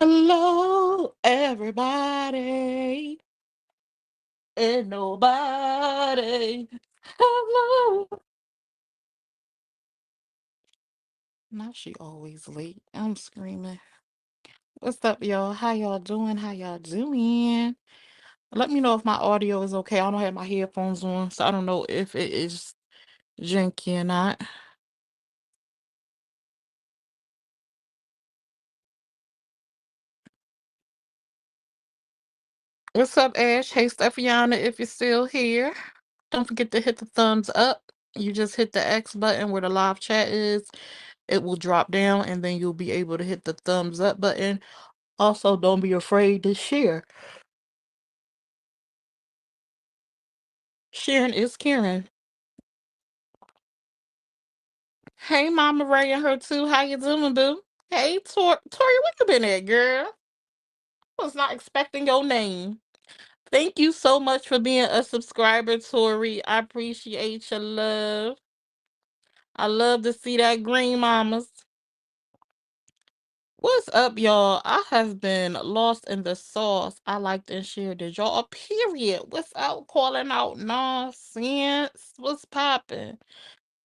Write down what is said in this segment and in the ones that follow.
Hello, everybody, and nobody. Hello. Now she always late. I'm screaming. What's up, y'all? How y'all doing? How y'all doing? Let me know if my audio is okay. I don't have my headphones on, so I don't know if it is janky or not. What's up, Ash? Hey, Stephiana, if you're still here. Don't forget to hit the thumbs up. You just hit the X button where the live chat is. It will drop down, and then you'll be able to hit the thumbs up button. Also, don't be afraid to share. Sharing is caring. Hey, Mama Ray and her too. How you doing, boo? Hey, Tori, where you been at, girl? Was not expecting your name. Thank you so much for being a subscriber, Tori. I appreciate your love. I love to see that green, mamas. What's up, y'all? I have been lost in the sauce. I liked and shared it, y'all. Period. Without calling out nonsense. What's popping?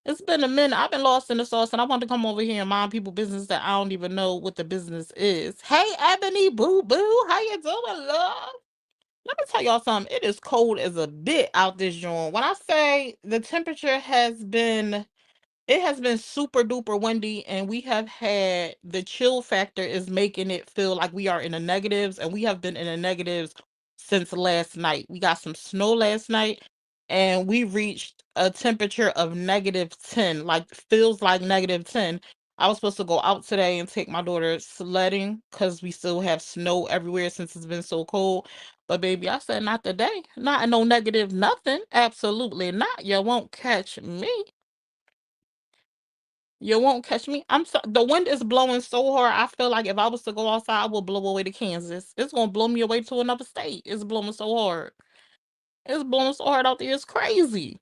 It's been a minute. I've been lost in the sauce, and I want to come over here and mind people business that I don't even know what the business is. Hey, Ebony Boo Boo, how you doing, love? Let me tell y'all something. It is cold as a bit out this joint. When I say the temperature has been super duper windy, and we have had the chill factor is making it feel like we are in the negatives, and we have been in the negatives since last night. We got some snow last night, and we reached a temperature of -10, like feels like -10. I was supposed to go out today and take my daughter sledding because we still have snow everywhere since it's been so cold. But baby, I said not today. Not no negative nothing. Absolutely not. You won't catch me. You won't catch me. The wind is blowing so hard. I feel like if I was to go outside, I will blow away to Kansas. It's gonna blow me away to another state. It's blowing so hard. It's blowing so hard out there. It's crazy.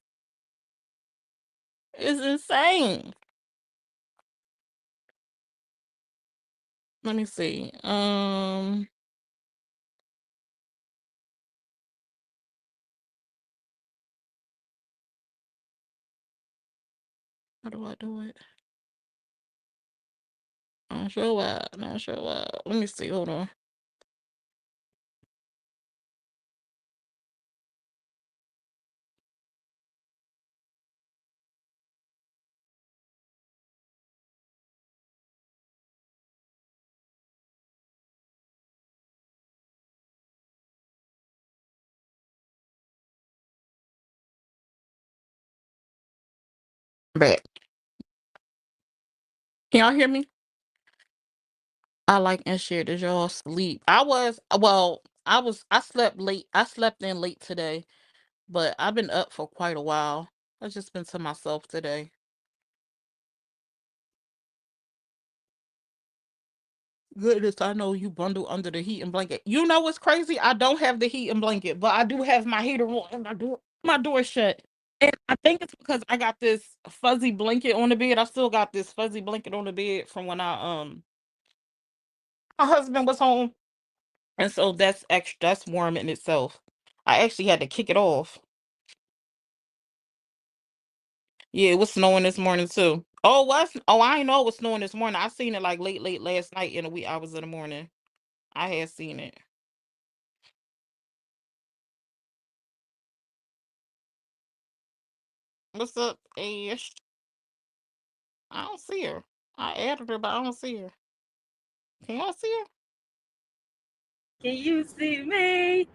It's insane. Let me see. How do I do it? Not sure why. Not sure why. Let me see. Hold on. Back. Can y'all hear me? I like and share. Did y'all sleep? I slept late. I slept in late today, but I've been up for quite a while. I've just been to myself today. Goodness, I know you bundle under the heat and blanket. You know what's crazy? I don't have the heat and blanket, but I do have my heater on and my door shut. And I think it's because I got this fuzzy blanket on the bed. I still got this fuzzy blanket on the bed from when my husband was home. And so that's extra, that's warm in itself. I actually had to kick it off. Yeah, it was snowing this morning too. Oh, what? Oh, I didn't know it was snowing this morning. I seen it like late last night in the wee hours of the morning. I had seen it. What's up, Ash? I don't see her. I added her, but I don't see her. Can y'all see her? Can you see me?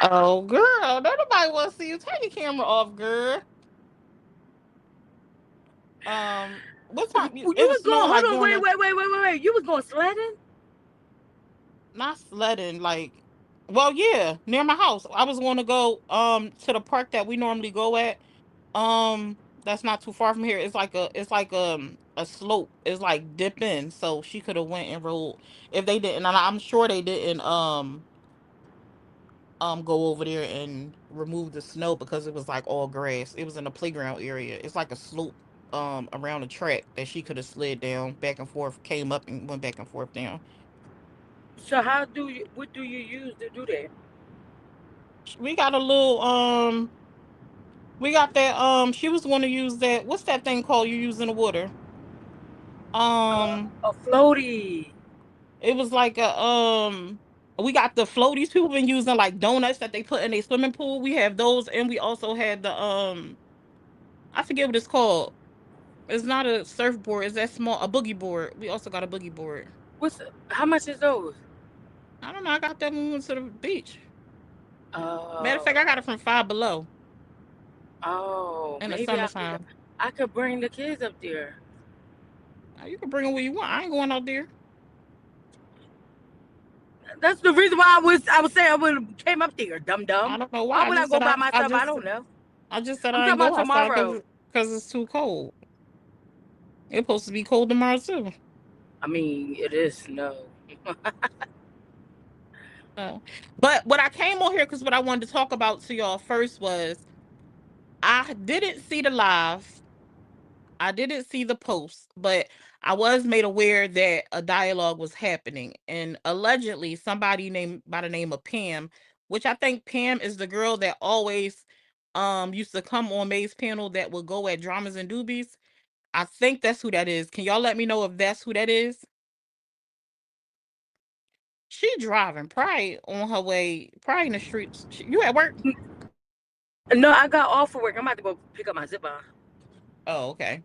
Oh, girl, nobody wants to see you. Turn your camera off, girl. What time? You It was was going. snowing Hold like on. during Wait, the wait, wait, wait, wait, wait. You was going sledding? not sledding, like, well, yeah, near my house. I was going to go to the park that we normally go at. That's not too far from here. It's like a slope. It's like dipping. So she could have went and rode if they didn't. And I'm sure they didn't go over there and remove the snow because it was like all grass. It was in the playground area. It's like a slope around the track that she could have slid down back and forth, came up and went back and forth down. So how do you? What do you use to do that? We got a little we got that she was gonna use that, what's that thing called you use in the water? Um A floaty. it was like a we got the floaties people been using, like donuts that they put in a swimming pool. We have those, and we also had the I forget what it's called. It's not a surfboard, it's that small, a boogie board. We also got a boogie board. What's how much is those? I don't know, I got that when we went to the beach. Matter of fact, I got Oh, it from Five Below oh, in the maybe summertime. I could bring the kids up there. You can bring it where you want. I ain't going out there. That's the reason why I was saying I would have came up there, dum I dum. don't know Why why. would I go by myself? I don't know. I just said I'm I talking ain't about go outside tomorrow. because it's too cold. It's supposed to be cold tomorrow too. I mean, it is snow. Oh. But what I came on here because what I wanted to talk about to y'all first was I didn't see the live. I didn't see the post, but I was made aware that a dialogue was happening. And allegedly somebody named by the name of Pam, which I think Pam is the girl that always used to come on May's panel that would go at Dramas and Doobies. I think that's who that is. Can y'all let me know if that's who that is? She driving, probably on her way, probably in the streets. You at work? No, I got off for work. I'm about to go pick up my zip on. Oh, okay.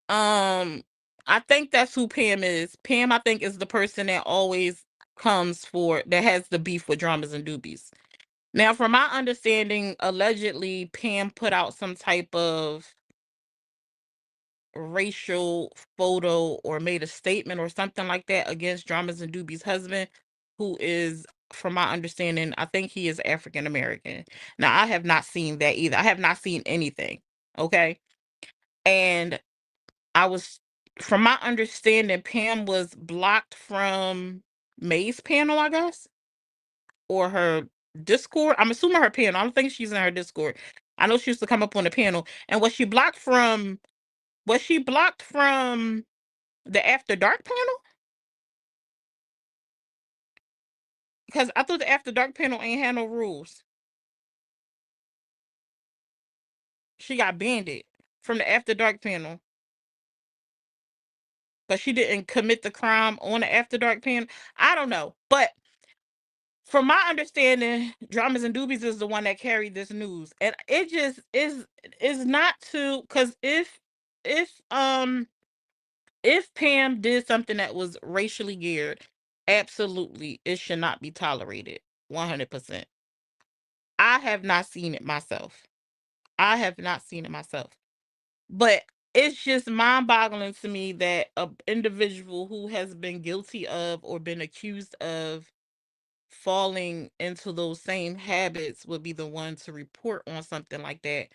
Um, I think that's who Pam is. Pam, I think, is the person that always comes for that has the beef with Dramas and Doobies. Now, from my understanding, allegedly Pam put out some type of racial photo or made a statement or something like that against Dramas and Doobie's husband, who is, from my understanding, I think he is African American. Now, I have not seen that either. I have not seen anything. Okay. And I was, from my understanding, Pam was blocked from May's panel, I guess, or her Discord. I'm assuming her panel. I don't think she's in her Discord. I know she used to come up on the panel. And was she blocked from the After Dark panel? Because I thought the After Dark panel ain't had no rules. She got banned from the After Dark panel. But she didn't commit the crime on the After Dark panel. I don't know. But from my understanding, Dramas and Doobies is the one that carried this news. And it just is not to, because if Pam did something that was racially geared, absolutely it should not be tolerated. 100%. I have not seen it myself. I have not seen it myself. But it's just mind-boggling to me that a individual who has been guilty of or been accused of falling into those same habits would be the one to report on something like that.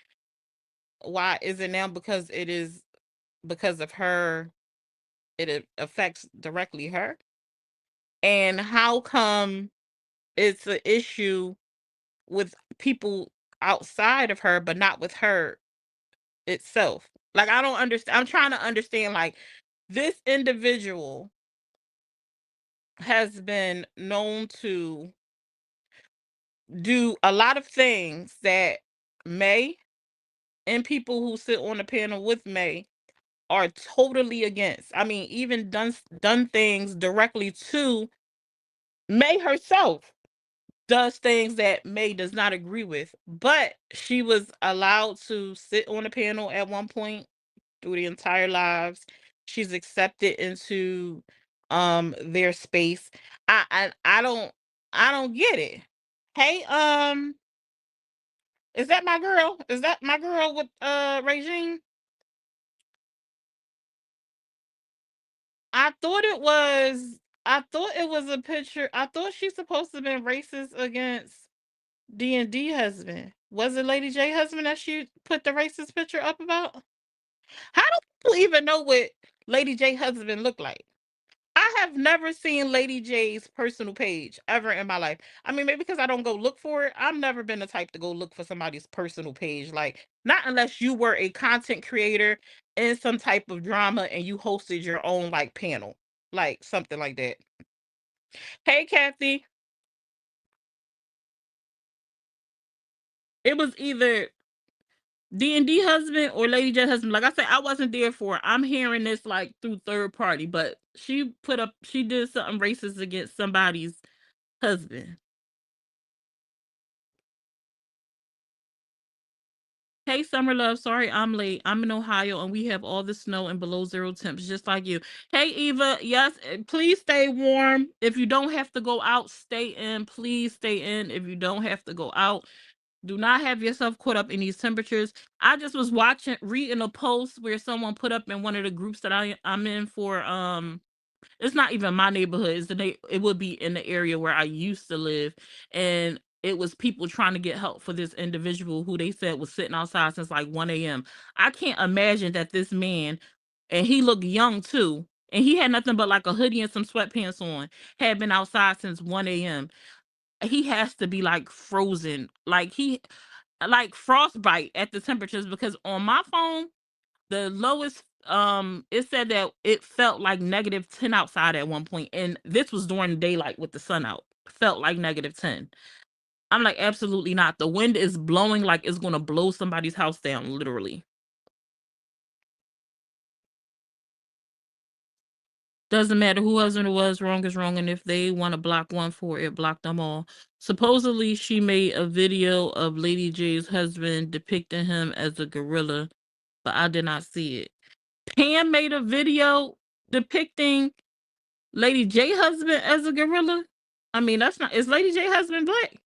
Why is it now? Because it is because of her, affects directly her. And how come it's an issue with people outside of her, but not with her itself? Like, I don't understand. I'm trying to understand, like, this individual has been known to do a lot of things that May and people who sit on the panel with May are totally against. I mean, even done things directly to May herself. Does things that May does not agree with, but she was allowed to sit on the panel at one point through the entire lives. She's accepted into their space. I don't get it. Hey, is that my girl? Is that my girl with Regine? I thought it was a picture. I thought she's supposed to have been racist against D&D husband. Was it Lady J husband that she put the racist picture up about? How do people even know what Lady J husband looked like? I have never seen Lady J's personal page ever in my life. I mean, maybe because I don't go look for it. I've never been the type to go look for somebody's personal page. Like, not unless you were a content creator in some type of drama and you hosted your own like panel. like something like that. Hey, Kathy. It was either D&D husband or Lady J husband. Like I said, I wasn't there for it. I'm hearing this like through third party, but she did something racist against somebody's husband. Hey, Summer Love. Sorry I'm late. I'm in Ohio and we have all the snow and below zero temps, just like you. Hey, Eva. Yes, please stay warm. If you don't have to go out, stay in. Please stay in. If you don't have to go out, do not have yourself caught up in these temperatures. I just was reading a post where someone put up in one of the groups that I'm in for it's not even my neighborhood. It would be in the area where I used to live, and it was people trying to get help for this individual who they said was sitting outside since like 1 a.m. I can't imagine that this man, and he looked young too, and he had nothing but like a hoodie and some sweatpants on, had been outside since 1 a.m. He has to be like frozen, like frostbite at the temperatures, because on my phone the lowest it said that it felt like -10 outside at one point, and this was during the daylight with the sun out. Felt like -10. I'm like, absolutely not. The wind is blowing like it's gonna blow somebody's house down, literally. Doesn't matter who husband it was, wrong is wrong, and if they want to block one for it, block them all. Supposedly she made a video of Lady J's husband depicting him as a gorilla, but I did not see it. Pam made a video depicting Lady J husband as a gorilla? I mean, that's not, is Lady J husband black?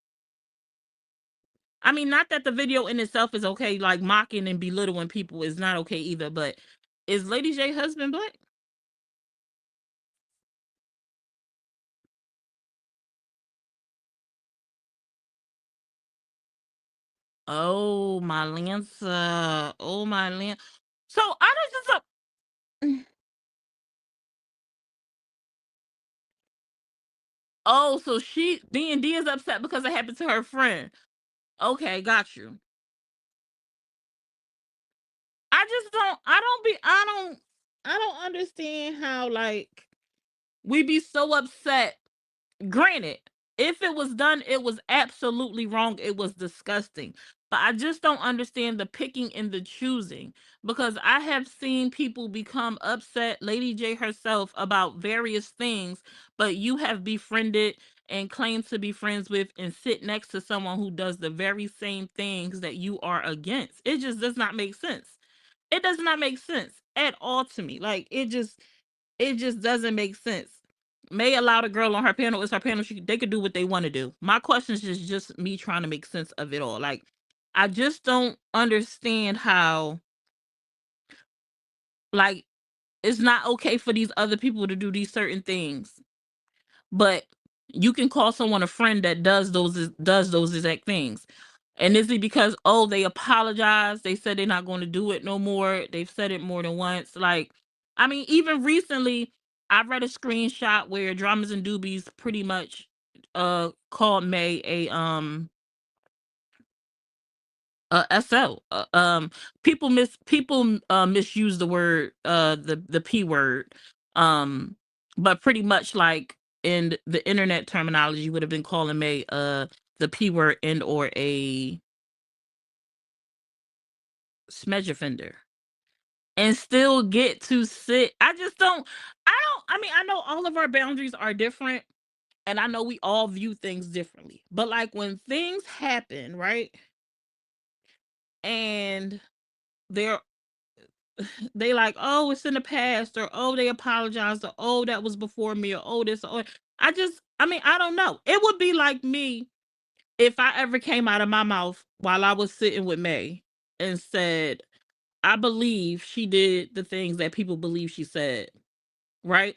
I mean, not that the video in itself is okay, like mocking and belittling people is not okay either, but is Lady J husband black? Oh, my Lancer. Oh, my Lan. So I just oh, so she D&D is upset because it happened to her friend. Okay, got you. I don't understand how like we be so upset. Granted, if it was done, it was absolutely wrong. It was disgusting. But I just don't understand the picking and the choosing, because I have seen people become upset, Lady J herself, about various things, but you have befriended and claim to be friends with and sit next to someone who does the very same things that you are against. It just does not make sense. It does not make sense at all to me. Like it just doesn't make sense. May allowed a girl on her panel. It's her panel. They could do what they want to do. My question is just me trying to make sense of it all. Like, I just don't understand how, like, it's not okay for these other people to do these certain things, but you can call someone a friend that does those exact things. And is it because, oh, they apologize, they said they're not going to do it no more, they've said it more than once? Like, I mean, even recently I read a screenshot where Dramas and Doobies pretty much called May a SL. People misuse the word, the P word. Um but pretty much like in the internet terminology would have been calling May the P word and or a smedge offender, and still get to sit. I mean, I know all of our boundaries are different, and I know we all view things differently. But like when things happen, right? And they're they like, oh, it's in the past, or oh, they apologized, or oh, that was before me, or oh, this, or I mean, I don't know. It would be like me if I ever came out of my mouth while I was sitting with May and said, I believe she did the things that people believe she said, right?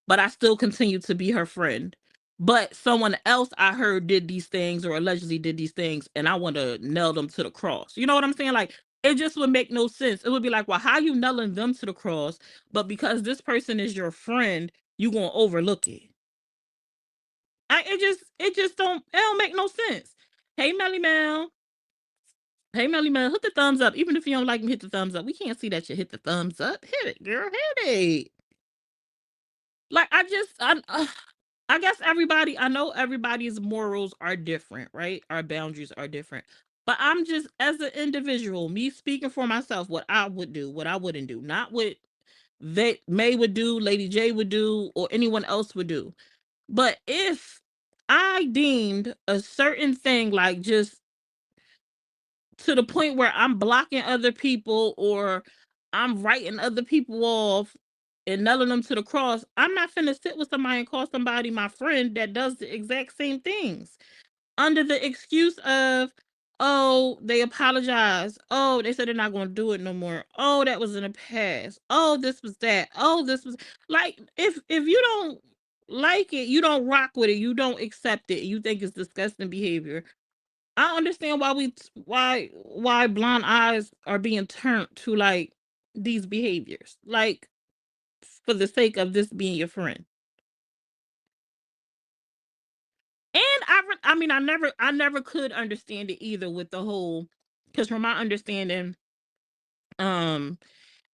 But I still continue to be her friend. But someone else I heard did these things or allegedly did these things, and I want to nail them to the cross. You know what I'm saying? Like, it just would make no sense. It would be like, well, how you nailing them to the cross, but because this person is your friend, you gonna overlook it? It don't make no sense. Hey, Melly Mel. Hey, Melly Mel, hit the thumbs up. Even if you don't like me, hit the thumbs up. We can't see that you hit the thumbs up. Hit it, girl. Hit it. Like I guess everybody, I know everybody's morals are different, right? Our boundaries are different. But I'm just, as an individual, me speaking for myself, what I would do, what I wouldn't do, not what that May would do, Lady J would do, or anyone else would do. But if I deemed a certain thing like just to the point where I'm blocking other people or I'm writing other people off and nailing them to the cross, I'm not finna sit with somebody and call somebody my friend that does the exact same things under the excuse of, oh, they apologize. Oh, they said they're not going to do it no more. Oh, that was in the past. Oh, this was that. Oh, this was like, if you don't like it, you don't rock with it, you don't accept it, you think it's disgusting behavior. I understand why why blind eyes are being turned to like these behaviors. Like for the sake of this being your friend. And I mean I never could understand it either with the whole, because from my understanding, um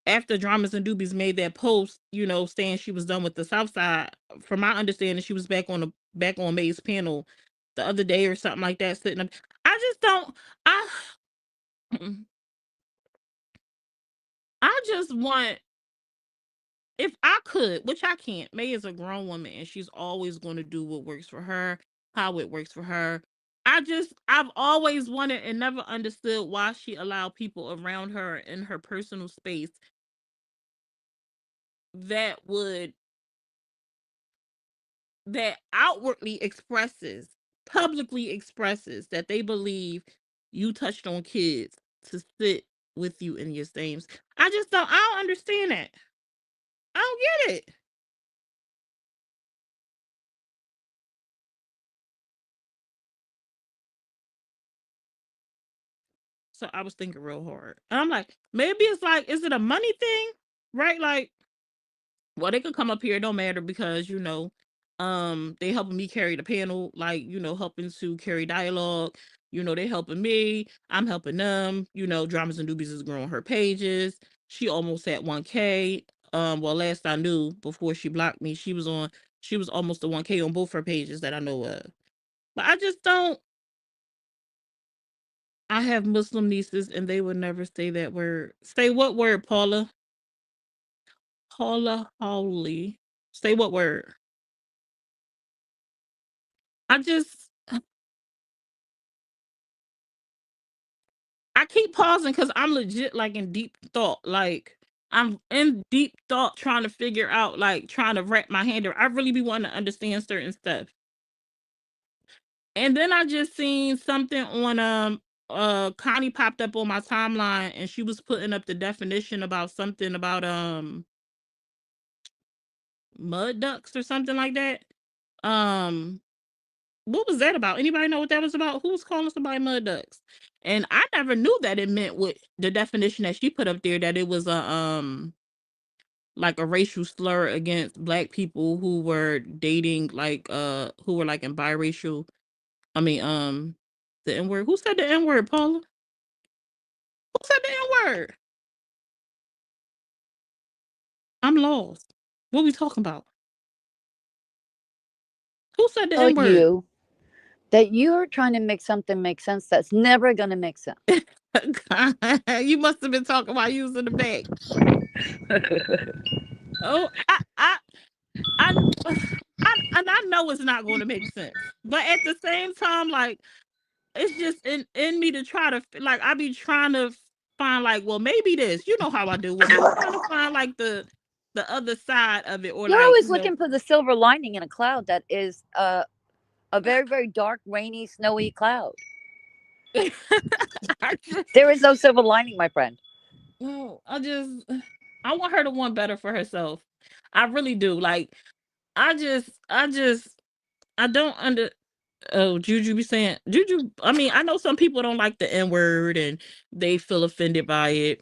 after Dramas and Doobies made that post, you know, saying she was done with the South Side, from my understanding, she was back on May's panel the other day or something like that, sitting up. I just don't I I just want, if I could, which I can't, May is a grown woman and she's always going to do what works for her, how it works for her. I've always wanted and never understood why she allowed people around her in her personal space that would, that outwardly expresses, publicly expresses that they believe you touched on kids to sit with you in your same. I don't understand that. I don't get it. So I was thinking real hard. And I'm like, maybe it's like, is it a money thing? Right? Like, well, they could come up here, it don't matter because, you know, they helping me carry the panel, like, you know, helping to carry dialogue. You know, they helping me, I'm helping them, you know, Dramas and Doobies is growing her pages. She almost at 1K. Well, last I knew before she blocked me, she was almost to 1K on both her pages that I know of. But I just don't, I have Muslim nieces and they would never say that word. Say what word, Paula? Paula Hawley. Say what word? I just I keep pausing because I'm legit like in deep thought. Like I'm in deep thought trying to figure out, like trying to wrap my hand around. I really be wanting to understand certain stuff. And then I just seen something on Connie popped up on my timeline and she was putting up the definition about something about mud ducks or something like that. Um what was that about? Anybody know what that was about? Who was calling somebody mud ducks? And I never knew that it meant what the definition that she put up there, that it was a like a racial slur against black people who were dating like who were like in biracial, I mean the N word. Who said the N word, Paula? Who said the N word? I'm lost. What we talking about? Who said the Tell N word? you that you're trying to make something make sense that's never going to make sense. You must have been talking while you was in the back. Oh, I and I know it's not going to make sense, but at the same time, like it's just in me to try to like I be trying to find like, well, maybe this. You know how I do. When I'm trying to find like the other side of it, or You're like always you know, looking for the silver lining in a cloud that is a very, very dark, rainy, snowy cloud. I just, There is no silver lining, my friend. no, I want her to want better for herself. I really do. Like I don't under. Oh, Juju be saying Juju. I mean, I know some people don't like the N word and they feel offended by it.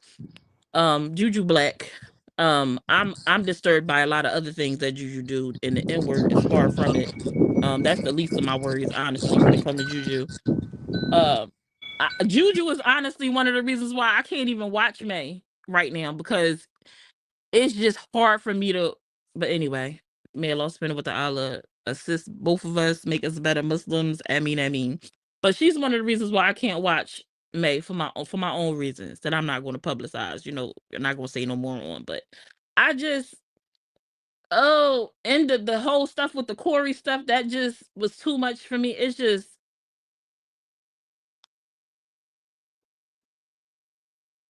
Juju Black. I'm disturbed by a lot of other things that Juju do, and the N word is far from it. That's the least of my worries, honestly, when it comes to Juju. Um, Juju is honestly one of the reasons why I can't even watch May right now, because it's just hard for me to. But anyway, May Allah spend with the Allah assist both of us, make us better Muslims. I mean. But she's one of the reasons why I can't watch May for my own reasons that I'm not going to publicize. I'm not going to say no more on. But I just and the whole stuff with the Corey stuff, that just was too much for me. It's just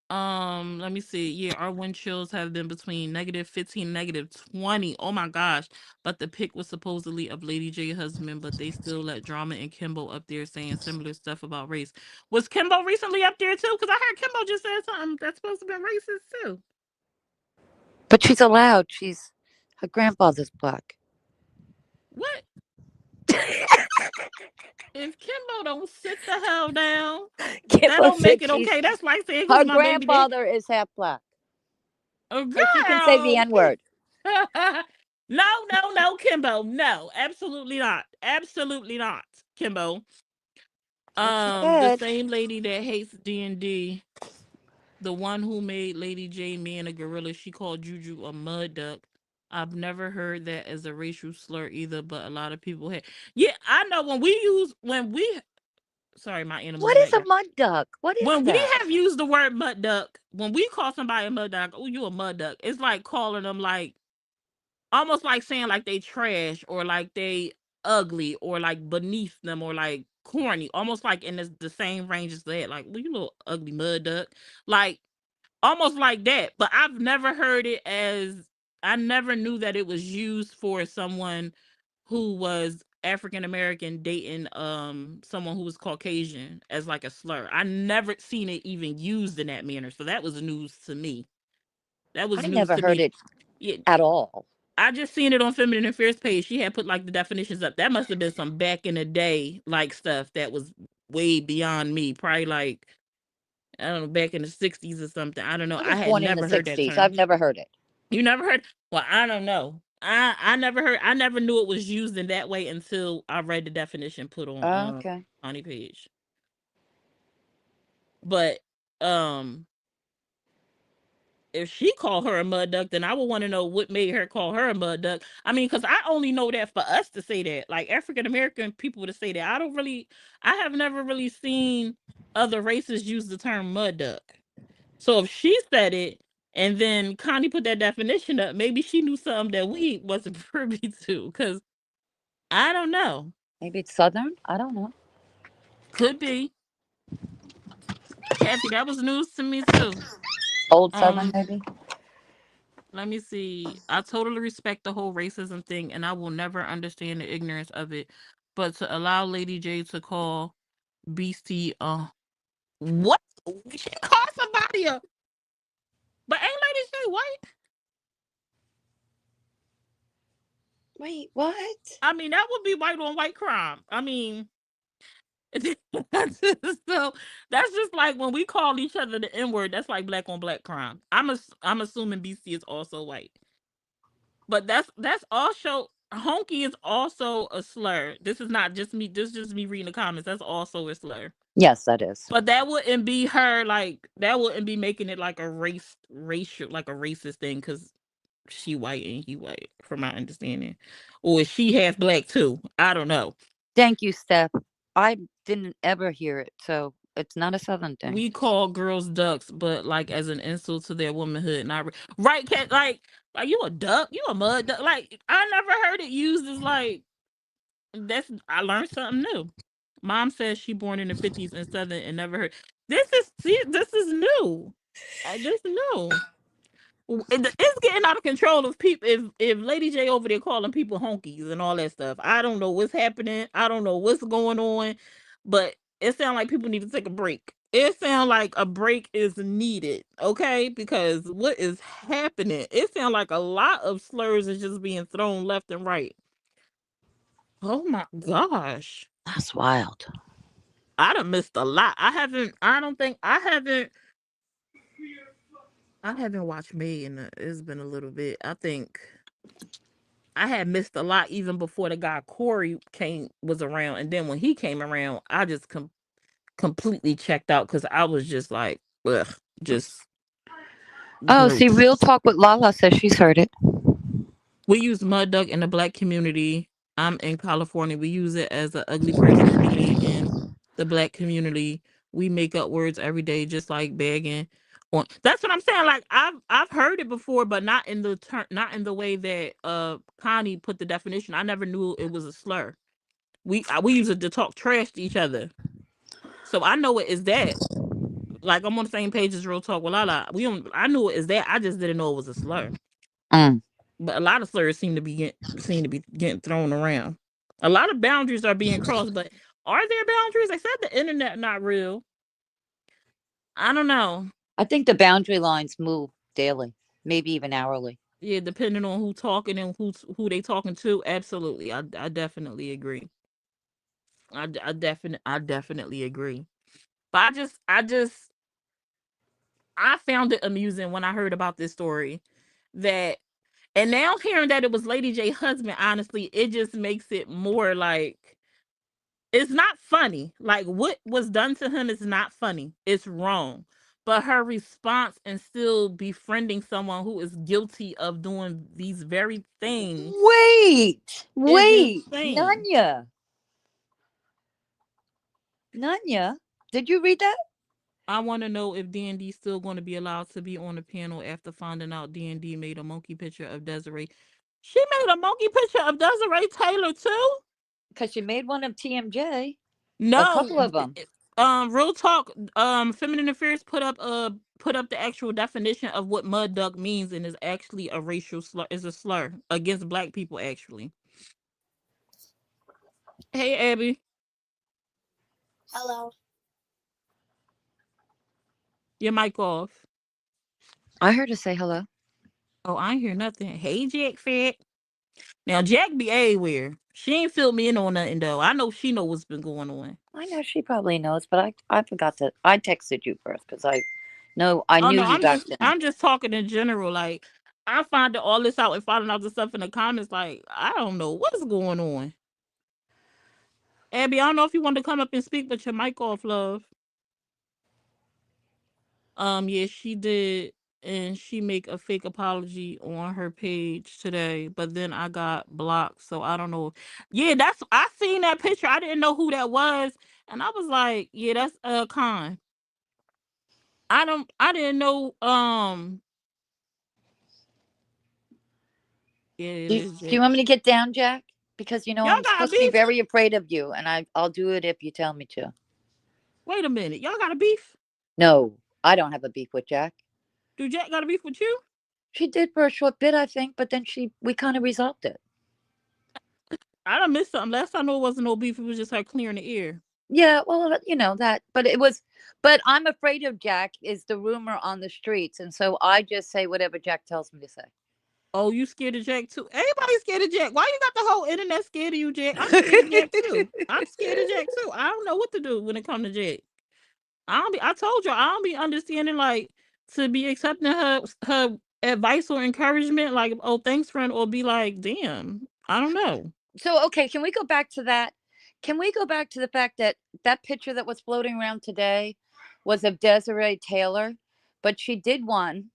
let me see. Yeah, our wind chills have been between -15, -20. Oh my gosh. But the pic was supposedly of Lady J husband, but they still let Drama and Kimbo up there saying similar stuff about race. Was Kimbo recently up there too? Because I heard Kimbo just said something that's supposed to be racist too. But she's allowed. Her grandfather's black. What? If Kimbo don't sit the hell down, that Kimbo don't make said it okay. That's like saying her who's my baby daddy. grandfather is half black. Oh, So she can say the girl. N-word. No, Kimbo. No, absolutely not. Absolutely not, Kimbo. The same lady that hates D&D, the one who made Lady J man a gorilla, she called Juju a mud duck. I've never heard that as a racial slur either, but a lot of people have. Yeah, I know sorry, my animals. What is a mud duck? What is when that? we have used the word mud duck, when we call somebody a mud duck, oh, you a mud duck. It's like calling them like almost like saying like they trash or like they ugly or like beneath them or like corny, almost like in the same range as that. Like, well, you little ugly mud duck. Like almost like that. But I've never heard it I never knew that it was used for someone who was African American dating someone who was Caucasian as like a slur. I never seen it even used in that manner. So that was news to me. That was I news never to heard me. it at all. I just seen it on Feminine Affairs page. She had put like the definitions up. That must have been some back in the day like stuff that was way beyond me. Probably like, I don't know, back in the 60s or something. I don't know. I was had born in never the heard that 60s. term. I've never heard it. You never heard? Well, I don't know. I never knew it was used in that way until I read the definition put on Okay. Honey page. But if she called her a mud duck, then I would want to know what made her call her a mud duck. I mean, because I only know that for us to say that, like African American people to say that. I have never really seen other races use the term mud duck. So if she said it and then Connie put that definition up, maybe she knew something that we wasn't privy to. Because I don't know. Maybe it's Southern. I don't know. Could be. Kathy, that was news to me too. Old Southern, maybe. Let me see. I totally respect the whole racism thing, and I will never understand the ignorance of it. But to allow Lady J to call BC, what? She called somebody a, but ain't Lady J white? Wait, what? I mean, that would be white on white crime. I mean, so that's just like when we call each other the N-word. That's like black on black crime. I'm assuming BC is also white, but that's also honky is also a slur. This is not just me. This is just me reading the comments. That's also a slur. Yes, that is. But that wouldn't be her like that wouldn't be making it like a racial like a racist thing because she white and he white, from my understanding, or is she half black too? I don't know. Thank you, Steph. I didn't ever hear it, so it's not a Southern thing. We call girls ducks, but like as an insult to their womanhood, not right, Cat. Like you a duck, you a mud duck. Like I never heard it used as like that's. I learned something new. Mom says she born in the 50s in Southern and never heard. This is new. This new. It's getting out of control of people. If Lady J over there calling people honkies and all that stuff, I don't know what's happening. I don't know what's going on, but it sounds like people need to take a break. It sounds like a break is needed, okay? Because what is happening? It sounds like a lot of slurs is just being thrown left and right. Oh my gosh, That's wild. I done missed a lot. I haven't watched May it's been a little bit. I think I had missed a lot even before the guy Corey was around, and then when he came around, I just completely checked out because I was just like, ugh, just. Oh, see, Real Talk with Lala says she's heard it. We use mud duck in the black community. I'm in California. We use it as an ugly person meaning in the black community. We make up words every day, just like begging. That's what I'm saying. Like I've heard it before, but not in the not in the way that Connie put the definition. I never knew it was a slur. We use it to talk trash to each other. So I know it is that. Like I'm on the same page as Real Talk with Lala. We don't. I knew it is that. I just didn't know it was a slur. Mm. But a lot of slurs seem to be getting thrown around. A lot of boundaries are being crossed, but are there boundaries? They said the internet not real. I don't know. I think the boundary lines move daily, maybe even hourly. Yeah, depending on who talking and who they talking to. Absolutely, I definitely agree. I definitely agree. But I found it amusing when I heard about this story that, and now hearing that it was Lady J husband, honestly, it just makes it more like it's not funny. Like what was done to him is not funny. It's wrong. But her response and still befriending someone who is guilty of doing these very things Wait, is wait, insane. Nanya, Nanya, did you read that? I want to know if D&D still going to be allowed to be on the panel after finding out D&D made a monkey picture of Desiree. She made a monkey picture of Desiree Taylor too? Because you made one of TMJ, a No, couple of them. Real Talk, Feminine Affairs put up the actual definition of what mud duck means, and is actually a racial slur, is a slur against black people actually. Hey Abby, Hello. your mic off. I heard her say hello. Oh, I ain't hear nothing. Hey Jack Fat. Now Jack be everywhere. She ain't filled me in on nothing though. I know she know what's been going on. I know she probably knows, but I forgot to. I texted you first because I Oh knew no, you back then. I'm just talking in general. Like I find all this out and finding out the stuff in the comments. Like I don't know what's going on. Abby, I don't know if you want to come up and speak, but your mic off, love. Yeah, she did, and she make a fake apology on her page today, but then I got blocked, so I don't know. Yeah, that's I seen that picture. I didn't know who that was, and I was like, yeah, that's Con. I didn't know. Yeah, it is Do you Jack. want me to get down, Jack? Because Y'all I'm got a supposed to be beef? very afraid of you, and I'll do it if you tell me to. Wait a minute, y'all got a beef? No, I don't have a beef with Jack. Do Jack got a beef with you? She did for a short bit, I think, but then we kind of resolved it. I done missed something. Last time I know it wasn't no beef. It was just her clearing the air. Yeah, well, that, but it was, but I'm afraid of Jack is the rumor on the streets, and so I just say whatever Jack tells me to say. Oh, you scared of Jack too? Everybody's scared of Jack. Why you got the whole internet scared of you, Jack? I'm scared of Jack too. I'm scared of Jack too. I don't know what to do when it comes to Jack. I told you I don't be understanding like to be accepting her advice or encouragement, like, oh thanks, friend, or be like, damn, I don't know. So, okay, can we go back to that? Can we go back to the fact that that picture that was floating around today was of Desiree Taylor, but she did one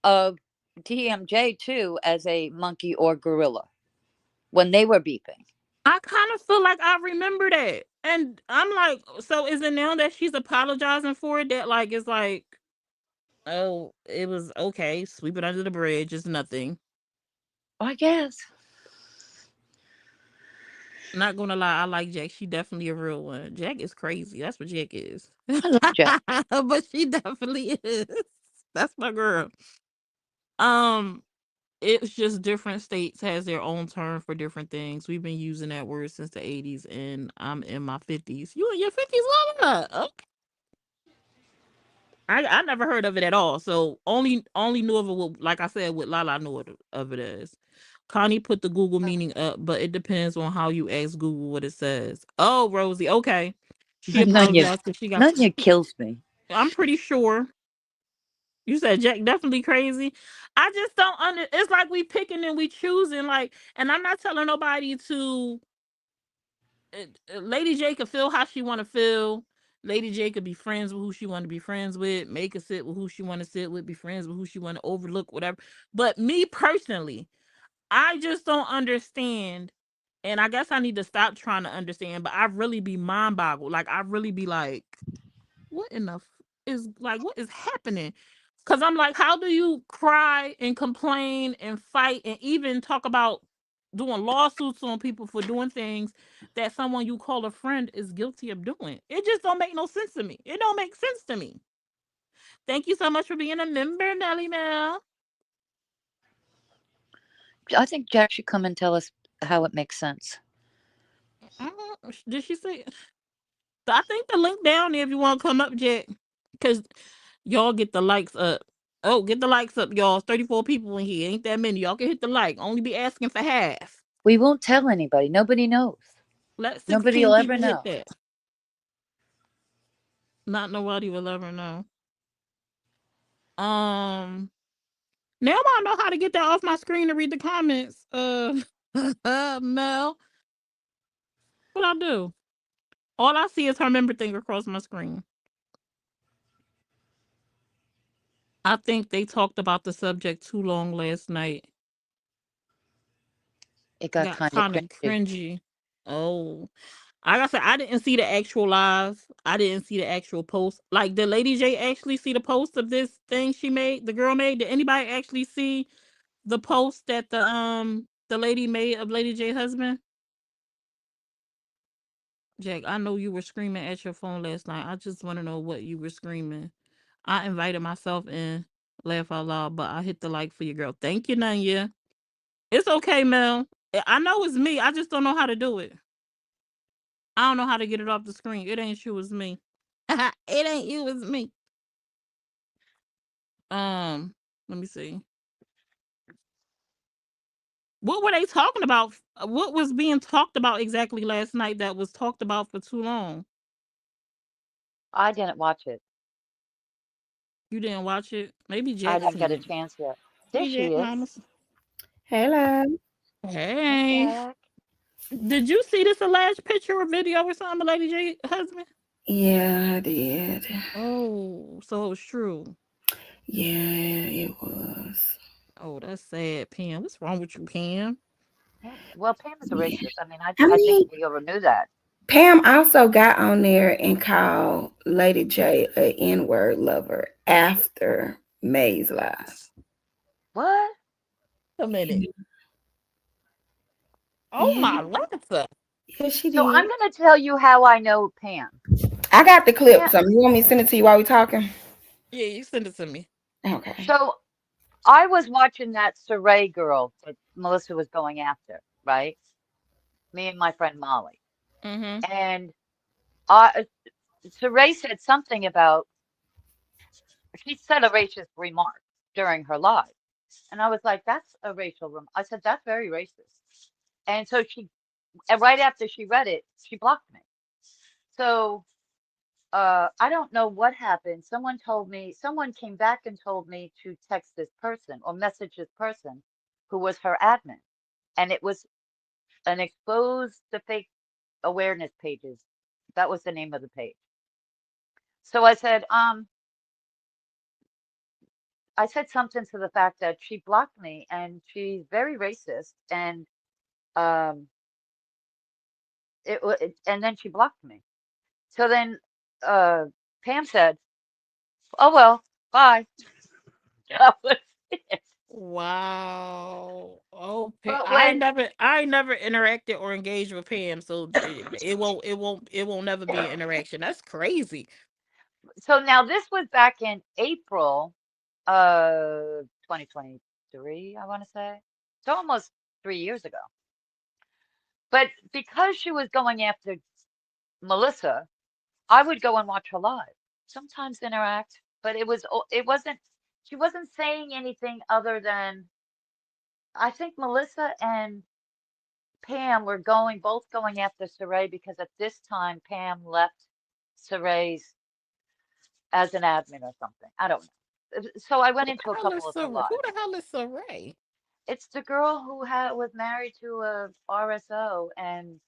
of TMJ too as a monkey or gorilla when they were beeping. I kind of feel like I remember that. And I'm like, so is it now that she's apologizing for it that like it's like, oh, it was okay, sweep it under the bridge, it's nothing. I guess. Not gonna lie, I like Jack. She definitely a real one. Jack is crazy. That's what Jack is. I love Jack. But she definitely is. That's my girl. Um, it's just different states has their own term for different things. We've been using that word since the 80s, and I'm in my 50s. You in your 50s, Lala? Okay. I never heard of it at all. So only knew of it with, like I said, with Lala, I knew of it as. Connie put the Google meaning up, but it depends on how you ask Google what it says. Oh, Rosie, okay. She Nanya, apologized because she got. Nanya kills me. I'm pretty sure. You said Jack definitely crazy. I just don't it's like we picking and we choosing, like, and I'm not telling nobody to Lady J could feel how she want to feel. Lady J could be friends with who she want to be friends with, make her sit with who she want to sit with, be friends with who she want to overlook, whatever. But me personally, I just don't understand. And I guess I need to stop trying to understand, but I really be mind boggled. Like I really be like, what in the is like what is happening? Cause I'm like, how do you cry and complain and fight and even talk about doing lawsuits on people for doing things that someone you call a friend is guilty of doing? It just don't make no sense to me. It don't make sense to me. Thank you so much for being a member, Nelly Mel. I think Jack should come and tell us how it makes sense. Did she say? So I think the link down there if you want to come up, Jack, because y'all get the likes up. Oh, get the likes up, y'all. 34 people in here. Ain't that many. Y'all can hit the like. Only be asking for half. We won't tell anybody. Nobody knows. Let Nobody 16 will ever people hit know. that. Not nobody will ever know. Um, Now I know how to get that off my screen to read the comments. Mel, what I do? All I see is her member thing across my screen. I think they talked about the subject too long last night. It got Got kind of kind of cringy. cringy. Oh, like I said, I didn't see the actual live. I didn't see the actual post. Like, did Lady J actually see the post of this thing she made? The girl made. Did anybody actually see the post that the lady made of Lady J husband? Jack, I know you were screaming at your phone last night. I just want to know what you were screaming. I invited myself in, laugh out loud, but I hit the like for your girl. Thank you, Nanya. It's okay, Mel. I know it's me. I just don't know how to do it. I don't know how to get it off the screen. It ain't you, it's me. It ain't you, it's me. Let me see. What were they talking about? What was being talked about exactly last night that was talked about for too long? I didn't watch it. You didn't watch it? Maybe I Jack didn't get seen a it. chance yet. There Hey, she Jack is. Mamas. Hello. Hey, Hey. Jack. Did you see this alleged picture or video or something of Lady J husband? Yeah, I did. Oh, so it's true. Yeah, it was. Oh, that's sad, Pam. What's wrong with you, Pam? Well, Pam is a Yeah. racist. I mean, I I think mean, we all knew that. Pam also got on there and called Lady J a N-word lover after May's live. What? A minute. Oh Yeah, my Lanta. yeah, she So I'm did. going to tell you how I know Pam. I got the clip. Pam. So you want me to send it to you while we talking? Yeah, you send it to me. Okay. So I was watching that Saray girl that Melissa was going after, right? Me and my friend Molly. Mm-hmm. And I, Saray said something about, she said a racist remark during her live. And I was like, that's a racial remark. I said, that's very racist. And so and right after she read it, she blocked me. So I don't know what happened. Someone came back and told me to text this person or message this person who was her admin. And it was an expose the fake awareness pages. That was the name of the page. So I said something to the fact that she blocked me and she's very racist and um and then she blocked me. So then uh Pam said, "Oh well, bye." That was it. Wow. Oh, But I when I never interacted or engaged with Pam, so it won't never be an interaction. That's crazy. so now this was back in April of 2023, I want to say. It's almost 3 years ago. But because she was going after Melissa, I would go and watch her live. Sometimes interact, but it wasn't she wasn't saying anything other than I think Melissa and Pam were both going after Saray because at this time Pam left Saray's as an admin or something. I don't know. So I Who went into a the hell is couple of her Who lives. the hell is Saray? It's the girl who was married to a RSO, and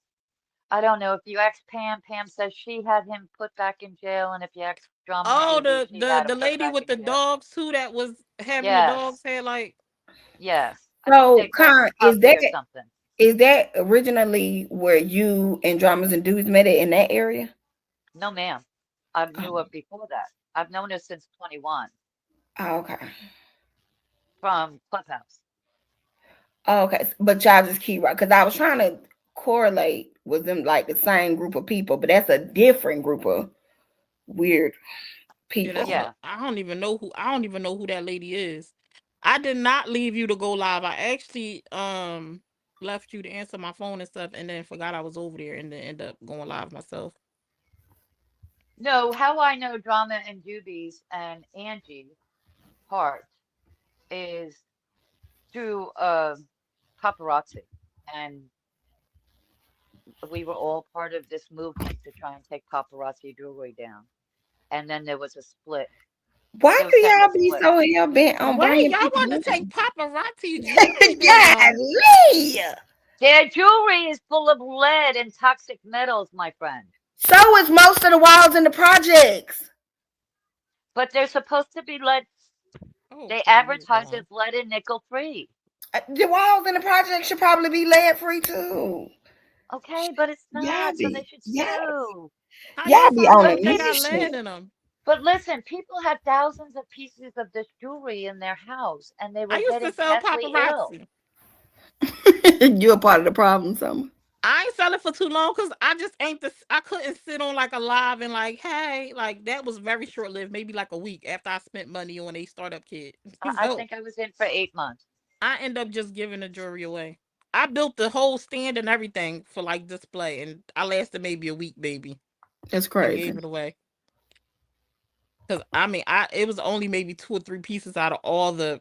I don't know if you ask Pam, Pam says she had him put back in jail, and if you ask Drama Oh, TV, she had him the put lady back with in the jail too. dogs too that was having the dogs Yes, had like yes. So, they brought Con, some puppy or something. is that originally where you and Drummers and Dudes met it in that area? No, ma'am. I knew Oh, her before that. I've known her since 21 okay. from Clubhouse. Okay. But y'all just keep right, because I was trying to correlate with them like the same group of people, but that's a different group of weird Yeah, people. Yeah. I don't even know who that lady is. I did not leave you to go live. I actually left you to answer my phone and stuff, and then forgot I was over there, and then end up going live myself. No, how I know Drama and Jubies and Angie Hart is through paparazzi. And we were all part of this movement to try and take paparazzi jewelry down. And then there was a split. Why There was do kind of y'all a be split. so hell bent on Wait, bringing y'all people want to take in? paparazzi jewelry down? Golly. Their jewelry is full of lead and toxic metals, my friend. So is most of the walls in the projects. But they're supposed to be lead. They Okay, advertise well, as lead and nickel free. The walls in the project should probably be lead free too. Okay, but it's Y'all not, so they be, should y'all, sue. how you y'all be find on a out they got lead mission. in them? But listen, people had thousands of pieces of this jewelry in their house and they I were used to getting sell deathly ill. paparazzi. You're a part of the problem, Summer. I ain't sell it for too long because I just ain't I couldn't sit on like a live and like, hey, like that was very short lived, maybe like a week after I spent money on a startup kit. I So think I was in for 8 months. I end up just giving the jewelry away. I built the whole stand and everything for like display, and I lasted maybe a week, baby, That's and crazy. gave it away. Cause I mean, it was only maybe 2 or 3 pieces out of all the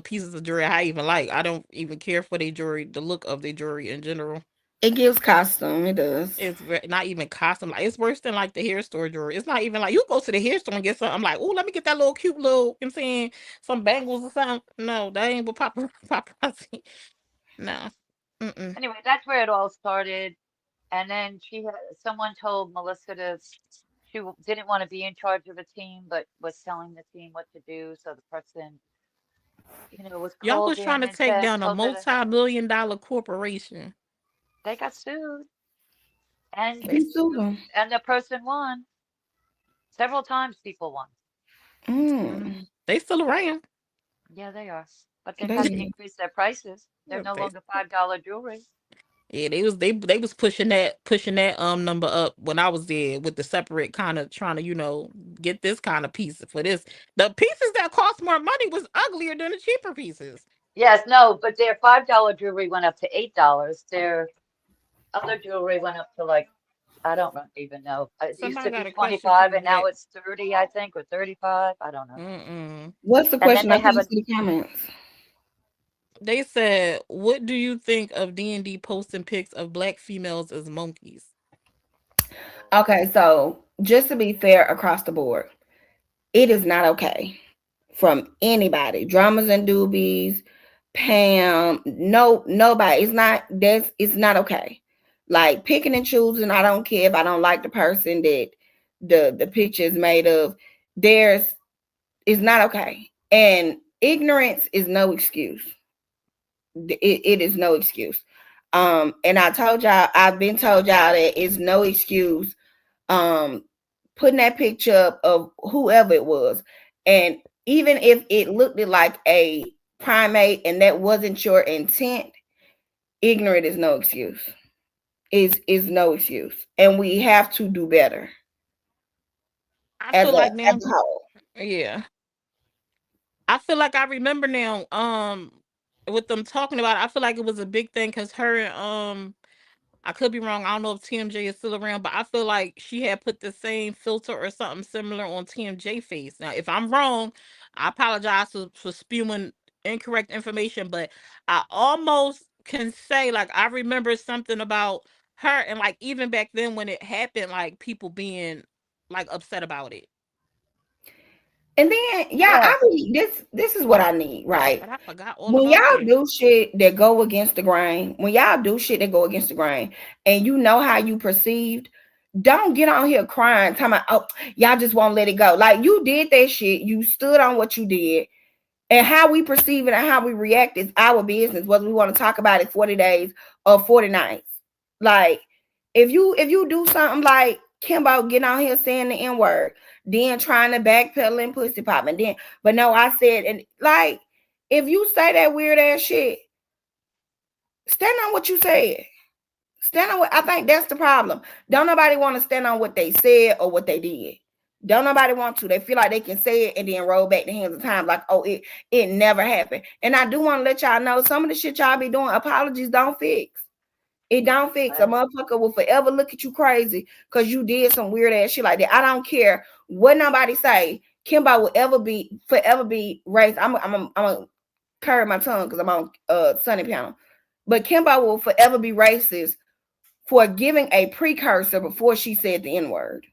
pieces of jewelry I even like. I don't even care for their jewelry, the look of their jewelry in general. It gives costume. It does. It's not even costume. Like it's worse than like the hair store jewelry. It's not even like you go to the hair store and get something. I'm like, oh, let me get that little cute little. You know what I'm saying, some bangles or something. No, that ain't what paparazzi. No. Mm-mm. Anyway, that's where it all started. And then someone told Melissa didn't want to be in charge of a team, but was telling the team what to do. So the person, was Y'all called was trying in to and take down a told her multi-million-dollar corporation. they got sued. And Who sued them? the person won. Several times people won. They still around. Yeah, they are. But they've They had to did. increase their prices. They're Yeah, no longer $5 jewelry. Yeah, they was pushing that number up when I was there with the separate kind of trying to get this kind of piece for this. The pieces that cost more money was uglier than the cheaper pieces. Yes, no, but their $5 jewelry went up to $8. Their other jewelry went up to like, I don't even know. It used Somebody to be got a question for 25 you, and now Vic. it's 30, I think, or 35. I don't know. Mm-mm. What's the And then question? they I have couldn't see the comments. They said, "What do you think of D&D posting pics of black females as monkeys?" Okay, so just to be fair across the board, it is not okay from anybody. Dramas and Doobies, Pam, nobody. It's not okay. Like picking and choosing. I don't care if I don't like the person that the picture is made of. It's not okay. And ignorance is no excuse. It is no excuse. And I've been told y'all that it's no excuse putting that picture up of whoever it was. And even if it looked like a primate and that wasn't your intent, ignorant is no excuse. Is no excuse. And we have to do better I as feel like a now, whole. yeah. I feel like I remember now, with them talking about it, I feel like it was a big thing because her and I could be wrong. I don't know if TMJ is still around, but I feel like she had put the same filter or something similar on TMJ face. Now, if I'm wrong, I apologize for spewing incorrect information, but I almost can say like I remember something about her, and like even back then when it happened, like people being like upset about it. And then, I mean, this is what I need, right? But I forgot all When about y'all that. do shit that go against the grain, and you know how you perceived, don't get on here crying, talking about, oh, y'all just won't let it go. Like you did that shit, you stood on what you did, And how we perceive it and how we react is our business, whether we want to talk about it 40 days or 40 nights. Like, if you do something like Kimbo getting out here saying the N-word, then trying to backpedal and pussy popping, then, but no, I said, and like, if you say that weird ass shit, stand on what you said. Stand on what, I think that's the problem. Don't nobody want to stand on what they said or what they did. Don't nobody want to. They feel like they can say it and then roll back the hands of time like, oh, it never happened. And I do want to let y'all know some of the shit y'all be doing, apologies don't fix. It don't fix. A motherfucker will forever look at you crazy because you did some weird ass shit like that. I don't care what nobody say. Kimbo will forever be raised. I'm gonna curb my tongue because I'm on Sunny panel. But Kimbo will forever be racist for giving a precursor before she said the N-word.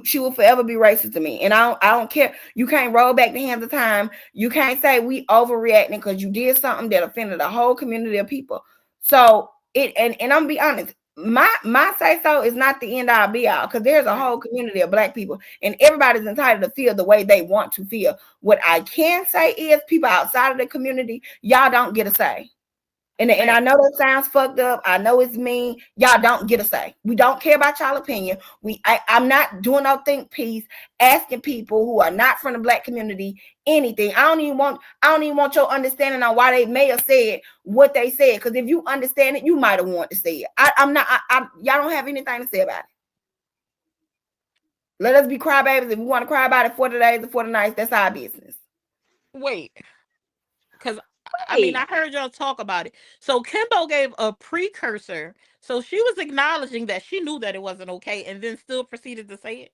She will forever be racist to me. And I don't care. You can't roll back the hands of time. You can't say we overreacting because you did something that offended a whole community of people. So and I'm gonna be honest, my say so is not the end all be all, because there's a whole community of Black people and everybody's entitled to feel the way they want to feel. What I can say is people outside of the community, y'all don't get a say. And I know that sounds fucked up. I know it's mean. Y'all don't get a say. We don't care about y'all opinion. I'm not doing no think piece, asking people who are not from the Black community anything. I don't even want your understanding on why they may have said what they said. Because if you understand it, you might have wanted to say it. Y'all don't have anything to say about it. Let us be crybabies. If we want to cry about it 40 days or 40 nights, that's our business. Wait, because I mean, I heard y'all talk about it. So Kimbo gave a precursor. So she was acknowledging that she knew that it wasn't okay and then still proceeded to say it.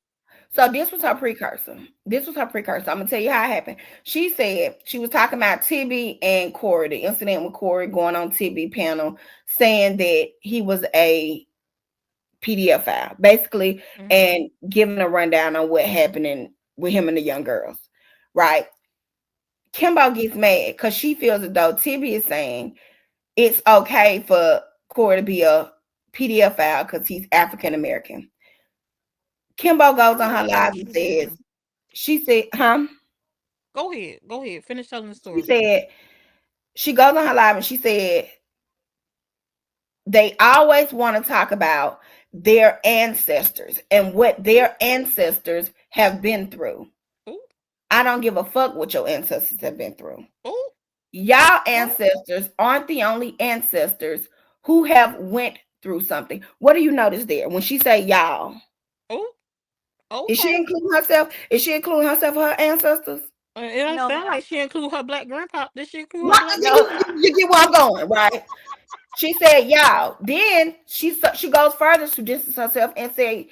So this was her precursor. I'm going to tell you how it happened. She said she was talking about Tibby and Corey, the incident with Corey going on Tibby panel, saying that he was a PDF file, basically, and giving a rundown on what happened with him and the young girls, right? Kimbo gets mad because she feels as though Tibby is saying it's okay for Corey to be a PDF file because he's African American. Kimbo goes on her live and says, she said, Go ahead. Finish telling the story. She said, she goes on her live and she said, they always want to talk about their ancestors and what their ancestors have been through. Ooh. I don't give a fuck what your ancestors have been through. Ooh. Y'all ancestors aren't the only ancestors who have went through something. What do you notice there when she say y'all? Oh, okay. Is she including herself? Is she including herself her ancestors? It don't sound like she include her Black grandpa. Did she include her Black you get where I'm going, right? She said y'all. Then she goes further to distance herself and say,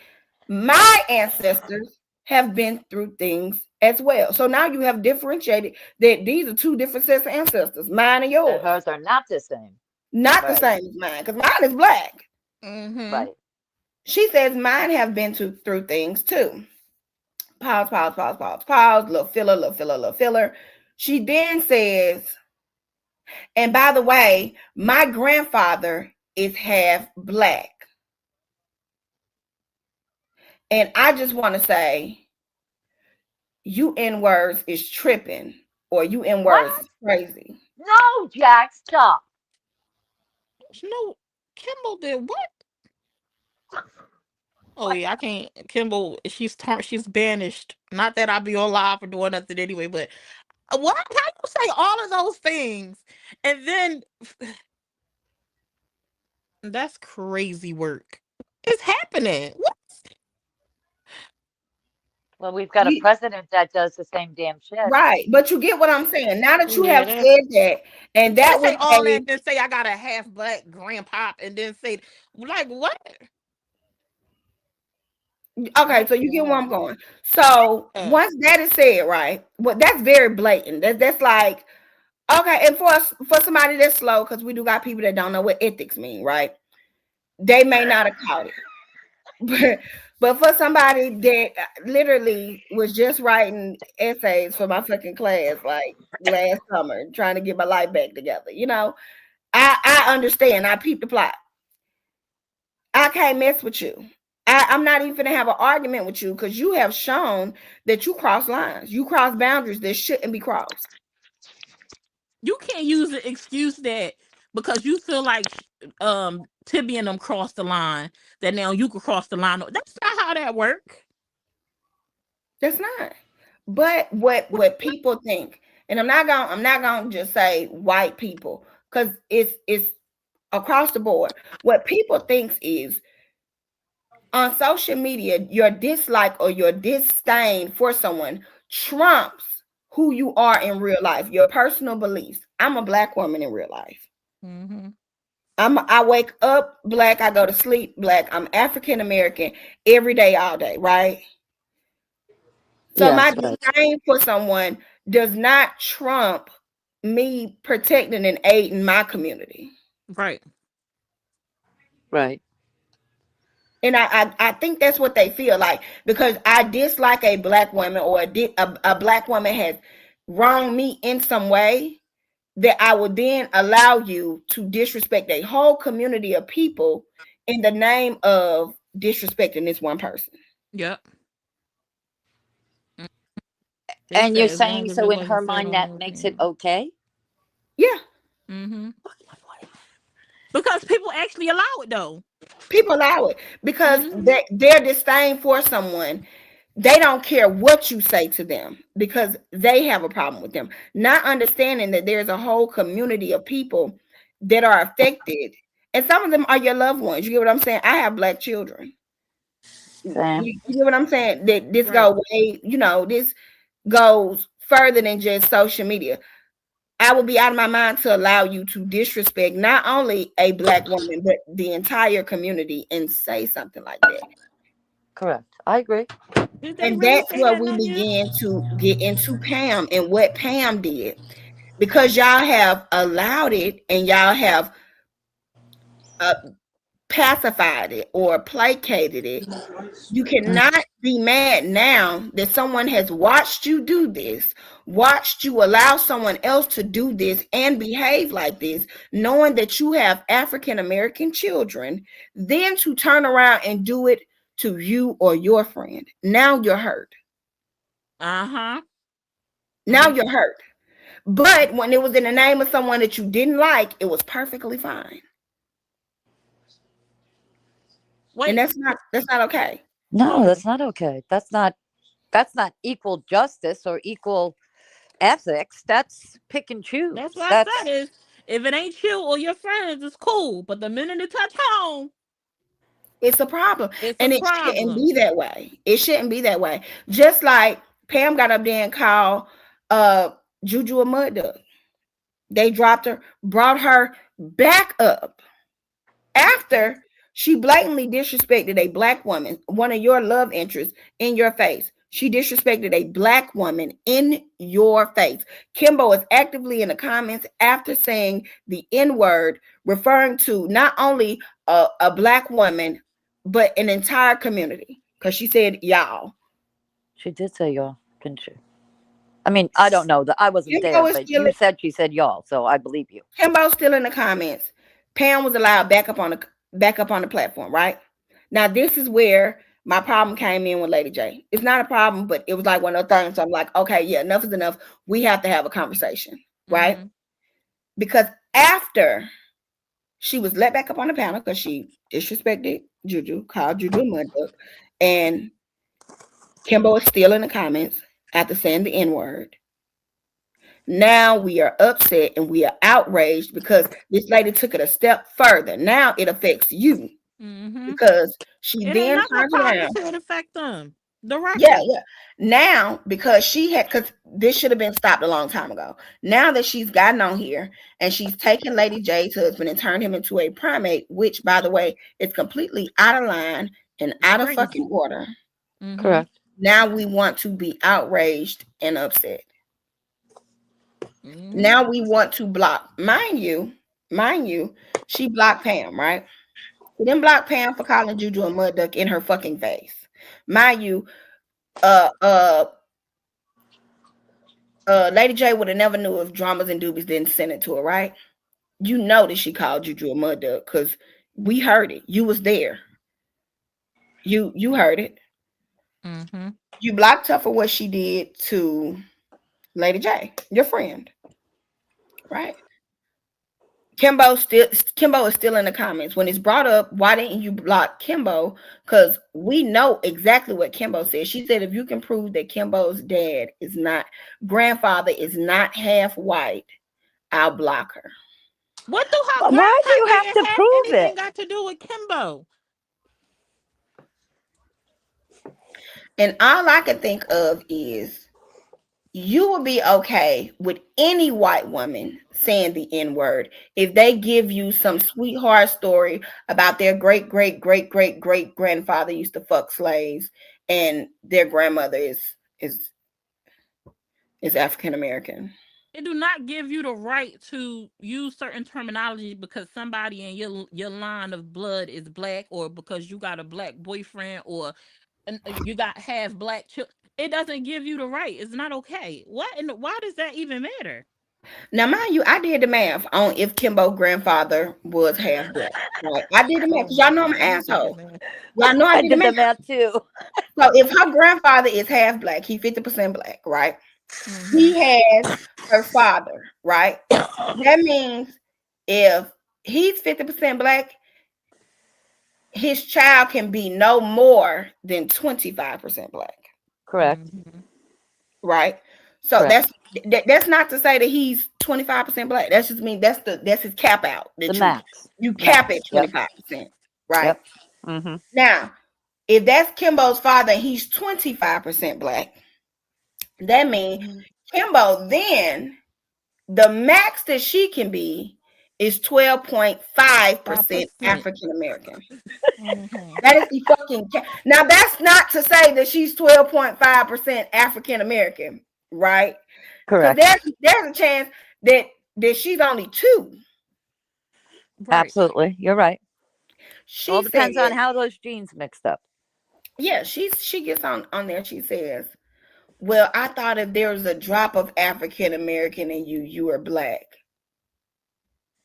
my ancestors have been through things as well. So now you have differentiated that these are two different sets of ancestors, mine and yours. And hers are not the same. Not the same as mine, because mine is Black. Mm-hmm. Right. She says mine have been through things too. Pause, little filler. She then says, and by the way, my grandfather is half Black. And I just want to say, you N-words is tripping, or you N-words is crazy. No, Jack, stop. No, Kimbo did what? Oh yeah, I can't. Kimbo, she's banished. Not that I'll be on live or doing nothing anyway, but what? How you say all of those things and then that's crazy work. It's happening. What? Well, we've got a president that does the same damn shit. Right. But you get what I'm saying. Now that you have said that, and that was all that, then say I got a half Black grandpop, and then say, like, what? Okay, so you get where I'm going. So once that is said, right? Well, that's very blatant. That's like, okay, and for somebody that's slow, because we do got people that don't know what ethics mean, right? They may not have caught it. But for somebody that literally was just writing essays for my fucking class like last summer, trying to get my life back together, you know, I understand. I peep the plot. I can't mess with you. I'm not even gonna have an argument with you because you have shown that you cross lines, you cross boundaries that shouldn't be crossed. You can't use the excuse that because you feel like Tibby and them crossed the line, that now you can cross the line. That's not how that work. That's not. But what people think, and I'm not gonna just say white people because it's across the board. What people think is on social media, your dislike or your disdain for someone trumps who you are in real life, your personal beliefs. I'm a Black woman in real life. Mm-hmm. I wake up Black, I go to sleep Black. I'm African American every day, all day, right? So Yes, my right. disdain for someone does not trump me protecting and aiding my community. Right. Right. And I think that's what they feel like, because I dislike a Black woman or a Black woman has wronged me in some way, that I would then allow you to disrespect a whole community of people in the name of disrespecting this one person. Yep. They And you're say as long saying as it so in her wasn't said mind on that her makes it thing. okay? Yeah. Mm-hmm. Because people actually allow it though. People allow it because Mm-hmm. their disdain for someone, they don't care what you say to them because they have a problem with them. Not understanding that there's a whole community of people that are affected. And some of them are your loved ones. You get what I'm saying? I have Black children. Same. You get what I'm saying? That this Right. go way, this goes further than just social media. I will be out of my mind to allow you to disrespect not only a Black woman, but the entire community and say something like that. Correct. I agree. Did they And really that's say where that, we Nanya? begin to get into Pam and what Pam did. Because y'all have allowed it and y'all have pacified it or placated it. You cannot be mad now that someone has watched you do this, watched you allow someone else to do this and behave like this, knowing that you have African American children, then to turn around and do it to you or your friend. Now you're hurt. Uh-huh. Now you're hurt. But when it was in the name of someone that you didn't like, it was perfectly fine. Wait. And that's not okay. No, that's not okay. That's not equal justice or equal ethics. That's pick and choose. That's what I said is if it ain't you or your friends, it's cool. But the minute it touch home, It's a problem. it's a And it shouldn't problem. be that way. It shouldn't be that way. Just like Pam got up there and called Juju a mud duck. They dropped her, brought her back up after she blatantly disrespected a Black woman, one of your love interests, in your face. She disrespected a Black woman in your face. Kimbo is actively in the comments after saying the N-word, referring to not only a Black woman, but an entire community. Because she said y'all. She did say y'all, didn't she? I mean, I don't know. I wasn't Kimbo there, is but still you said she said y'all, so I believe you. Kimbo's still in the comments. Pam was allowed back up on the platform, right? Now this is where my problem came in with Lady J. It's not a problem, but it was like one of those things. So I'm like, okay, yeah, enough is enough. We have to have a conversation, right? Mm-hmm. Because after she was let back up on the panel because she disrespected Juju, called Juju a mud duck, and Kimbo is still in the comments after saying the N-word. Now we are upset and we are outraged because this lady took it a step further. Now it affects you because she It ain't then not my turns problem around. to it affect them directly. Yeah. Now, because because this should have been stopped a long time ago. Now that she's gotten on here and she's taken Lady J's husband and turned him into a primate, which, by the way, is completely out of line and out of Crazy. fucking order. Correct. Now we want to be outraged and upset. Mm-hmm. Now we want to block. Mind you, she blocked Pam, right? She didn't block Pam for calling Juju a mud duck in her fucking face. Mind you, Lady J would have never knew if Dramas and Doobies didn't send it to her, right? You know that she called Juju a mud duck because we heard it. You was there. You heard it. Mm-hmm. You blocked her for what she did to Lady J, your friend, right? Kimbo is still in the comments. When it's brought up, why didn't you block Kimbo? Because we know exactly what Kimbo said. She said if you can prove that Kimbo's grandfather is not half white, I'll block her. What do her Why do you grandpa have to have prove anything it? got to do with Kimbo? And all I can think of is you would be okay with any white woman saying the N-word if they give you some sweetheart story about their great grandfather used to fuck slaves and their grandmother is African American. It do not give you the right to use certain terminology because somebody in your line of blood is black, or because you got a black boyfriend, or you got half black children. It doesn't give you the right. It's not okay. What and why does that even matter? Now, mind you, I did the math on if Kimbo's grandfather was half black. Right? I did the math because y'all know I'm an asshole. Y'all know I I did the did the math. math too. So if her grandfather is half black, he's 50% black, right? Mm-hmm. He has her father, right? That means if he's 50% black, his child can be no more than 25% black, Correct. Mm-hmm. right? So Correct. that's not to say that he's 25% black. That's just mean that's his cap out. The max. You cap Max. it 25%, right? Yep. Mm-hmm. Now, if that's Kimbo's father and he's 25% black, that means Mm-hmm. Kimbo then the max that she can be is 12.5% African American. Mm-hmm. That is the fucking now that's not to say that she's 12.5% African American, right? Because Correct. there's a chance that she's only 2. Right. Absolutely. You're right. She All depends said, on how those genes mixed up. yeah, she gets on there. She says, well, I thought if there was a drop of African American in you, you were black.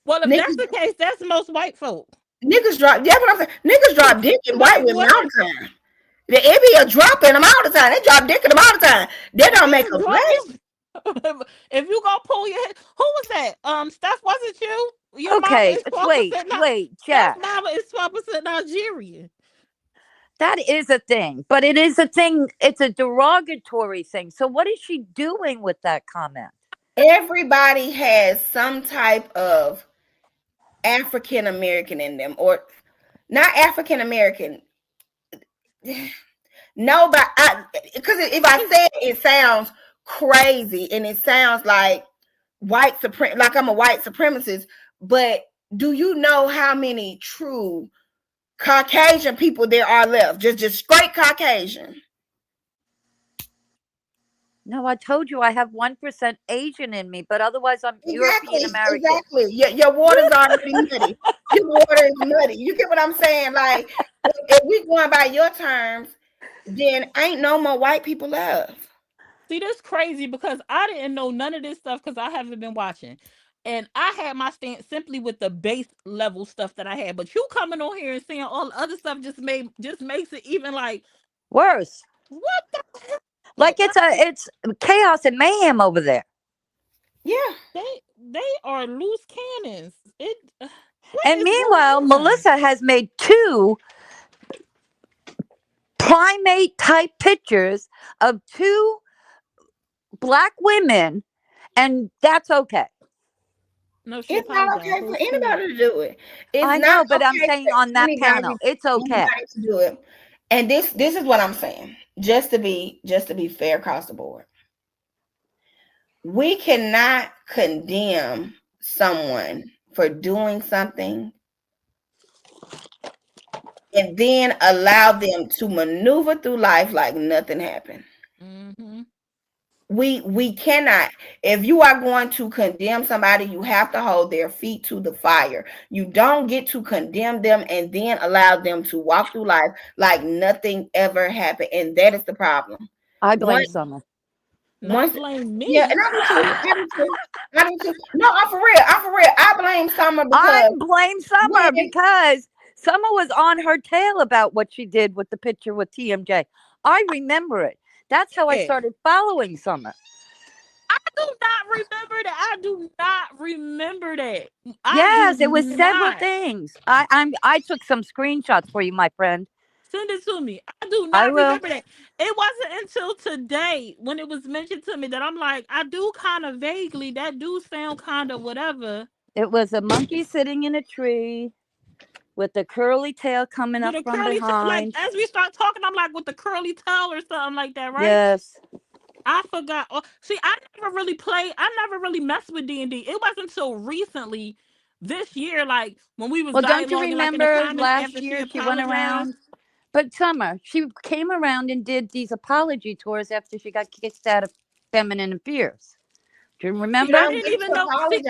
Well, if Niggas, that's the case, that's most white folk. niggas drop. That's what I'm saying. Niggas drop dick in white Like, women what? all the time. It be a drop in them all the time. They drop dick in them all the time. They don't make a black. If you gonna pull your head, who was that? Steph, was it you? Your mama Okay. is 12%. Wait, Steph's Jack. mama is 12% Nigerian. That is a thing, but it is a thing. It's a derogatory thing. So what is she doing with that comment? Everybody has some type of African American in them, or not African American. Nobody, because if I say it sounds crazy and it sounds like like I'm a white supremacist. But do you know how many true Caucasian people there are left? Just straight Caucasian. No, I told you I have 1% Asian in me, but otherwise I'm European American. Exactly. Your water's already muddy. Your water is muddy. You get what I'm saying? Like, if we going by your terms, then ain't no more white people left. See, this crazy because I didn't know none of this stuff because I haven't been watching. And I had my stance simply with the base level stuff that I had. But you coming on here and saying all the other stuff just makes it even like worse. What the hell? Like it's chaos and mayhem over there. Yeah. They are loose cannons. And meanwhile, Melissa has made 2 primate type pictures of 2 black women, and that's okay. No, it's not okay for anybody to do it. I know, but I'm saying on that panel, it's okay to do it. And this is what I'm saying. Just to be fair across the board, we cannot condemn someone for doing something and then allow them to maneuver through life like nothing happened. Mm-hmm. We cannot. If you are going to condemn somebody, you have to hold their feet to the fire. You don't get to condemn them and then allow them to walk through life like nothing ever happened. And that is the problem. I blame Summer. Not blame me. Yeah, and I do too. No, I'm for real. I blame Summer because I blame Summer because Summer was on her tail about what she did with the picture with TMJ. I remember it. That's how I Yeah. started following Summer. I do not remember that. I do not remember that. Yes, it was several not. things. I took some screenshots for you, my friend. Send it to me. I do I not will. remember that. It wasn't until today when it was mentioned to me that I'm like, I do kind of vaguely, that do sound kind of whatever. It was a monkey sitting in a tree with a curly tail coming With up a from curly tail. Like, behind. as we start talking, I'm like, with the curly tail or something like that, right? Yes. I forgot. Oh, see, I never really messed with D&D. It wasn't until recently this year, like when we was Well, don't you dialoguing, like in the remember comments last after she year she went apologized. around? But Summer, she came around and did these apology tours after she got kicked out of Feminine and Fierce. Do you remember? I didn't even know. See,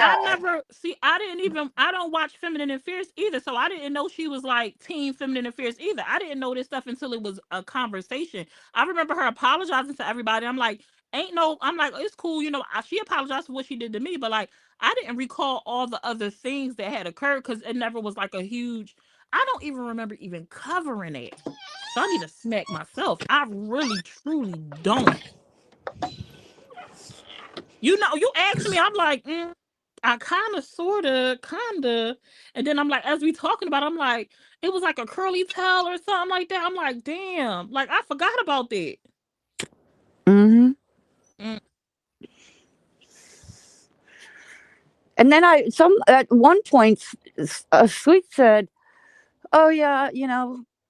Apologize. I don't watch Feminine and Fierce either, so I didn't know she was like Team Feminine and Fierce either. I didn't know this stuff until it was a conversation. I remember her apologizing to everybody. I'm like, it's cool, she apologized for what she did to me, but like, I didn't recall all the other things that had occurred because it never was like a huge. I don't even remember even covering it. So I need to smack myself. I really, truly don't. You asked me, I'm like, I kind of, sort of, and then I'm like, as we talking about, I'm like, it was like a curly tail or something like that. I'm like, damn, like I forgot about that. Mm-hmm. Mm. And then at one point, Sweet said, "Oh yeah,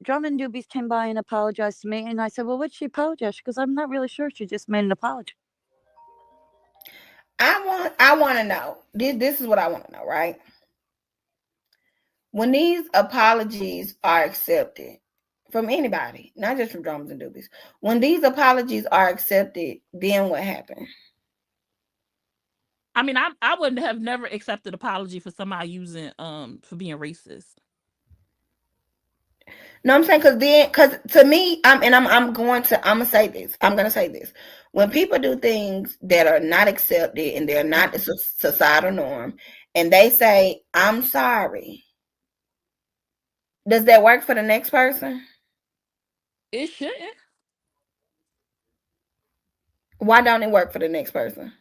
Drum and Doobies came by and apologized to me." And I said, "Well, what'd she apologize?" Because I'm not really sure. She just made an apology. I want to know. This is what I want to know, right? When these apologies are accepted from anybody, not just from Drums and Doobies, when these apologies are accepted, then what happened? I mean, I wouldn't have never accepted apology for somebody using for being racist. No, I'm saying because to me, I'm gonna say this. I'm gonna say this. When people do things that are not accepted and they're not the societal norm, and they say, "I'm sorry," does that work for the next person? It shouldn't. Why don't it work for the next person?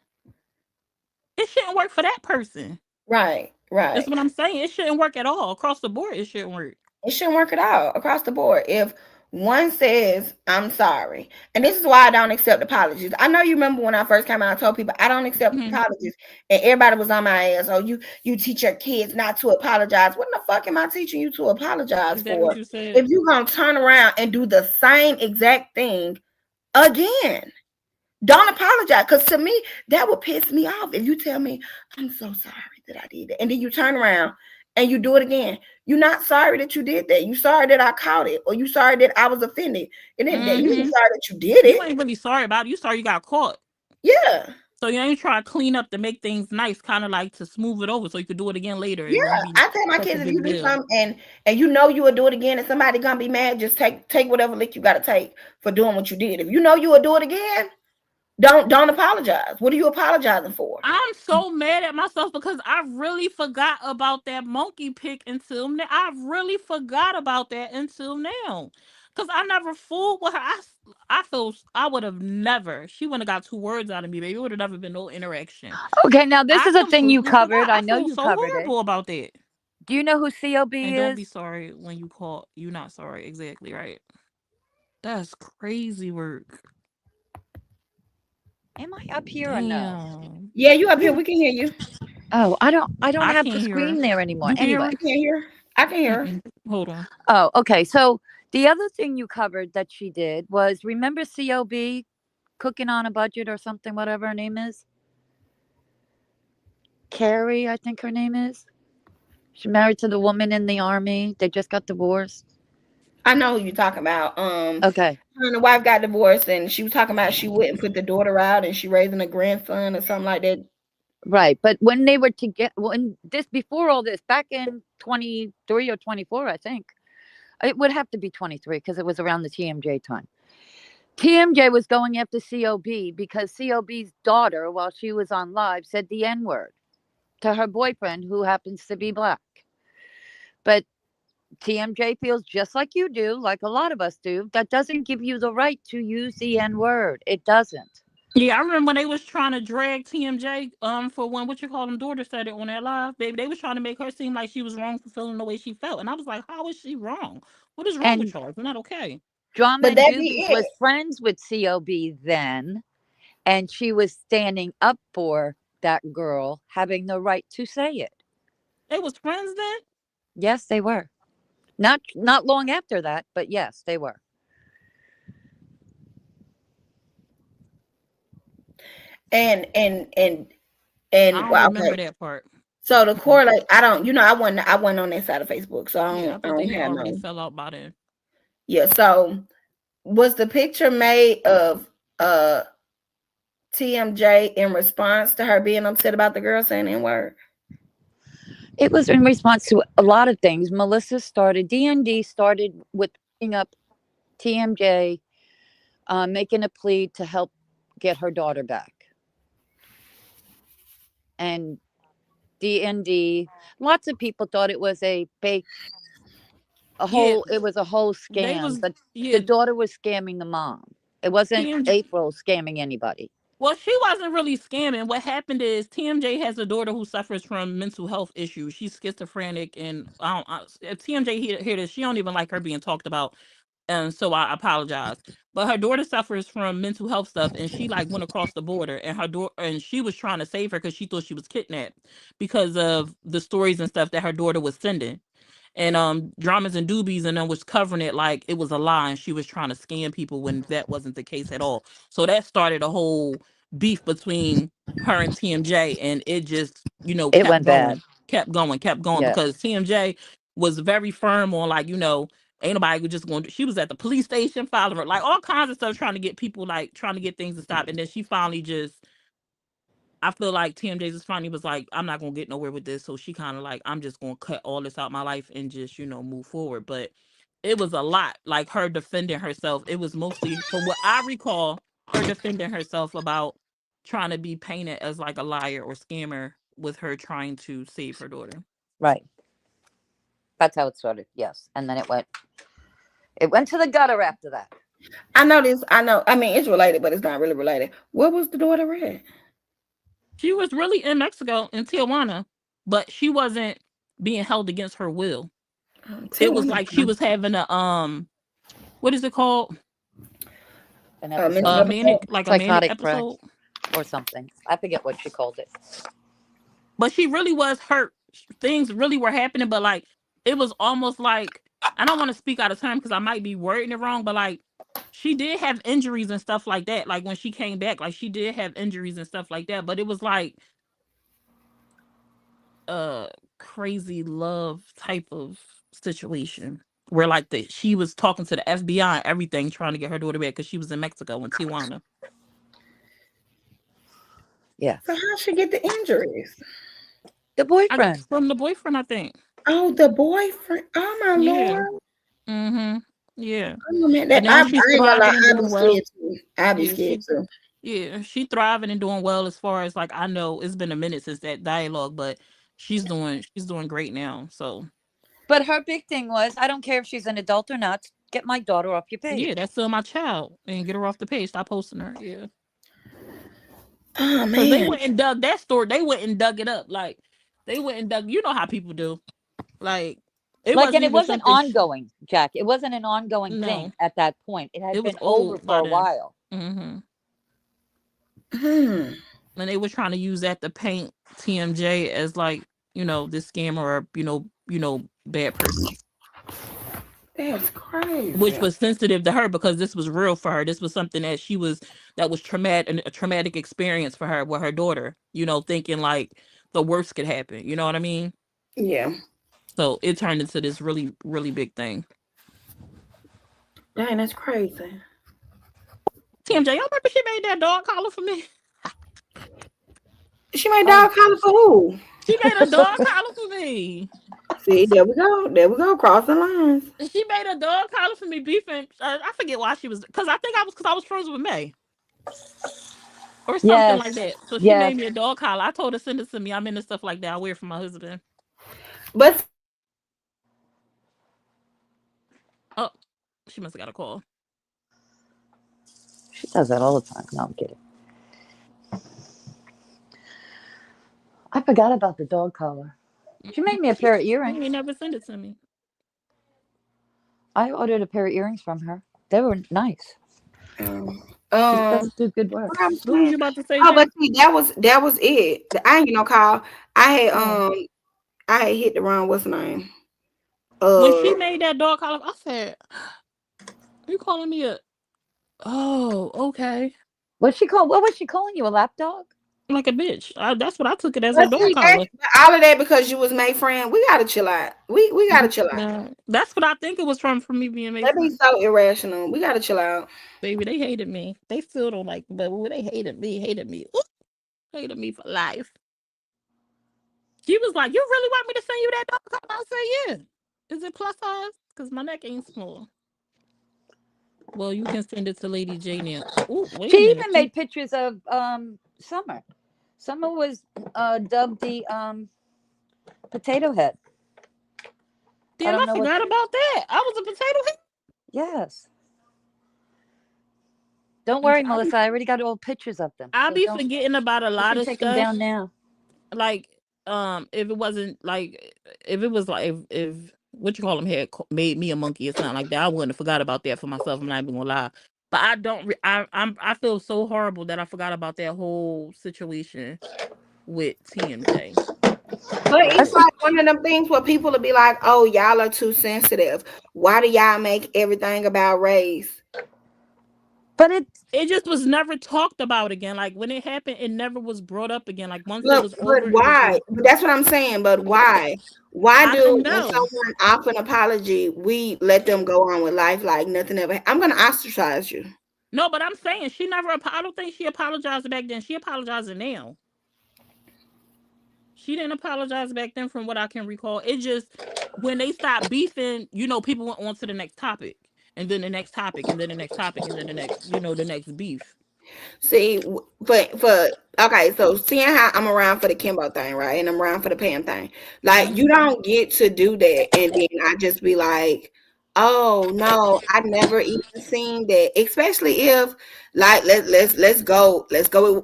It shouldn't work for that person. Right. That's what I'm saying. It shouldn't work at all across the board. It shouldn't work. It shouldn't work at all across the board. If one says, "I'm sorry," and this is why I don't accept apologies. I know you remember when I first came out, I told people I don't accept apologies, and everybody was on my ass. Oh, you teach your kids not to apologize. What the fuck am I teaching you to apologize Is that for? what you said? If you're gonna turn around and do the same exact thing again, don't apologize. Because to me, that would piss me off. If you tell me, "I'm so sorry that I did that," and then you turn around and you do it again, you're not sorry that you did that. You sorry that I caught it, or you sorry that I was offended. And then you ain't sorry that you did it. You ain't really sorry about it. You sorry you got caught. Yeah. So you ain't trying to clean up to make things nice, kind of like to smooth it over so you could do it again later. Yeah. I tell my kids, if you do something and you know you will do it again and somebody gonna be mad, just take whatever lick you gotta take for doing what you did. If you know you will do it again, don't apologize. What are you apologizing for? I'm so mad at myself because I really forgot about that monkey pic until now. I really forgot about that until now. Because I never fooled with her. I feel I would have never. She wouldn't have got 2 words out of me, baby. It would have never been no interaction. Okay, now this is a thing you covered. Forgot. I know you so covered horrible it. about that. Do you know who COB and is? Don't be sorry when you call. You're not sorry. Exactly right. That's crazy work. Am I up here or no? Damn. Yeah, you up here. We can hear you. Oh, I don't have the can't hear her. screen there anymore. You can hear Anyway, her? I can hear. I can hear. Hold on. oh, okay. So the other thing you covered that she did was, remember COB cooking on a budget or something, whatever her name is? Carrie, I think her name is. She's married to the woman in the army. They just got divorced. I know who you're talking about. Okay. Her and the wife got divorced, and she was talking about she wouldn't put the daughter out, and she raising a grandson or something like that. Right, but when they were before all this, back in 23 or 24, I think it would have to be 23 because it was around the TMJ time. TMJ was going after COB because COB's daughter, while she was on live, said the N-word to her boyfriend, who happens to be black. But TMJ feels just like you do, like a lot of us do. That doesn't give you the right to use the N word. It doesn't. Yeah, I remember when they was trying to drag TMJ for when what you call them daughter said it on that live, baby. They was trying to make her seem like she was wrong for feeling the way she felt, and I was like, how is she wrong? What is wrong with And y'all? Isn't that okay? Drama But and that be Doobies it. was friends with COB then, and she was standing up for that girl having the right to say it. They was friends then. Yes, they were. Not long after that, but yes, they were. And I don't well, remember okay. that part. So to correlate, I don't, I wasn't on that side of Facebook, so Yeah, I I thought they don't had have already no. fell out by then. Yeah. So was the picture made of TMJ in response to her being upset about the girl saying N-word? It was in response to a lot of things. Melissa started, DND started with bringing up TMJ, making a plea to help get her daughter back. And DND, lots of people thought it was a fake, Yeah, it was a whole they scam, was but yeah the daughter was scamming the mom. It wasn't TMJ. April scamming anybody. Well, she wasn't really scamming. What happened is TMJ has a daughter who suffers from mental health issues. She's schizophrenic, and if TMJ hear this, she don't even like her being talked about, and so I apologize. But her daughter suffers from mental health stuff, and she like went across the border, and her daughter and she was trying to save her because she thought she was kidnapped because of the stories and stuff that her daughter was sending. And Dramas and Doobies and them was covering it like it was a lie and she was trying to scam people when that wasn't the case at all. So that started a whole beef between her and TMJ, and it just, It kept went bad. going, kept going, kept going, Yeah. because TMJ was very firm on, like, ain't nobody just going to, she was at the police station following her, like all kinds of stuff, trying to get people, like trying to get things to stop. And then she finally just, I feel like TMJ just finally was like, I'm not gonna get nowhere with this. So she kind of like, I'm just gonna cut all this out my life and just, move forward. But it was a lot, like her defending herself. It was mostly, from what I recall, her defending herself about trying to be painted as like a liar or scammer with her trying to save her daughter. Right. That's how it started. Yes. And then it went to the gutter after that. I know this. I know. I mean, it's related, but it's not really related. Where was the daughter at? She was really in Mexico, in Tijuana, but she wasn't being held against her will. It was like she was having a what is it called? An mental episode. Manic, like a manic Psychotic break episode. or something. I forget what she called it. But she really was hurt. Things really were happening, but like it was almost like, I don't want to speak out of turn because I might be wording it wrong, but like she did have injuries and stuff like that. Like when she came back, like she did have injuries and stuff like that. But it was like a crazy love type of situation where like she was talking to the FBI and everything, trying to get her daughter back because she was in Mexico, in Tijuana. Yeah. So how she get the injuries? The boyfriend. From the boyfriend, I think. Oh, the boyfriend. Oh my Yeah. Lord. Mm-hmm. Yeah. Oh man, And now she's I ain't gonna lie, thriving and I'd be doing well. scared too. I'd be Yeah, scared too. Yeah, she thriving and doing well, as far as like I know. It's been a minute since that dialogue, but she's doing great now. So But her big thing was, I don't care if she's an adult or not, get my daughter off your page. yeah, that's still my child, and get her off the page. Stop posting her. Yeah. Oh Because they man. went and dug that story. They went and dug it up. Like they went and dug. You know how people do. Like it Like, wasn't and it even wasn't something. ongoing, Jack. It wasn't an ongoing No. thing at that point. It had It was been over old for by a then. while. Mm-hmm. Hmm. And they were trying to use that to paint TMJ as like, this scammer or bad person. That's crazy. Which was sensitive to her because this was real for her. This was something that was traumatic, a traumatic experience for her with her daughter, thinking like the worst could happen. You know what I mean? Yeah. So it turned into this really, really big thing. Dang, that's crazy. TMJ, y'all remember she made that dog collar for me? She made dog collar for who? She made a dog collar for me. See, there we go. There we go. Crossing lines. She made a dog collar for me, beefing. I forget why she was, because I think because I was friends with May. Or something like that. So she made me a dog collar. I told her send it to me. I'm into stuff like that. I wear it for my husband. But She must have got a call. She does that all the time. No, I'm kidding. I forgot about the dog collar. She made me a pair of You earrings. ain't never sent it to me. I ordered a pair of earrings from her. They were nice. She does do good work. What I was What was saying? you about to say, Oh, Jen? but see, that was it. I ain't no call. I had hit the wrong. What's the name? When she made that dog collar, I said, "You calling me a?" Oh, okay. What was she calling you? A lap dog? Like a bitch. That's what I took it as, a But dog see, collar. all of that because you was May friend. We gotta chill out. We gotta chill out. Nah, that's what I think it was from me being made That be friend. so irrational. We gotta chill out. Baby, they hated me. They still don't like me, but when they hated me. Ooh, hated me for life. She was like, "You really want me to send you that dog collar?" I said, "Yeah." Is it plus size? Because my neck ain't small. Well, you can send it to Lady J now. Oh, wait She a minute. even made pictures of Summer. Summer was dubbed the potato head. Damn, I forgot about that. I was a potato head. Yes. Don't worry, Melissa. I already got all pictures of them. I'll so be don't- forgetting about a you lot can of take them stuff. down now. Like, if it wasn't like, if it was like, if what you call them had made me a monkey or something like that, I wouldn't have forgot about that for myself. I'm not even gonna lie. But I don't. I feel so horrible that I forgot about that whole situation with TMJ. But it's like one of them things where people will be like, "Oh, y'all are too sensitive. Why do y'all make everything about race?" But it just was never talked about again. Like when it happened, it never was brought up again. Like once it Look, was but over, why? But that's what I'm saying. But why? Why I do don't when know. someone offer an apology, we let them go on with life like nothing ever? I'm gonna ostracize you. No, but I'm saying she never. I don't think she apologized back then. She apologizing now. She didn't apologize back then, from what I can recall. It just when they stopped beefing, people went on to the next topic, and then the next topic, and then the next topic, and then the next, the next beef. See, okay, so seeing how I'm around for the Kimbo thing, right? And I'm around for the Pam thing. Like, you don't get to do that. And then I just be like, oh no, I never even seen that. Especially if like let's go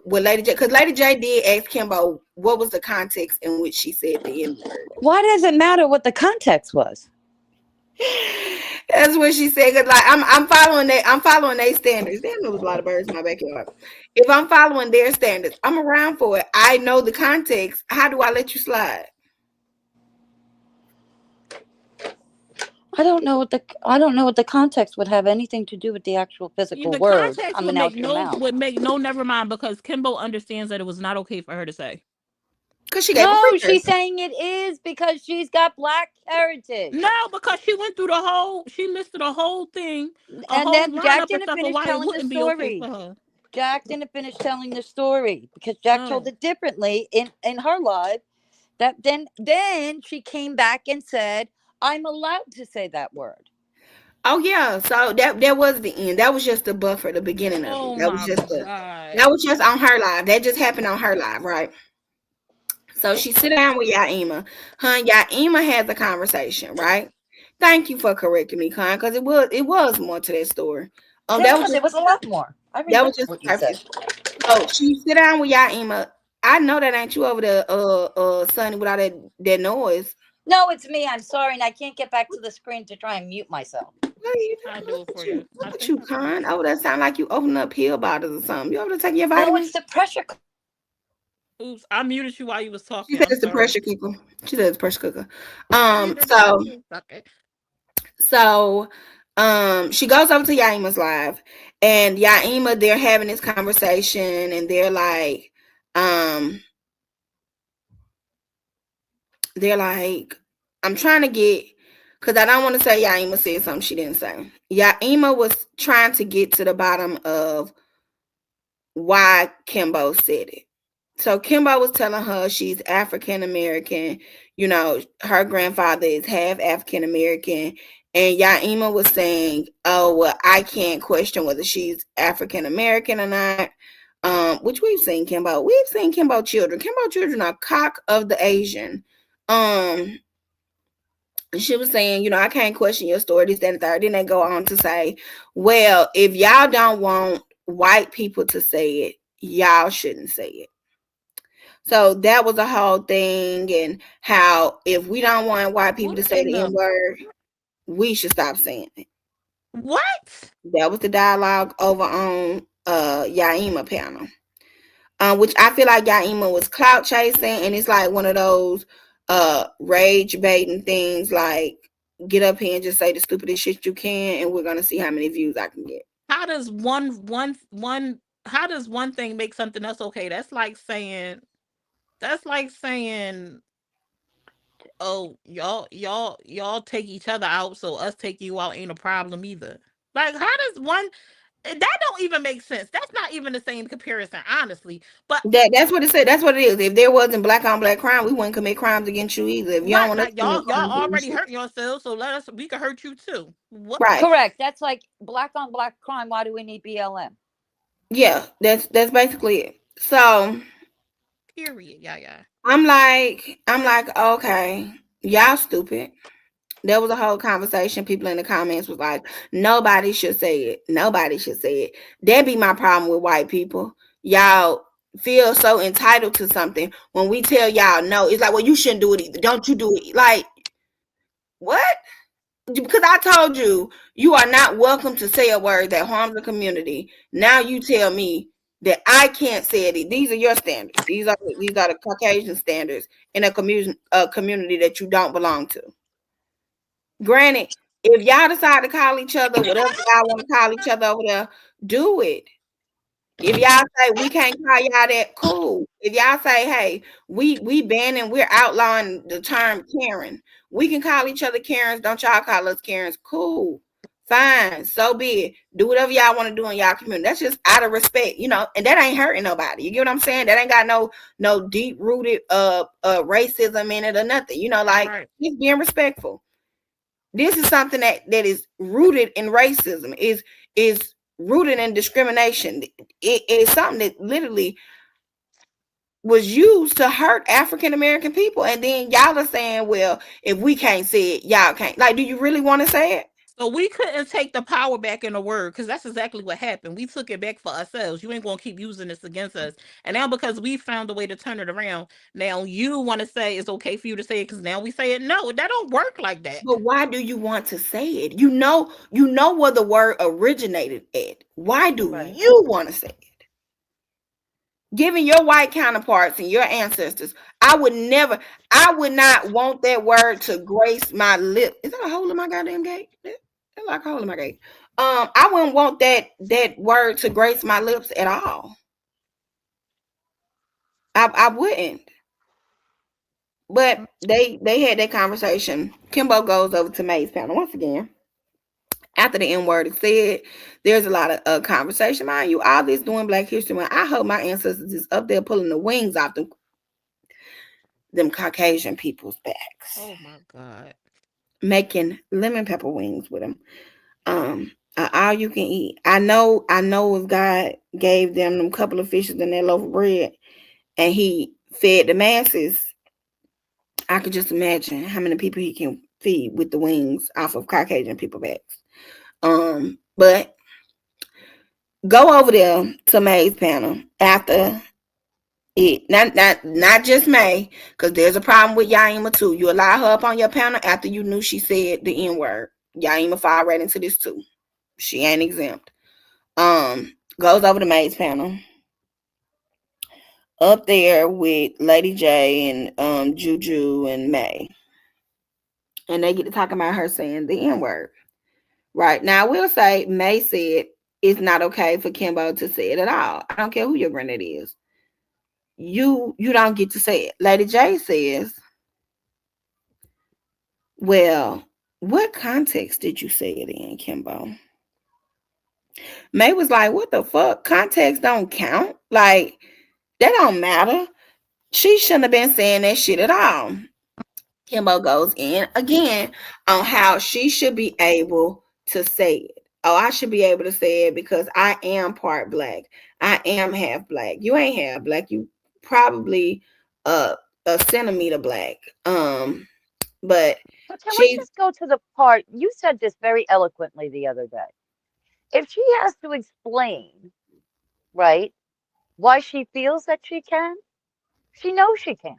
with Lady J. Because Lady J did ask Kimbo what was the context in which she said the N-word. why does it matter what the context was? That's what she said. Cause like I'm following their standards. Damn, there was a lot of birds in my backyard. If I'm following their standards, I'm around for it. I know the context. How do I let you slide? I don't know what the context would have anything to do with the actual physical The words context coming out your mouth. would make no never mind, because Kimbo understands that it was not okay for her to say. Because she gave a No, freaker. she's saying it is because she's got black heritage. No, because she went through she listed a whole thing, And then Jack didn't finish telling the wouldn't be okay story. for her. Jack didn't finish telling the story because Jack told it differently in her live. That then she came back and said, "I'm allowed to say that word." Oh yeah, so that was the end. That was just the buffer, the beginning of it. That was just on her live. That just happened on her live, right? So she sit down with Yaima. Yaima has a conversation, right? Thank you for correcting me, Con, because it was more to that story. There was a lot more. I remember that was just what you said. So she sit down with Yaima. I know that ain't you over there, Sonny, with all that noise. No, it's me. I'm sorry, and I can't get back to the screen to try and mute myself. I do it for you. Look at you, Con. Oh, that sound like you open up pill bottles or something. You over there taking your No, vitamins? it's the pressure. Oops, I muted you while you was talking. She said it's the pressure cooker. She said it's pressure cooker. So she goes over to Yaima's live, and Yaima, they're having this conversation, and they're like, I'm trying to get, because I don't want to say Yaima said something she didn't say. Yaima was trying to get to the bottom of why Kimbo said it. So Kimbo was telling her she's African American. Her grandfather is half African American. And Yaima was saying, oh, well, I can't question whether she's African American or not. Which we've seen Kimbo. We've seen Kimbo children. Kimbo children are cock of the Asian. she was saying, I can't question your story, this, that, and the third. Then they go on to say, well, if y'all don't want white people to say it, y'all shouldn't say it. So that was a whole thing, and how if we don't want white people to say the N word, we should stop saying it. What? That was the dialogue over on Yaima panel. Which I feel like Yaima was clout chasing, and it's like one of those rage baiting things, like get up here and just say the stupidest shit you can, and we're gonna see how many views I can get. How does one how does one thing make something else okay? That's like saying oh, y'all take each other out, so us take you out ain't a problem either. Like, how does one that don't even make sense. That's not even the same comparison, honestly. But that's what it said. That's what it is. If there wasn't black on black crime, we wouldn't commit crimes against you either. If you don't right, want us like to commit y'all crimes already against hurt yourselves, so we can hurt you too. What? Right. Correct. That's like black on black crime. Why do we need BLM? Yeah, that's basically it. So Period. Yeah. I'm like, okay, y'all stupid. There was a whole conversation. People in the comments was like, nobody should say it. Nobody should say it. That be my problem with white people. Y'all feel so entitled to something. When we tell y'all no, it's like, well, you shouldn't do it either. Don't you do it. Like, what? Because I told you, you are not welcome to say a word that harms the community. Now you tell me that I can't say it. These are your standards. These are the Caucasian standards in a community that you don't belong to. Granted, if y'all decide to call each other whatever y'all want to call each other over there, do it. If y'all say we can't call y'all that, cool. If y'all say, hey, we banning, we're outlawing the term Karen, we can call each other Karens. Don't y'all call us Karens? Cool. Fine. So be it. Do whatever y'all want to do in y'all community. That's just out of respect, and that ain't hurting nobody. You get what I'm saying? That ain't got no deep rooted racism in it or nothing. Right. Just being respectful. This is something that is rooted in racism, is rooted in discrimination. It is something that literally was used to hurt African American people. And then y'all are saying, well, if we can't say it, y'all can't. Like, do you really want to say it? So we couldn't take the power back in the word, because that's exactly what happened. We took it back for ourselves. You ain't gonna keep using this against us. And now, because we found a way to turn it around, now you want to say it's okay for you to say it because now we say it. No, that don't work like that. But why do you want to say it? You know where the word originated at. Why do you want to say it? Given your white counterparts and your ancestors, I would not want that word to grace my lip. Is that a hole in my goddamn gate? That's like a hole in my gate. I wouldn't want that word to grace my lips at all. I wouldn't. But they had that conversation. Kimbo goes over to May's panel once again. After the N word is said, there's a lot of conversation. Mind you, all this doing Black History Month, I hope my ancestors is up there pulling the wings off them Caucasian people's backs. Oh my God. Making lemon pepper wings with them. All you can eat. I know if God gave them couple of fishes and that loaf of bread and he fed the masses, I could just imagine how many people he can feed with the wings off of Caucasian people backs. But go over there to May's panel after it. Not just May, because there's a problem with Yaima too. You allow her up on your panel after you knew she said the N word. Yaima fall right into this too. She ain't exempt. Goes over to May's panel. Up there with Lady J and Juju and May. And they get to talking about her saying the N word. Right. Now, I will say May said it's not okay for Kimbo to say it at all. I don't care who your granddad is. You don't get to say it. Lady J says, well, what context did you say it in, Kimbo? May was like, what the fuck? Context don't count. Like, that don't matter. She shouldn't have been saying that shit at all. Kimbo goes in again on how she should be able to say it. Oh, I should be able to say it because I am part Black. I am half Black. You ain't half Black. You probably a centimeter Black. But So can we She's just go to the part you said this very eloquently the other day? If she has to explain, right, why she feels that she can, she knows she can.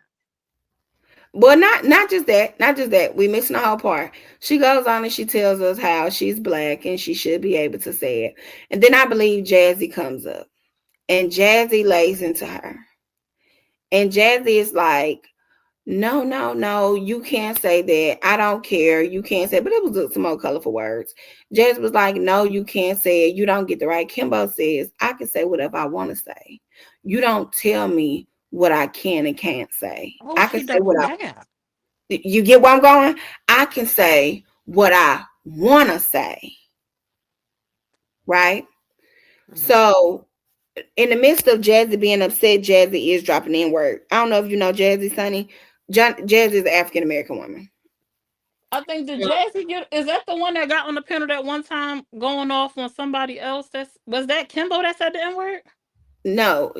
well, not just that, not just that. We missing the whole part. She goes on and she tells us how she's black and she should be able to say it. And then I believe Jazzy comes up and Jazzy lays into her. And Jazzy is like, no, no, no, you can't say that. I don't care. You can't say, but it was some more colorful words. Jazzy was like, no, you can't say it. You don't get the right. Kimbo says, I can say whatever I want to say. You don't tell me what I can and can't say. Oh, I can she say does what that. you get where I'm going? I can say what I want to say. Right? So, in the midst of Jazzy being upset, Jazzy is dropping the N-word. I don't know if you know Jazzy, Sonny. Jazzy is an African American woman. I think the Jazzy is that the one that got on the panel that one time going off on somebody else? Was that Kimbo that said the N word? No,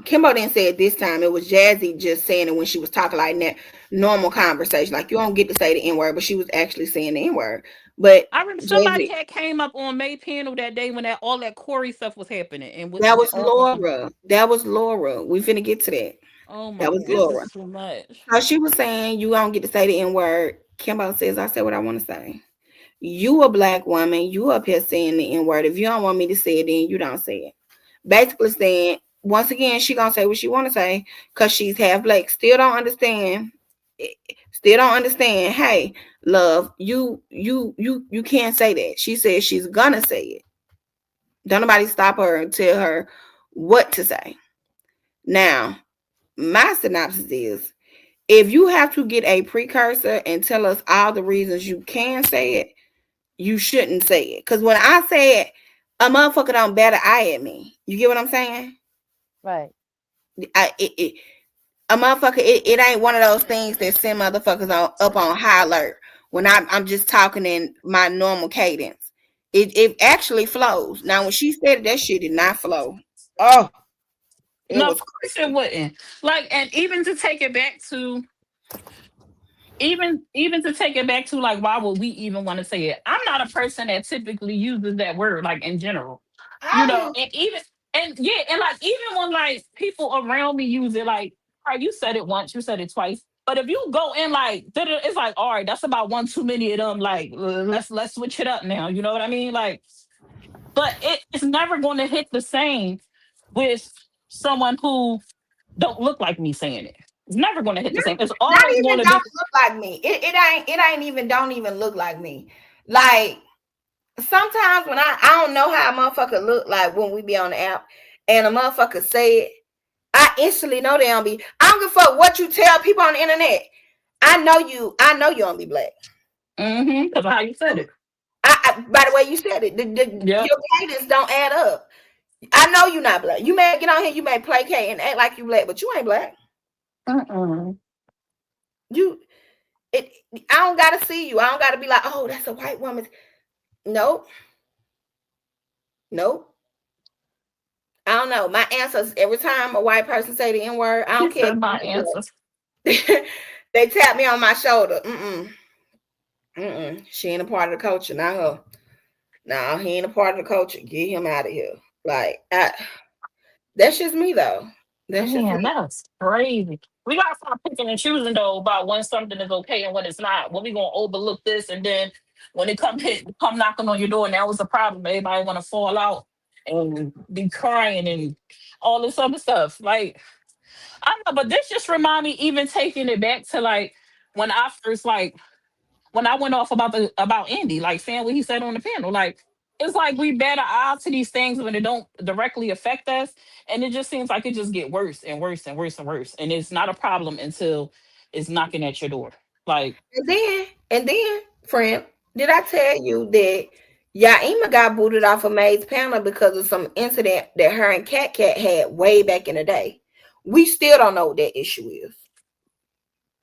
Kimbo didn't say it this time. It was Jazzy just saying it when she was talking like that normal conversation. Like you don't get to say the N-word, but she was actually saying the N-word. But I remember somebody Jazzy, had came up on May panel that day when all that Corey stuff was happening, and that with was all the Laura. That was Laura. We finna get to that. oh my That was god, this Laura. is too much. So she was saying you don't get to say the N-word. Kimbo says I say what I want to say. You a black woman, you up here saying the N-word. If you don't want me to say it, then you don't say it. Basically saying, once again, she gonna say what she wanna say because she's half black. Still don't understand. Still don't understand. Hey, love, you can't say that. She says she's gonna say it. Don't nobody stop her and tell her what to say. Now, my synopsis is if you have to get a precursor and tell us all the reasons you can say it, you shouldn't say it. Because when I say it, a motherfucker don't better eye at me. You get what I'm saying? Right. A motherfucker, it ain't one of those things that send motherfuckers up on high alert when I'm just talking in my normal cadence. It actually flows. Now, when she said it, that shit did not flow. Oh, it No, was of course it crazy. wouldn't. Like, and even to take it back to even to take it back to like why would we even want to say it? I'm not a person that typically uses that word like in general. You I know, do. and even and yeah, and like even when like people around me use it, like, all right, you said it once, you said it twice. But if you go in like it's like, all right, that's about one too many of them. Like, let's switch it up now. You know what I mean? Like, but it's never going to hit the same with someone who don't look like me saying it. It's never going to hit the same. It's Not always going even to don't be look like me. It ain't even don't even look like me. Like sometimes when I don't know how a motherfucker look like when we be on the app and a motherfucker say it, I instantly know they don't be. I don't give a fuck what you tell people on the internet. I know you don't be black. because of how you said it. By the way you said it, Yep. your cadence don't add up. I know you not black. You may get on here, you may placate and act like you black, but you ain't black. Mm-mm. You it. I don't gotta see you. I don't gotta be like, oh, that's a white woman. Nope. Nope. I don't know. My answers every time a white person say the N word, I She don't care. said my answers. They tap me on my shoulder. She ain't a part of the culture, not her. No, he ain't a part of the culture. Get him out of here. Like that's just me though. That's just Man, me. that's crazy. We gotta stop picking and choosing though about when something is okay and when it's not. When we gonna overlook this and then when it come knocking on your door and that was a problem, everybody wanna fall out and be crying and all this other stuff. Like I don't know, but this just remind me even taking it back to like when I first like when I went off about Andy, like saying what he said on the panel, like it's like we better eye to these things when it don't directly affect us, and it just seems like it just get worse and worse and worse and worse, and it's not a problem until it's knocking at your door. Like, And then, friend, did I tell you that Yaima got booted off of May's panel because of some incident that her and Cat Cat had way back in the day? We still don't know what that issue is.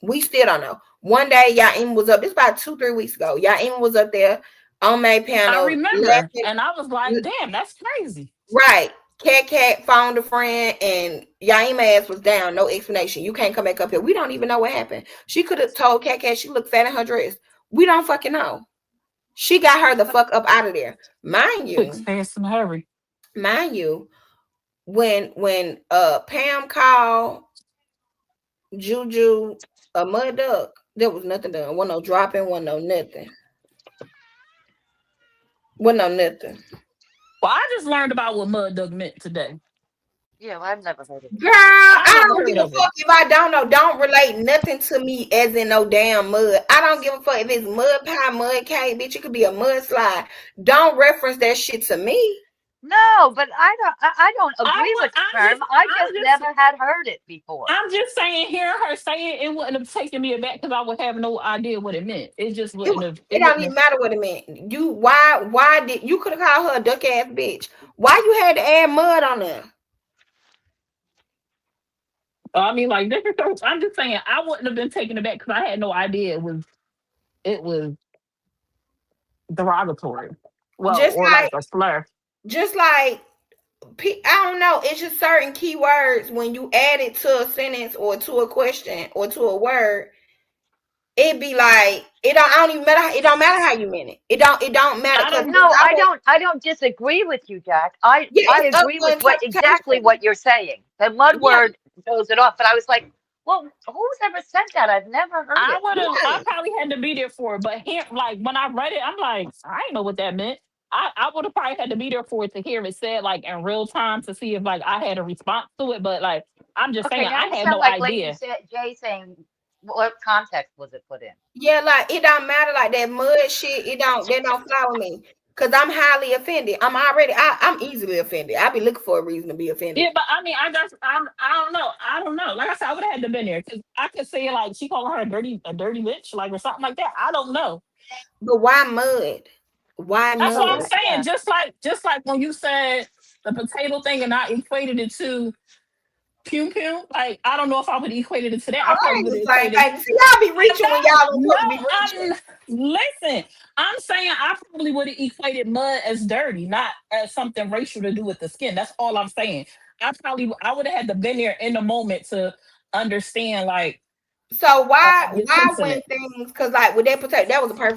We still don't know. One day, Yaima was up. This about 2-3 weeks ago. Yaima was up there on May I panel remember, laughing. and I was like, damn, that's crazy. Right. Cat Cat found a friend and Yaima ass was down. No explanation. You can't come back up here. We don't even know what happened. She could have told Cat Cat she looked fat in her dress. We don't fucking know. She got her the fuck up out of there. Mind you, Quick, fast, and hurry. when Pam called Juju a mud duck, there was nothing done. Wasn't no dropping, wasn't no nothing. Wasn't no nothing. Well, I just learned about what mud duck meant today. Yeah, well, I've never heard of it. Girl, I never don't heard give a of it. fuck if I don't know. Don't relate nothing to me as in no damn mud. I don't give a fuck if it's mud pie, mud cake, bitch. It could be a mudslide. Don't reference that shit to me. No, but I don't agree with the term. I just never had heard it before. I'm just saying, hearing her say it wouldn't have taken me aback because I would have no idea what it meant. It just wouldn't have. It don't even matter what it meant. Why did you could have called her a duck ass bitch? Why you had to add mud on there? I mean, like, I'm just saying, I wouldn't have been taken aback because I had no idea it was derogatory. Well, Just or like a slur. Just like, I don't know. It's just certain keywords when you add it to a sentence or to a question or to a word. It be like it don't even matter. It don't matter how you meant it. It don't matter. I don't disagree with you, Jack. I agree with exactly what you're saying. The mud word throws it off. But I was like, well, who's ever said that? I've never heard it. I probably had to be there for it. But here, like when I read it, I'm like, I didn't know what that meant. I would have probably had to be there for it to hear it said like in real time to see if like I had a response to it. But like I'm just saying, I had no idea. Jay saying, what context was it put in? Yeah, like it don't matter. Like that mud shit, they don't fly with me. Cause I'm highly offended. I'm easily offended. I be looking for a reason to be offended. Yeah, but I mean, I don't know. Like I said, I would have had to been there because I could say like she calling her a dirty bitch, like or something like that. I don't know. But why mud? Why That's mud? what I'm saying. Just like when you said the potato thing, and I equated it to Pum Pum. Like I don't know if I would equate it to that. I probably would equate see, y'all be reaching when y'all don't be reaching. Listen, I'm saying I probably would have equated mud as dirty, not as something racial to do with the skin. That's all I'm saying. I would have had to been there in the moment to understand like. So why when things, because like with that potato,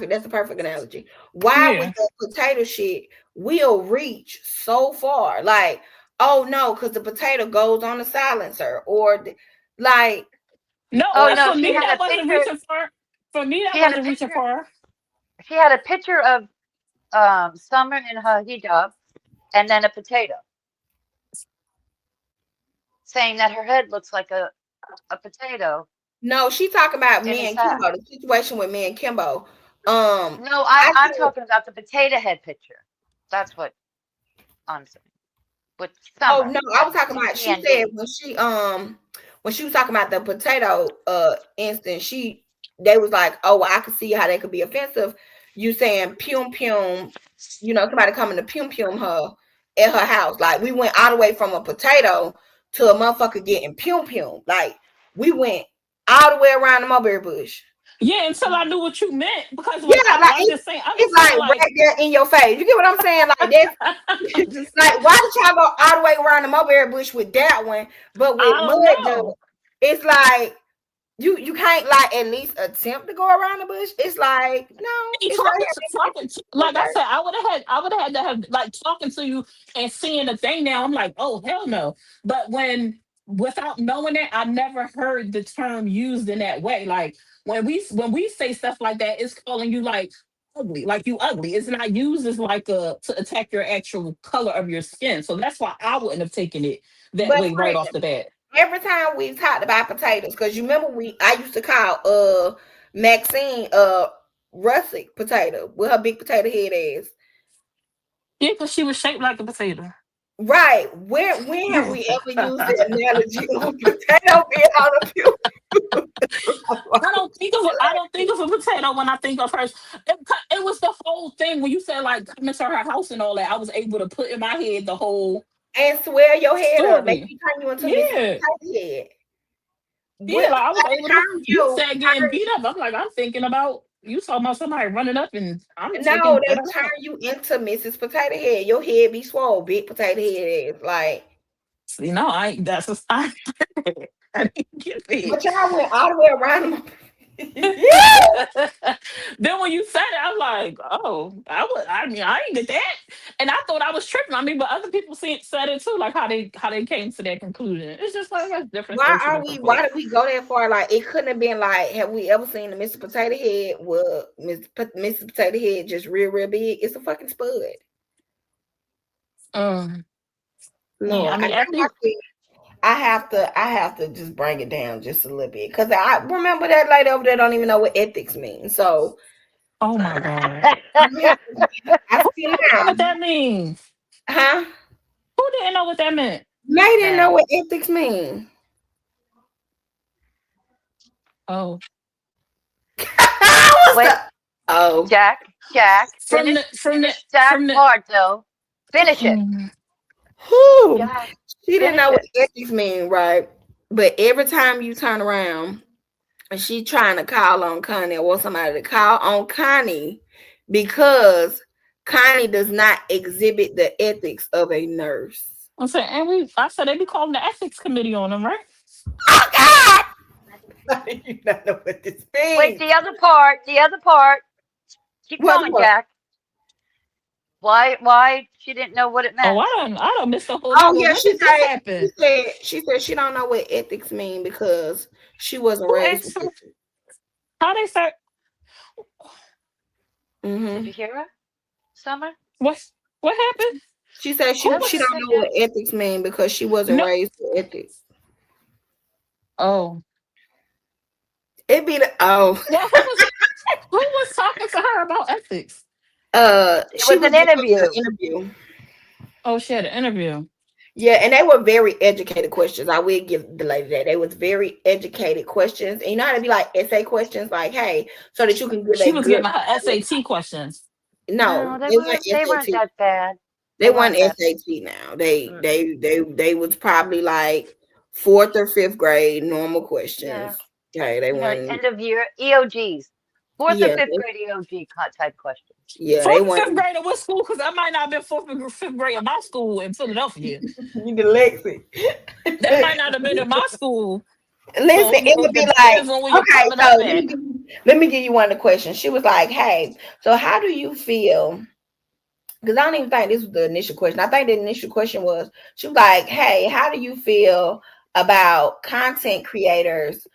that's a perfect analogy. Why with the potato shit we'll reach so far? Like, oh no, because the potato goes on the silencer, or like no, no, for me that wasn't reaching far. For me that wasn't reaching far. She had a picture of Summer in her hijab and then a potato, saying that her head looks like a potato. No, she talking about me and Kimbo, the situation with me and Kimbo. No, I'm talking about the potato head picture. That's what I'm saying. With Summer. Oh no, I was talking about. She said when she was talking about the potato instance, they was like, oh, well, I could see how that could be offensive. You saying Pum Pum, somebody coming to Pum Pum her at her house. Like we went all the way from a potato to a motherfucker getting Pum Pum. Like we went all the way around the mulberry bush. Yeah, until I knew what you meant. Because I'm just saying, it's like right there in your face. You get what I'm saying? Like that's like, why did y'all go all the way around the mulberry bush with that one? But with mud, it's like you can't like at least attempt to go around the bush. It's like talking like I said, I would have had to have like talking to you and seeing the thing. Now I'm like, oh hell no. But without knowing it, I never heard the term used in that way. Like when we say stuff like that, it's calling you like ugly, like you ugly. It's not used as like to attack your actual color of your skin. So that's why I wouldn't have taken it that way right off the bat. Every time we've talked about potatoes, because you remember I used to call Maxine russet potato with her big potato head ass. Yeah, because she was shaped like a potato. Right. When have we ever used the analogy of a potato being on a pew? I don't think of a potato when I think of her. It was the whole thing when you said like coming to her house and all that. I was able to put in my head the whole and swell your head up, make you turn you into this head. Yeah, like I was able to. You said getting beat up. I'm like, I'm thinking about you talking about somebody running up, and they turn you into Mrs. Potato Head. Your head be swole, big potato head is like. See, no, I didn't get it. But y'all went all the way around them. Then when you said it, I'm like, oh, I mean, I ain't get that, and I thought I was tripping. I mean, but other people said it too, like how they came to that conclusion. It's just like that's different Why strokes for are we? different Why folks. did we go that far? Like it couldn't have been like, have we ever seen the Mr. Potato Head? Well, Mr. Potato Head just real big. It's a fucking spud. Um, yeah, Lord, I mean, after I have to just bring it down just a little bit because I remember that lady over there don't even know what ethics means. So oh my god, I who see didn't know now, what that means? huh? Who didn't know what that meant? May didn't know Dang. what ethics mean. Oh, What's Wait, the? Oh, Jack, from the from the finish that from the. part though. Finish it. whew. Jack, She didn't finish know what it. ethics mean, right? But every time you turn around, and she trying to call on Connie or somebody to call on Connie because Connie does not exhibit the ethics of a nurse. I'm saying, I said they be calling the ethics committee on them, right? Oh God! You don't know what this Wait, means. the other part. The other part. Keep What? going, What? Jack. Why she didn't know what it Oh, meant? I don't missed the whole Oh lot. Well, yeah, when did this happen? she said she don't know what ethics mean because she wasn't Who raised asked with her? ethics. How they start? Did Hmm. you hear her, Summer? What what happened? She said Who That's she what was you don't said, know Jack. what ethics mean because she wasn't no? raised with ethics. Oh, It be the well, who was talking to her about ethics? It she was was an giving an interview. interview. Oh, she had an interview. Yeah, and they were very educated questions. I will give the lady that. They was very educated questions. And you know how to be like essay questions, like, hey, so that you can give She a was good. giving her SAT questions. No, No, they weren't they weren't SAT. that bad. They They weren't weren't that. SAT now. They Mm, they they they was probably like fourth or fifth grade normal yeah, questions. Okay, they weren't. end of year EOGs, fourth or Yeah, fifth grade EOG type questions. they Fourth and fifth weren't. grade at what school? Because I might not have been fourth and fifth grade at my school in Philadelphia. You dyslexic. That might not have been in my school. So Listen, it would it be like, depends on where you're okay, coming so up at. let me give you one of the questions. She was like, hey, so how do you feel? Because I don't even think this was the initial question. I think the initial question was, she was like, hey, how do you feel about content creators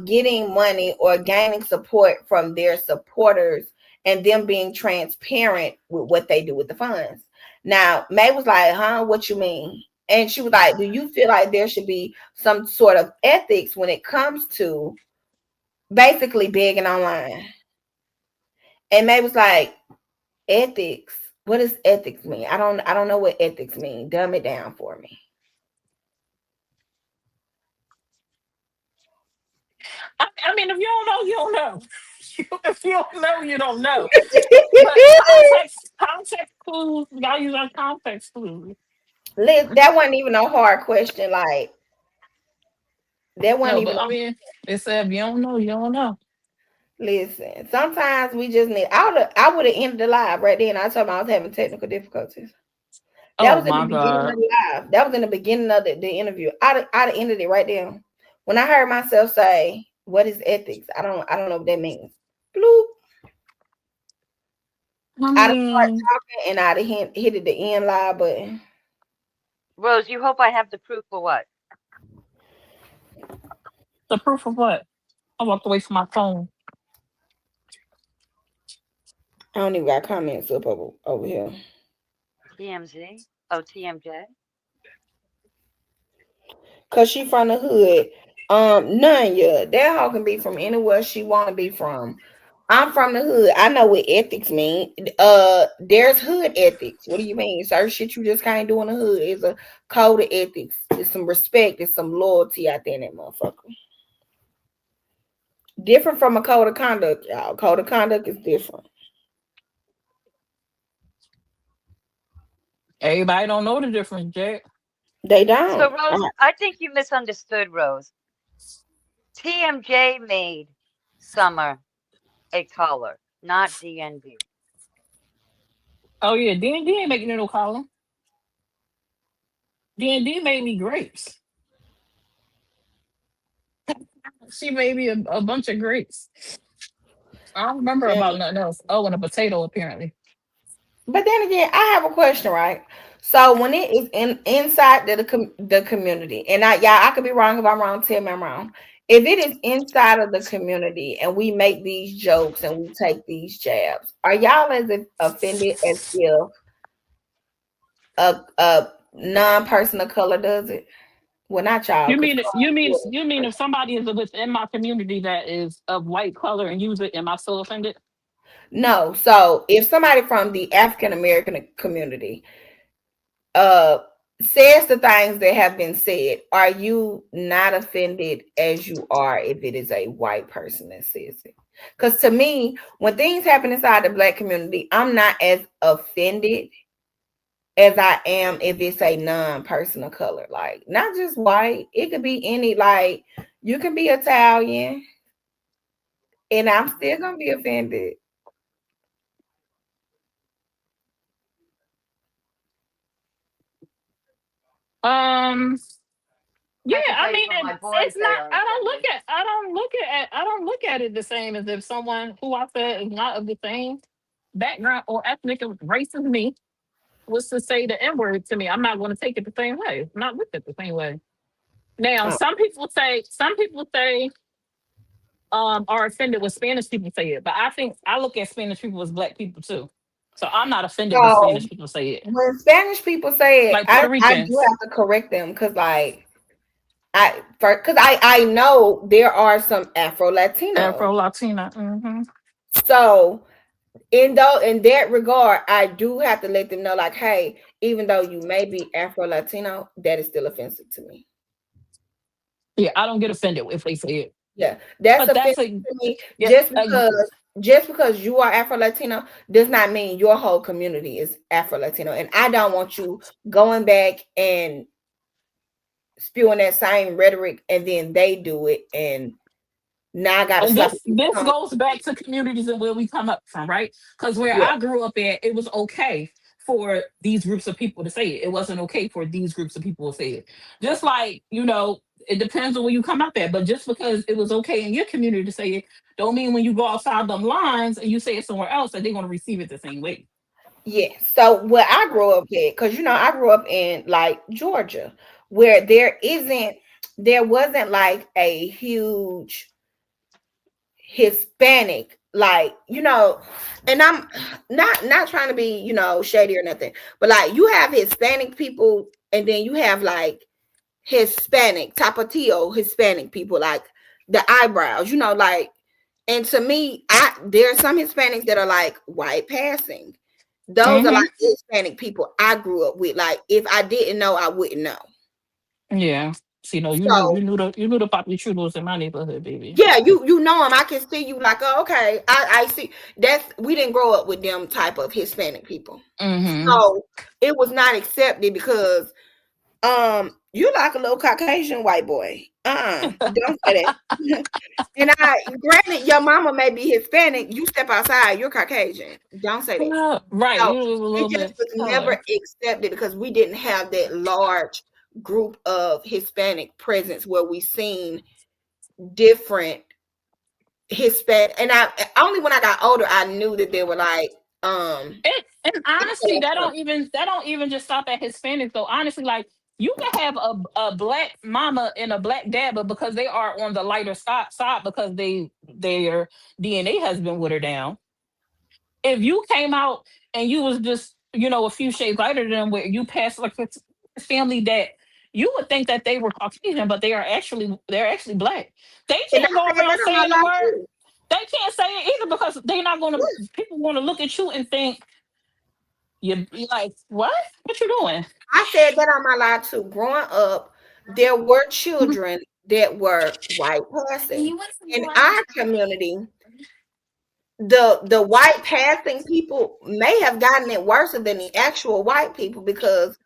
getting money or gaining support from their supporters and them being transparent with what they do with the funds? Now, May was like, huh, what you mean? And she was like, do you feel like there should be some sort of ethics when it comes to basically begging online? And May was like, ethics. What does ethics mean? I don't know what ethics mean. Dumb it down for me. I mean, if you don't know, you don't know. If you don't know, you don't know. But context clues, y'all use our context clues. That wasn't even a hard question. Like that wasn't No, even but a, I mean, it said if you don't know, you don't know. listen. Sometimes we just need I would have ended the live right then. I told them I was having technical difficulties. That Oh was in the my beginning god. of the live. That was in the beginning of the interview. I'd have ended it right there. When I heard myself say, what is ethics? I don't know what that means. Bloop. I I'd have started mean, talking and I'd have hit it the end live button. Rose, you hope I have the proof for what? the proof of what? I walked away from my phone. I don't even got comments up over here. TMZ? Oh, TMJ? Cause she from the hood. None yet. That hoe can be from anywhere she wanna be from. I'm from the hood. I know what ethics mean. There's hood ethics. What do you mean? Certain shit you just can't do in the hood. It's a code of ethics. There's some respect. There's some loyalty out there in that motherfucker. Different from a code of conduct, y'all. Code of conduct is different. Everybody don't know the difference, Jack. They So, don't. Rose, I think you misunderstood, Rose. TMJ made Summer a caller, not DNB. Oh yeah, D&D ain't making no column. D&D made me grapes. She made me a bunch of grapes. I don't remember Mm. about nothing else. Oh, and a potato apparently. But then again, I have a question, right? So when it is inside the community, and I could be wrong. If I'm wrong, tell me I'm wrong. If it is inside of the community and we make these jokes and we take these jabs, are y'all as offended as if a non-person of color does it? Well, not y'all, You because mean you mean if somebody is within my community that is of white color and use it, am I still offended? no. So if somebody from the African American community uh says the things that have been said, are you not offended as you are if it is a white person that says it? Because to me, when things happen inside the black community, I'm not as offended as I am if it's a non-person of color. Like, not just white, it could be any, like, you can be Italian and I'm still gonna be offended. Um. Yeah, I can I tell you mean, from my boys, it's they not. are I don't look offended. at. I don't look at it the same as if someone who I said is not of the same background or ethnic race as me was to say the N word to me. I'm not going to take it the same way. I'm not look at it the same way. Now, Oh, some people say are offended when Spanish people say it, but I think I look at Spanish people as black people too. So I'm not offended when so Spanish people say it. when Spanish people say it, Like Puerto I do Ricans. have to correct them because like because I know there are some Afro Latinos. Afro Latina. Hmm. So in that regard, I do have to let them know, like, hey, even though you may be Afro Latino, that is still offensive to me. Yeah, I don't get offended if they say it. Yeah, that's But that's offensive a to me. yeah, Just because you are Afro Latino does not mean your whole community is Afro Latino. And I don't want you going back and spewing that same rhetoric and then they do it and now I gotta and slap it. this goes back to communities and where we come up from, right? Because where Yeah. I grew up at, it was okay for these groups of people to say it. It wasn't okay for these groups of people to say it. Just like, it depends on where you come up at. But just because it was okay in your community to say it, don't mean when you go outside them lines and you say it somewhere else that they're gonna receive it the same way. Yeah. So where I grew up at, because I grew up in like Georgia, where there wasn't like a huge Hispanic, like, and I'm not trying to be, shady or nothing, but like you have Hispanic people and then you have like Hispanic, Tapatio Hispanic people, like the eyebrows, like, and to me, there are some Hispanics that are like white passing. Those are Hmm. like Hispanic people I grew up with. Like, if I didn't know, I wouldn't know. Yeah. See, no, So you knew the Papi Chulos in my neighborhood, baby. yeah, you know them. I can see you like, oh, okay. I see we didn't grow up with them type of Hispanic people. Hmm. So it was not accepted because you like a little Caucasian white boy. Don't say that. And granted, your mama may be Hispanic. You step outside, you're Caucasian. Don't say that. Right, So you was a it little just bit was never color. accepted because we didn't have that large group of Hispanic presence where we seen different Hispanic. And I only when I got older, I knew that they were like And honestly, that don't even just stop at Hispanics though. Honestly, like you can have a black mama and a black dad, but because they are on the lighter side because their DNA has been watered down. If you came out and you was just a few shades lighter than them, where you passed like a family that you would think that they were Caucasian, but they're actually black. They and can't I go said around that on my saying the life word. too. They can't say it either because they're not gonna. People want to look at you and think you're like, what? What you doing? I said that on my life too. Growing up, there were children that were white passing. In our community, the white passing people may have gotten it worse than the actual white people because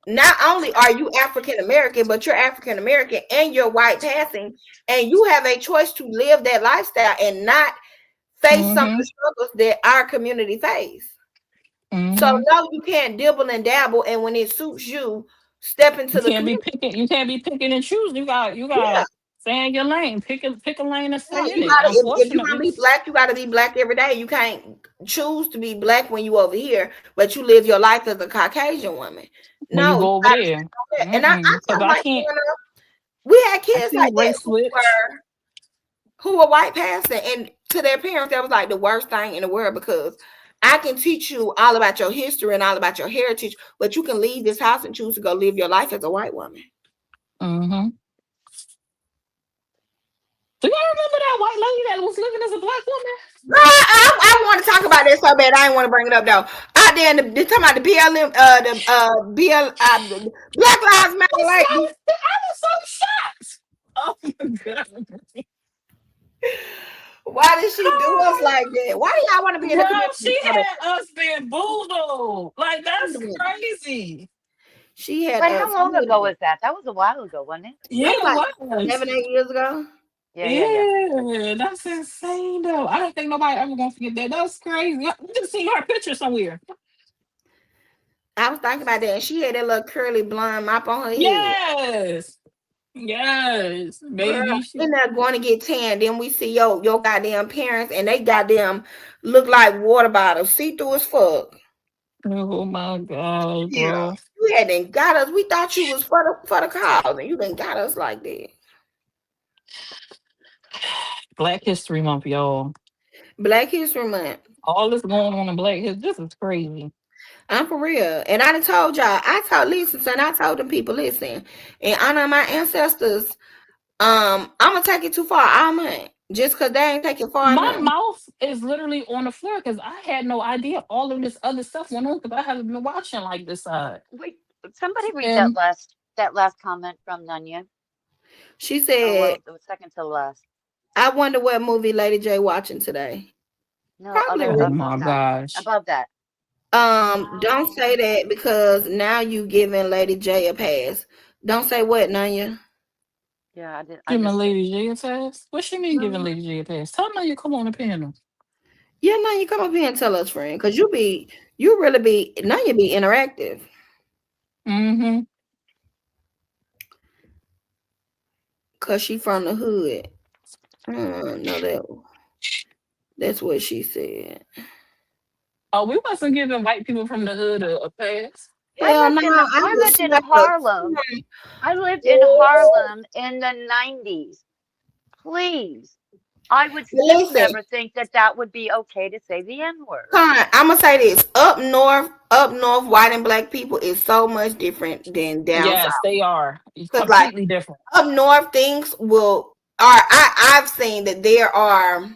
not only are you African American, but you're African American and you're white passing, and you have a choice to live that lifestyle and not face some of Mm-hmm. the struggles that our community face. So Mm-hmm. no, you can't dibble and dabble, and when it suits you, step into the community. You can't be picking and choosing. You got Yeah. Stay in your lane. Pick a lane and Yeah, stay in you it. gotta, if you want to Unfortunately, be black, you got to be black every day. You can't choose to be black when you over here, but you live your life as a Caucasian woman. when you No, you go over gotta there, stay on that. And I because felt I like can't. growing up, we had I kids like can't that race switch. who were white passing, and to their parents, that was like the worst thing in the world because I can teach you all about your history and all about your heritage, but you can leave this house and choose to go live your life as a white woman. Mm-hmm. Do y'all remember that white lady that was living as a black woman? I want to talk about that so bad. I didn't want to bring it up though. Out there, they talking about the BLM, Black Lives Matter. Like, I was so shocked. Oh my god. why did she do us like that? Why do y'all want to be in the Bro, community? she had us being bamboozled. Like, that's crazy. She had But us. how long ago was that? That was a while ago, wasn't it? Yeah, That was it like was. 7-8 years ago. Yeah. That's insane though. I don't think nobody ever gonna forget that. That's crazy. I just seen her picture somewhere. I was thinking about that, and she had that little curly blonde mop on her head. Yes. Yes, Girl, baby. in there going to get tan. Then we see your goddamn parents, and they goddamn look like water bottles, see through as fuck. Oh my god, Yeah, bro. you hadn't got us. We thought you was for the cause, and you done got us like that. Black History Month, y'all. Black History Month. All this going on in Black History. This is crazy. I'm for real. And I done told y'all, listen, son, I told them people, listen, in honor of my ancestors, I'm gonna take it too far. I'm not. Just because they ain't taking far My enough. mouth is literally on the floor because I had no idea all of this other stuff went on because I haven't been watching like this side. Wait, somebody read And that last comment from Nanya. She Oh, said, well, it was second to the last. I wonder what movie Lady J watching today. No, Probably other oh above my that. gosh. Above that. Don't say that because now you giving Lady J a pass. Don't say what, Nanya? Yeah, I Giving missed it. Lady J a pass? What she mean giving Lady J a pass? Tell me you come on the panel. Yeah, Nanya, come up here and tell us, friend, because you really be Nanya be interactive. Mm-hmm. Cause she from the hood. No, that's what she said. Oh, we wasn't giving white people from the hood a pass. Hell no, I lived in Harlem. I lived in Ooh. Harlem in the 90s. Please. I would still Listen. never think that would be okay to say the N-word. I'm gonna say this: up north, white and black people is so much different than down Yes, south. they are. It's 'Cause, completely different. Up north, things I've seen that there are.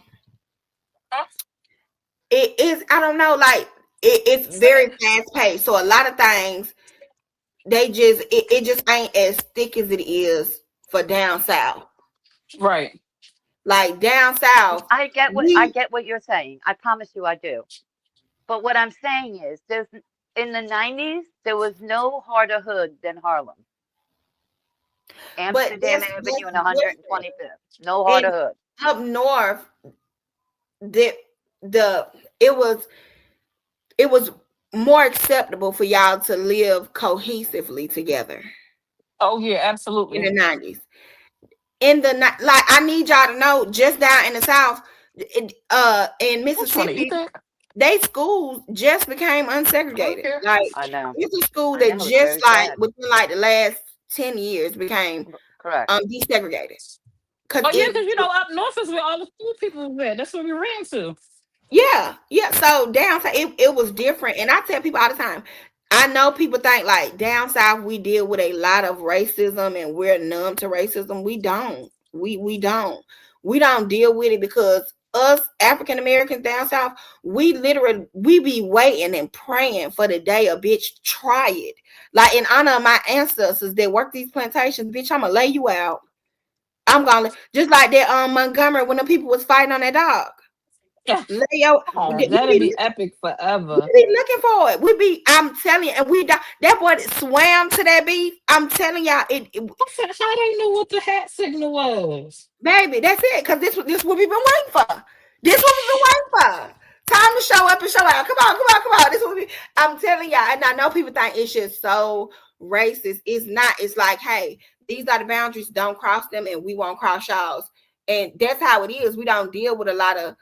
It is. I don't know. Like it's very fast paced. So a lot of things they just it just ain't as thick as it is for down south. Right. Like down south, I get what you're saying. I promise you I do. But what I'm saying is in the 90s, there was no harder hood than Harlem. Amsterdam Avenue and 125th. No harder hood. Up north, it was more acceptable for y'all to live cohesively together. Oh yeah, absolutely. In the 90s. I need y'all to know, just down in the south, in Mississippi, they schools just became unsegregated. Okay. Like I know. it's a school that just within like the last 10 years became correct desegregated. Because up north is where all the school people were. That's where we ran to. Yeah. So down south, it was different. And I tell people all the time, I know people think like down south we deal with a lot of racism and we're numb to racism. We don't. We don't. We don't deal with it because us African Americans down south, we be waiting and praying for the day a bitch try it. Like in honor of my ancestors that worked these plantations, bitch, I'ma lay you out. I'm gonna just like that Montgomery when the people was fighting on that dog. That'd be epic forever. We be looking for it. I'm telling you, and that boy swam to that beef. I'm telling y'all, how they knew what the hat signal was. Baby, that's it. Cause this what we've been waiting for. This what we've been waiting for. Time to show up and show out. Come on. This what I'm telling y'all, and I know people think it's just so racist. It's not. It's like, hey, these are the boundaries. Don't cross them, and we won't cross y'all's. And that's how it is. We don't deal with a lot of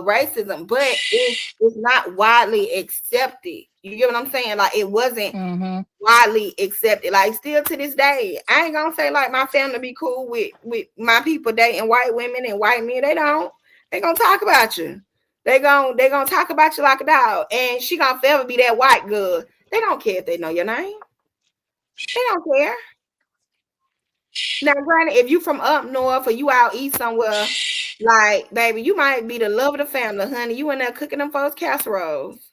racism, but it's not widely accepted. You get what I'm saying? Like it wasn't widely accepted. Like still to this day, I ain't gonna say like my family be cool with my people dating white women and white men. They don't. They gonna talk about you. They gonna talk about you like a dog. And she gonna forever be that white girl. They don't care if they know your name. They don't care. Now, granted, if you from up north or you out east somewhere, like, baby, you might be the love of the family, honey. You in there cooking them folks casseroles.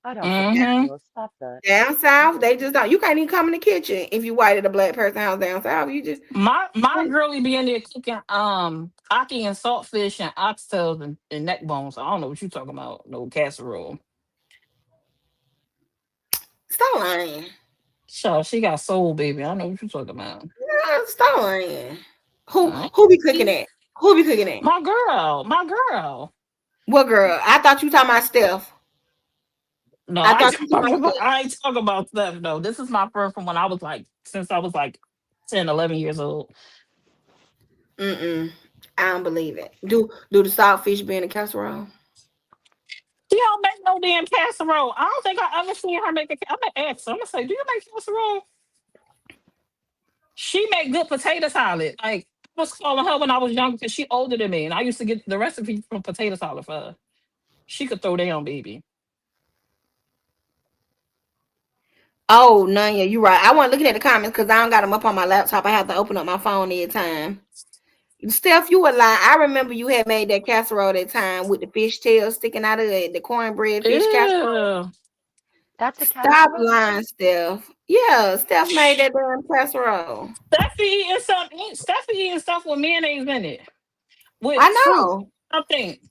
I don't think casseroles. Stop that. Down south, they just don't. You can't even come in the kitchen if you white at a black person house down south. You just my girlie be in there cooking ackee and saltfish and oxtails and neck bones. I don't know what you talking about. No casserole. stop lying. So she got soul, baby. I don't know what you talking about. Yeah, stop lying. Who be cooking that? Who be cooking that? My girl. What girl? I thought you talking about Steph. No, I ain't talking about Steph. No, this is my friend from when I was since I was 10, 11 years old. I don't believe it. Do the saltfish be in a casserole? She don't make no damn casserole. I don't think I ever seen her make I'm gonna ask her. I'm gonna say, do you make casserole? She make good potato salad. Like I was calling her when I was younger because she older than me, and I used to get the recipe from potato salad for her. She could throw down, baby. Oh, Nanya, you right. I wasn't looking at the comments because I don't got them up on my laptop. I have to open up my phone every time. Steph, you were lying. I remember you had made that casserole that time with the fish tail sticking out of it, the cornbread fish casserole. That's a Stop casserole? lying, Steph. Yeah, Steph made that damn casserole. Steffi eating stuff with mayonnaise in it. With I know. Fruit, I think.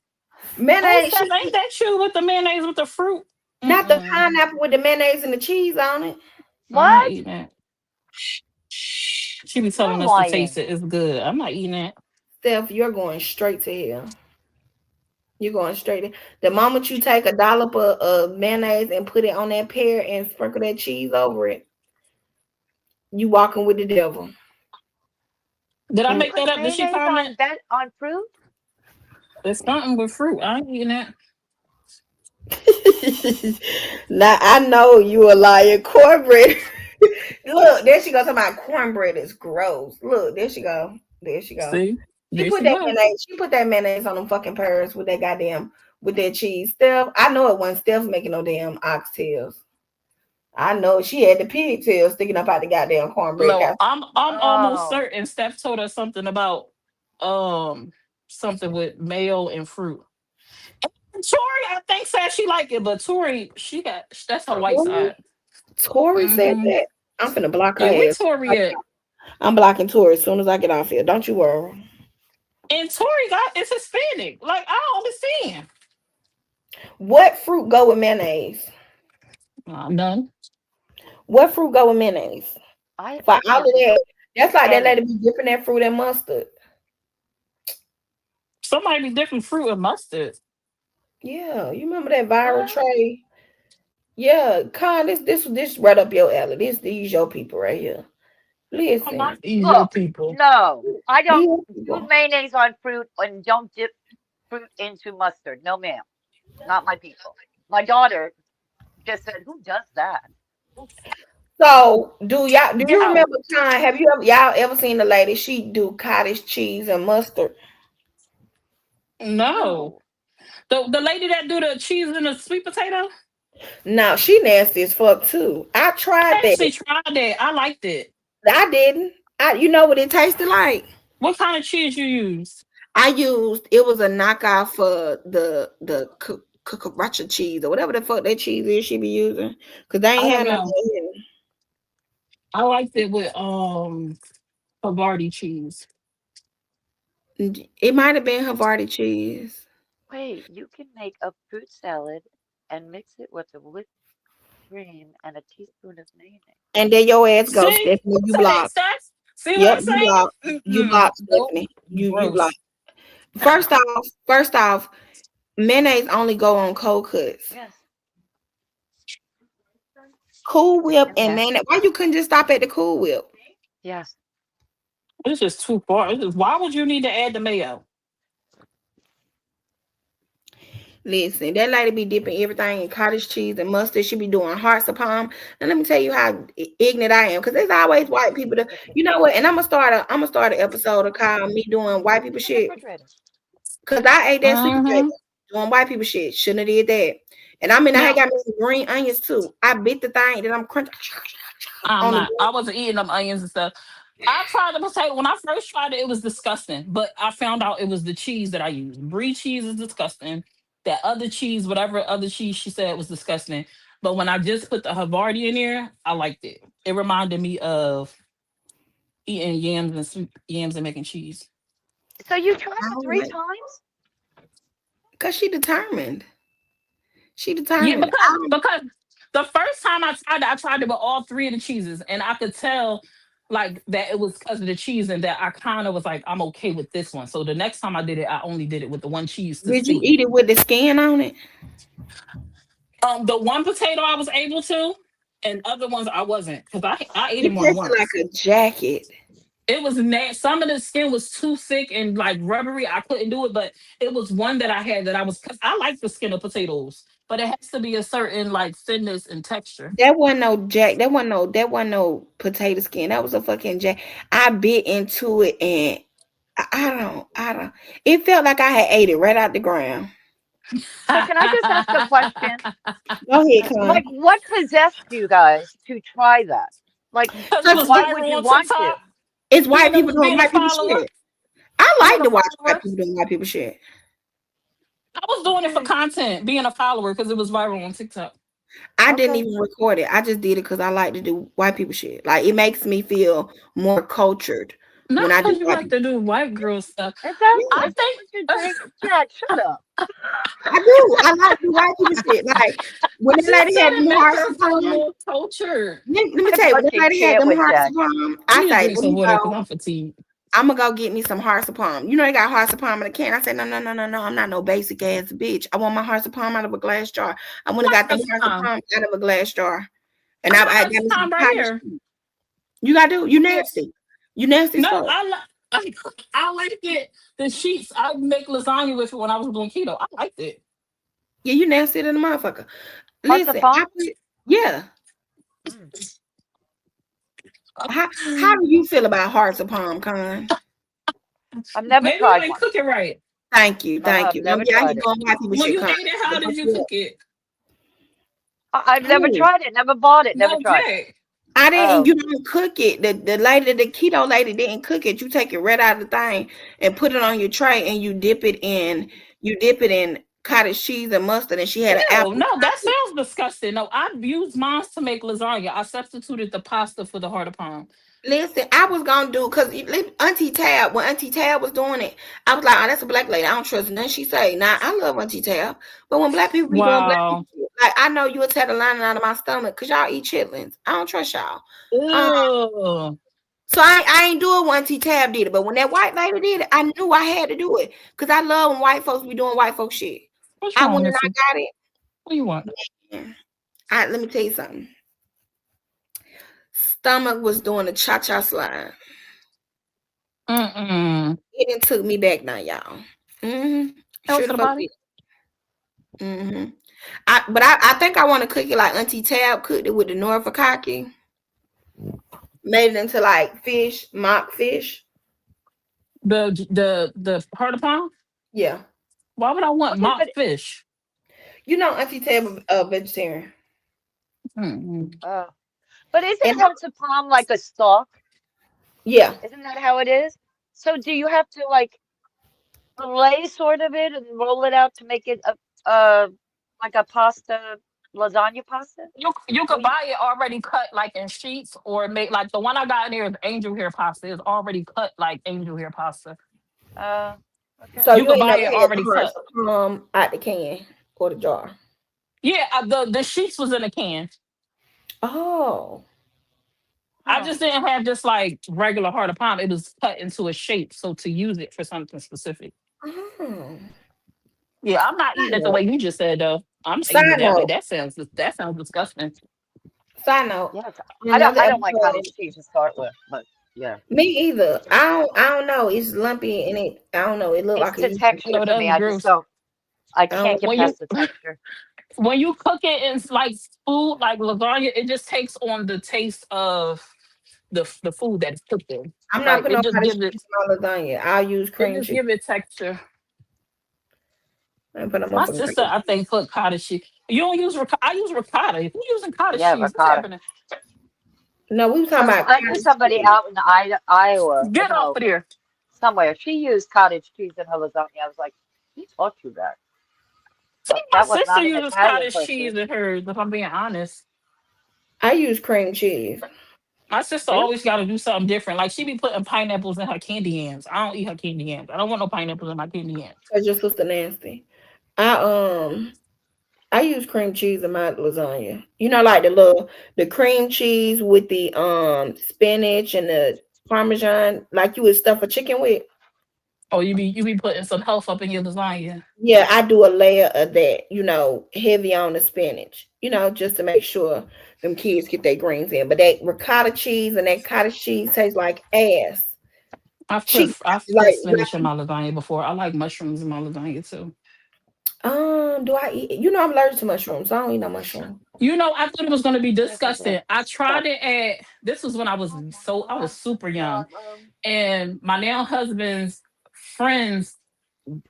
Mayonnaise. Ain't that true with the mayonnaise with the fruit? Not the pineapple with the mayonnaise and the cheese on it. What? I'm not eating that. She be telling us to taste it. It's good. I'm not eating that. Steph, you're going straight to hell. You're going straight in. The moment you take a dollop of mayonnaise and put it on that pear and sprinkle that cheese over it, you walking with the devil. Did I make that up? Did she comment? On fruit? It's something with fruit. I ain't eating that. Now I know you a liar. Cornbread. Look, there she goes talking about cornbread is gross. Look, there she go. There she go. See? She put that mayonnaise on them fucking pears with that cheese. Steph, I know it wasn't Steph making no damn oxtails. I know she had the pigtails sticking up out the goddamn cornbread. No, I'm almost certain Steph told us something about something with mayo and fruit. And Tori, I think said she liked it, but Tori, that's her white side. Tori said that. I'm finna block her where ass. Tori at? I'm blocking Tori as soon as I get off here. Don't you worry. And Tori it's Hispanic. Like, I don't understand. What fruit go with mayonnaise? None. What fruit go with mayonnaise? For all of that, that's like that lady be dipping that fruit in mustard. Somebody be dipping fruit in mustard. Yeah, you remember that viral tray? Yeah, Con, this right up your alley. These your people right here. Listen, look, people. No, I don't do mayonnaise on fruit and don't dip fruit into mustard. No, ma'am, not my people. My daughter just said, "Who does that?" So, do you remember time? Have y'all ever seen the lady? She do cottage cheese and mustard. No, the lady that do the cheese and the sweet potato. No, she nasty as fuck too. I tried that. She tried that. I liked it. I didn't. You know what it tasted like? What kind of cheese you used? It was a knockoff for the cucaracha cheese or whatever the fuck that cheese is she be using. Cause they ain't had no. I liked it with Havarti cheese. It might have been Havarti cheese. Wait, you can make a fruit salad and mix it with a whipped cream and a teaspoon of mayonnaise. And then your ass goes, Stephanie, you blocked. See what I'm saying? You blocked, Stephanie. You blocked. First off, mayonnaise only go on cold cuts. Yes. Cool Whip and mayonnaise. Why you couldn't just stop at the Cool Whip? Yes. It's just too far. Why would you need to add the mayo? Listen, that lady be dipping everything in cottage cheese and mustard. She be doing hearts of palm. And let me tell you how ignorant I am, because there's always white people. You know what? And I'm gonna start an episode of called me doing white people shit. Cause I ate that sweet potato doing white people shit. Shouldn't have did that. And I Now, got me some green onions too. I bit the thing that I'm crunching. I wasn't eating them onions and stuff. I tried the potato. When I first tried it, it was disgusting. But I found out it was the cheese that I used. Brie cheese is disgusting. That other cheese, whatever other cheese she said was disgusting. But when I just put the Havarti in there, I liked it. It reminded me of eating yams and making cheese. So you tried it All 3 right. times? Cause she determined. She Yeah, determined. because the first time I tried it with all 3 of the cheeses, and I could tell like that it was because of the cheese, and that I kind of was like, I'm okay with this one. So the next time I did it, I only did it with the one cheese to Did you see. eat it with the skin on it? The one potato I was able to, and other ones I wasn't, because I ate It it more than tasted once. like a jacket. It was some of the skin was too thick and like rubbery. I couldn't do it, but it was one that I had that I was, because I like the skin of potatoes, but it has to be a certain like thinness and texture. That wasn't no jack. That wasn't no potato skin. That was a fucking jack. I bit into it and I don't. It felt like I had ate it right out the ground. So can I just ask a question? Go ahead, Con. Like, what possessed you guys to try that? Like, Because it was why would viral you on want to? TikTok. It's white people doing Being a white people follower. shit. I like Being a to watch follower. white people doing white people shit. I was doing it for content, being a follower, because it was viral on TikTok. I didn't Okay. even record it. I just did it because I like to do white people shit. Like it makes me feel more cultured Not when I do because you white like people. to do white girl stuff. Is that, Yeah, I is that think what you're doing? Jack, shut up. I do. I like to do white people shit. Like when she the lady had said it them makes hearts her of feel palm. more cultured. Let me tell you, when the Okay, lady say had it them with hearts Jack. of palm, I I need to say, drink let some me water because go. I'm fatigued. I'm gonna go get me some hearts of palm. You know they got hearts of palm in a can. I said, no. I'm not no basic ass bitch. I want my hearts of palm out of a glass jar. I went and got them Hearts of hearts of palm. palm out of a glass jar. And I I got got hearts of me some palm right cottage here. cheese. You gotta do. You Yeah. nasty. You nasty as No, fuck. I like it. The sheets I make lasagna with it when I was doing keto. I liked it. Yeah, you nasty than a motherfucker. Hearts of Listen, palm? yeah. Mm. How do you feel about hearts of palm, Con? I've never Maybe you tried ain't one. cook it right. Thank you. I've No, never yeah, I tried ain't it. doing white people When shit, you Con. ate it, how did you cook it? I've never Ooh. tried it. Never bought it. Never No, tried it. Jack. I didn't. Oh, You don't cook it. The lady, the keto lady, didn't cook it. You take it right out of the thing and put it on your tray, and you dip it in. You dip it in cottage cheese and mustard. And she had an Ew, apple. no, that sounds disgusting. No, I've used mine to make lasagna. I substituted the pasta for the heart of palm. Listen, I was gonna do because Auntie Tab, when Auntie Tab was doing it, I was like, "Oh, that's a black lady. I don't trust nothing she say." Now I love Auntie Tab, but when black people be doing black people, Wow. shit, like I know you'll tear the lining out of my stomach because y'all eat chitlins. I don't trust y'all. Um, Ew. so I ain't do it when Auntie Tab did it, but when that white lady did it, I knew I had to do it because I love when white folks be doing white folks shit. What's I wrong, went and I Missy? got it. What do you want? Yeah. Let me tell you something. Stomach was doing a cha-cha slide. Mm-mm. It done took me back now, y'all. Tell Sure to the the fuck body. did. I think I want to cook it like Auntie Tab cooked it with the Norfolk hockey. Made it into like fish, mock fish. The heart of palm? Yeah. Why would I want okay, mock but fish? You know Auntie Tab vegetarian. Mm-mm. but isn't And hearts of palm like a stalk? yeah. Isn't that how it is? So do you have to like fillet sort of it and roll it out to make it a like a pasta, lasagna pasta? You Or could buy it already cut like in sheets, or make like the one I got in here is angel hair pasta. It's already cut like angel hair pasta. uh, okay. So You you could ain't buy never it had the already hearts cut. of palm out the can or the jar. Yeah, the sheets was in a can. Oh. I Huh. just didn't have just like regular heart of palm. It was cut into a shape, so to use it for something specific. Oh. Yeah, I'm not Side eating it the way note. you just said though. I'm not eating it Side that way. note. That sounds disgusting. Side note. Yes. On another I don't like episode. cottage cheese to start with, but Yeah. Me either. I don't know. It's lumpy and I don't know. It look It's like the it. texture No, for that's me. I just gross. don't. I I don't can't get When past you the texture. when you cook it in like food, like lasagna, it just takes on the taste of the food that it's cooked in. I'm not Like putting it no just cottage gives it cheese in my lasagna. I'll use it cream just cheese. give it texture. I ain't put no My motherfucking sister, cottage I think, put cottage cheese. You don't use ricotta. I use ricotta. Who using cottage Yeah, cheese? What's ricotta. happening? No, we was talking about I knew cottage somebody cheese. out in Iowa, or Get off no, of there. somewhere. She used cottage cheese in her lasagna. I was like, who taught you that? See, my That was sister not an uses Italian cottage person. cheese in hers, if I'm being honest. I use cream cheese. My sister Really? always got to do something different. Like she be putting pineapples in her candy yams. I don't eat her candy yams. I don't want no pineapples in my candy yams. Cause your sister nasty. I I use cream cheese in my lasagna. You know, like the cream cheese with the spinach and the parmesan, like you would stuff a chicken with. Oh, you be putting some health up in your lasagna. Yeah, I do a layer of that, heavy on the spinach, just to make sure them kids get their greens in. But that ricotta cheese and that cottage cheese tastes like ass. Cheap. I've put spinach in my lasagna before. I like mushrooms in my lasagna too. Do I eat? I'm allergic to mushrooms. So I don't eat no mushroom. I thought it was gonna be That's okay. disgusting. I Stop. tried it at this was when I was super young. And my now husband's friend's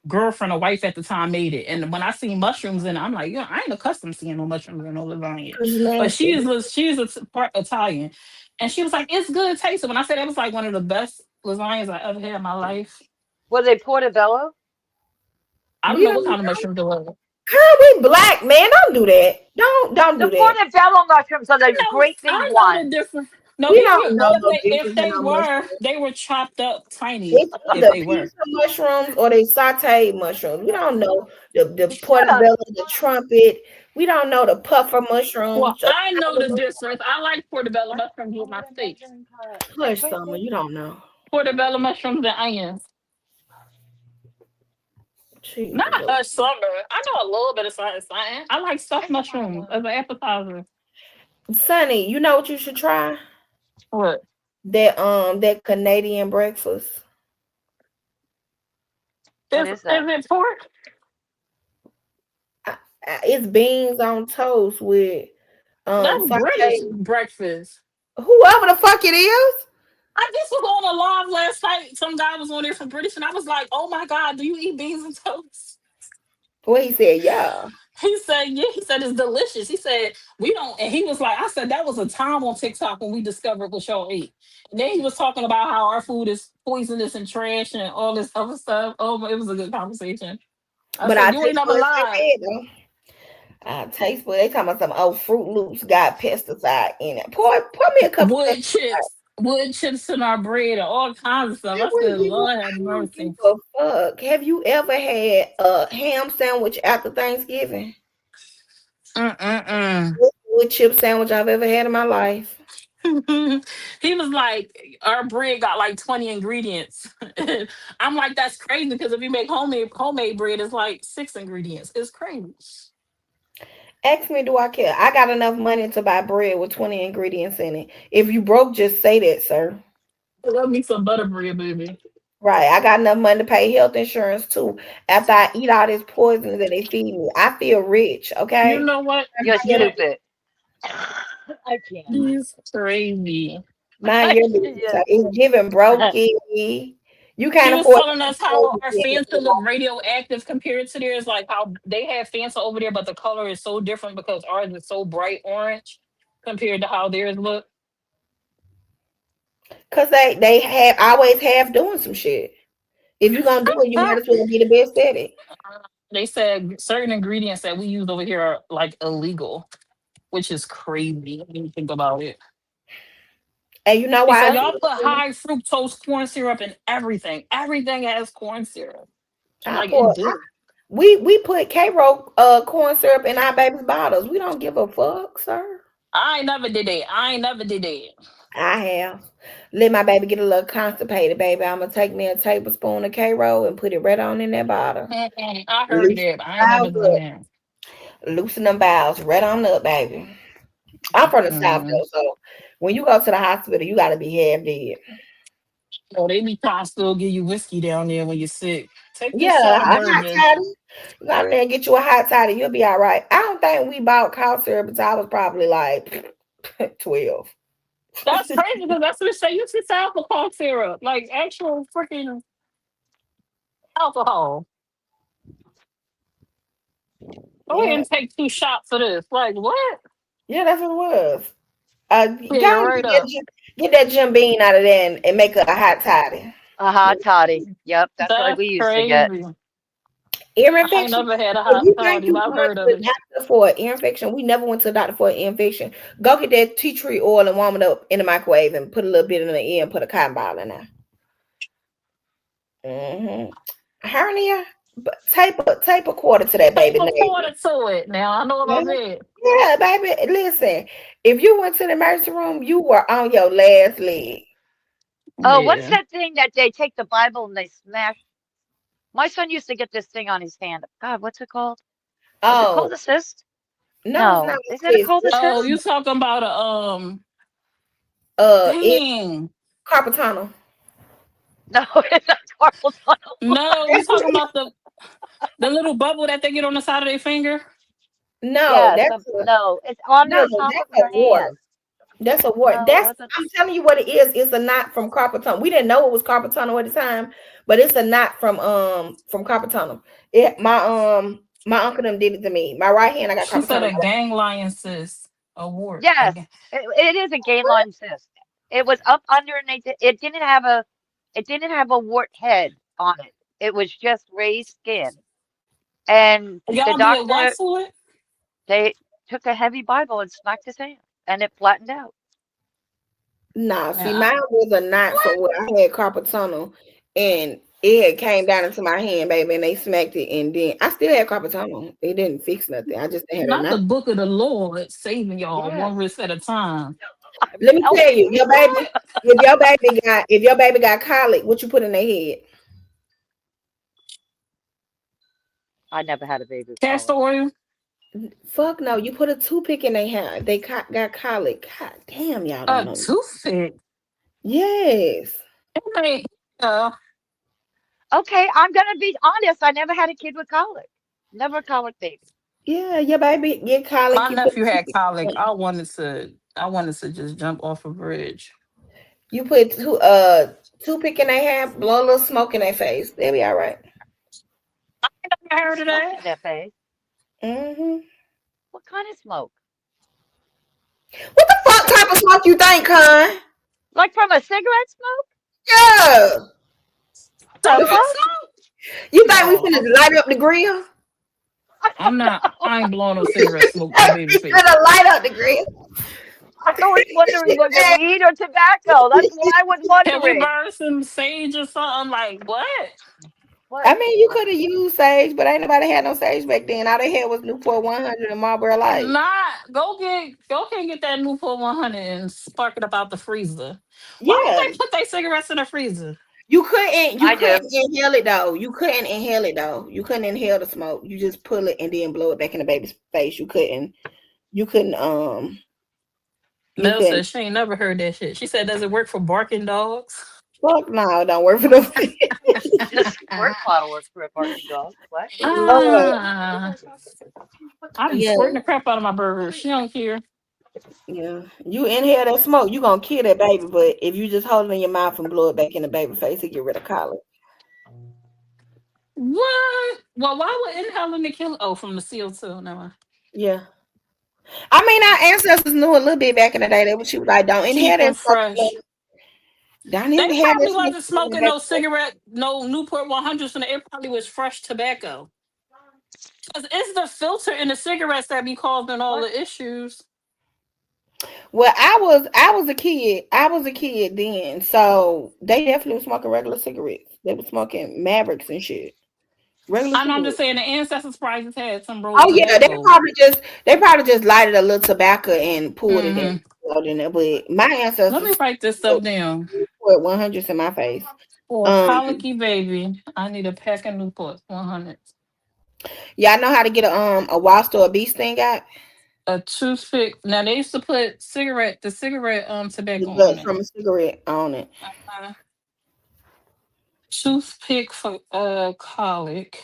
girlfriend or wife at the time made it. And when I seen mushrooms in it, I'm like, I ain't accustomed to seeing no mushrooms in no lasagna. It's But nasty. she's part Italian. And she was like, it's good tasting. When I said it was like one of the best lasagnas I ever had in my life. Were they portobello? I don't We know what don't. kind of mushrooms it was. Girl, we black, man. Don't do that. Don't The do that. portobello mushrooms are the great big I know the ones. difference. No, We here, don't here. know Well, if no if difference in they no were, mushrooms. they were chopped up tiny. It's If either they were. pizza mushrooms or they sauteed mushrooms. We don't know the Shut up. portobello, the trumpet. We don't know the puffer Well, mushrooms. I know the difference. I like portobello mushrooms with my steaks. Hush, Summer. You don't know. Portobello mushrooms and onions. Not Jesus. a summer. I know a little bit of something. I like stuffed mushrooms as an appetizer. Sonny, you know what you should try? What? That Canadian breakfast. What Is is that? it pork? It's beans on toast with That's British sauteed. breakfast. Whoever the fuck it is. I just was on a live last night. Some guy was on there from British, and I was like, "Oh my god, do you eat beans and toast?" Well, he said, yeah. He said, "Yeah." He said it's delicious. He said we don't, and he was like, "I said that was a time on TikTok when we discovered what y'all ate." And then he was talking about how our food is poisonous and trash and all this other stuff. Oh, it was a good conversation. I But said, I "You ain't taste never buds lied." say that though. I taste buds. They talking about some old Fruit Loops got pesticide in it. Pour me a cup of pesticide. Wood chips in our bread, and all kinds of stuff. I said, "Lord have I don't give mercy." a fuck. Have you ever had a ham sandwich after Thanksgiving? Mm-mm-mm. Best wood chip sandwich I've ever had in my life. He was like, our bread got like 20 ingredients. I'm like, that's crazy because if you make homemade bread, it's like 6 ingredients. It's crazy. Ask me, do I care? I got enough money to buy bread with 20 ingredients in it. If you broke, just say that, sir. Love me some butter bread, baby. Right. I got enough money to pay health insurance too. After I eat all this poison that they feed me, I feel rich. You Okay. know what? You're Yeah, stupid. I can't. he's crazy. Mind your business. Yeah. It's giving brokey. You He can't was afford telling us how our Fanta look radioactive compared to theirs, like how they have Fanta over there, but the color is so different because ours is so bright orange compared to how theirs look. because they have always have doing some shit. If you're gonna do it, you might as well be the best at it. They said certain ingredients that we use over here are like illegal, which is crazy when you think about it. And you know He said why? y'all put high fructose corn syrup in everything. Everything has corn syrup. I'm I like, pour it do. we put K-Ro corn syrup in our baby's bottles. We don't give a fuck, sir. I ain't never did that. I ain't never did that. I have. Let my baby get a little constipated, baby. I'm gonna take me a tablespoon of K-Ro and put it right on in that bottle. I heard Loosen that, but I ain't never bowels done up. that. Loosen them bowels right on up, baby. I'm from the South Mm. though, so when you go to the hospital, you gotta be half dead. Oh, they be trying to still give you whiskey down there when you're sick. Take this Yeah, shot a of hot bourbon. toddy. You go in there and get you a hot toddy. You'll be all right. I don't think we bought cough syrup until I was probably like 12. That's crazy because that's what they used to sell for cough syrup, like actual freaking alcohol. Go ahead Yeah, and take 2 shots of this. Like what? yeah, that's what it was. Yeah, Go right and up. get that Jim Bean out of there and make a hot toddy. A hot toddy. Yep, that's what That's we used to get. crazy. Ear I ain't infection. never had a If hot you think toddy, you but I've going heard to of the it. doctor for an ear infection, we never went to the doctor for an ear infection. Go get that tea tree oil and warm it up in the microwave and put a little bit in the ear and put a cotton ball in there. Hernia, but tape a quarter to that Take baby a neighbor. quarter to it. Now I know Yeah, about that. yeah, baby. Listen, if you went to the emergency room, you were on your last leg. Oh, what's Yeah. that thing that they take the Bible and they smash? My son used to get this thing on his hand. God, what's it called? Is it called Oh, a cyst? no, it's not No. a Is it cyst. called a It's Oh, cyst? you talking about a it's dang. carpal tunnel. No, it's not carpal tunnel. No, you talking about the little bubble that they get on the side of their finger? No, Yes, that's no, it's on no, the top of that's a your wart. hand. That's a wart. No, it That's wasn't. I'm telling you what it is. It's a knot from carpal tunnel. We didn't know it was carpal tunnel at the time, but it's a knot from carpal tunnel. My uncle them did it to me. My right hand, I got She carpal said tunnel. a ganglion cyst award. Yes, it is a ganglion cyst. It was up underneath it. It didn't have a wart head on it. It was just raised skin. And the Y'all did what doctor, to it? they took a heavy Bible and smacked his hand, and it flattened out. Nah, see, Yeah. mine was a knot from where I had carpal tunnel, and it came down into my hand, baby, and they smacked it, and then I still had carpal tunnel. It didn't fix nothing. I just had a Not the knot. book of the Lord saving y'all Yes, one wrist at a time. I'm Let me telling tell you, you. if your baby got colic, what you put in their head? I never had a baby with Castor colic. oil? Fuck no, you put a toothpick in their hair. They got colic. God damn, y'all don't A know. toothpick? Yes. Hey, Okay, I'm gonna be honest. I never had a kid with colic. Never a colic baby. Yeah, your baby get colic. my You put nephew had colic. I wanted to just jump off a bridge. toothpick in their hair, blow a little smoke in their face. They'll be all right. I heard of Smoke that. in their face. Mm-hmm. What kind of smoke? What the fuck type of smoke you think, Con? Like from a cigarette smoke? Yeah. The Cigarette fuck? smoke? You think we No, finna light up the grill? I'm not. I ain't blowing no cigarette smoke in the baby We face. finna light up the grill. I was wondering, was it weed or tobacco? That's what I was Can we wondering. burn some sage or something? Like what? What? I mean, you could have used sage, but ain't nobody had no sage back then. All they had was Newport 100 and Marlboro Light. Not go get that Newport 100 and spark it up out the freezer. Why Yeah, would they put their cigarettes in the freezer? you couldn't I do. inhale it though. You couldn't inhale it though. You couldn't inhale the smoke. You just pull it and then blow it back in the baby's face. You couldn't you Mel couldn't. said she ain't never heard that shit. She said, "Does it work for barking dogs?" Fuck no, don't work for them. Just squirt bottle works for a barking dog. What? Ah, I be Yeah, squirting the crap out of my burger. She don't care. yeah. You inhale that smoke, you gonna kill that baby. But if you just hold it in your mouth and blow it back in the baby face, it get rid of colic. What? Well, why would inhaling the kill? Oh, from the CO2. No, Yeah. I mean, our ancestors knew a little bit back in the day. That she was like, don't inhale keep them that smoke. fresh. Don't They inhale that probably smoke wasn't in the smoking baby no face. cigarette, no Newport 100s, and it probably was fresh tobacco. 'Cause it's the filter in the cigarettes that be causing all What? the issues. Well, I was a kid. I was a kid then, so they definitely was smoking regular cigarettes. They were smoking Mavericks and shit. Regular I know. I'm just cigarettes. saying the ancestors probably just had some rolled Oh yeah, tobacco. they probably just lighted a little tobacco and poured it in, Hmm. in there. But my Let me ancestors write this stuff down. put 100s in my face. For a Um, colicky baby, I need a pack of Newport 100. y'all know how to get a wasp or a bee sting out? A toothpick. Now they used to put the cigarette The tobacco blood on it. from a cigarette on it. Uh-huh. Toothpick for colic.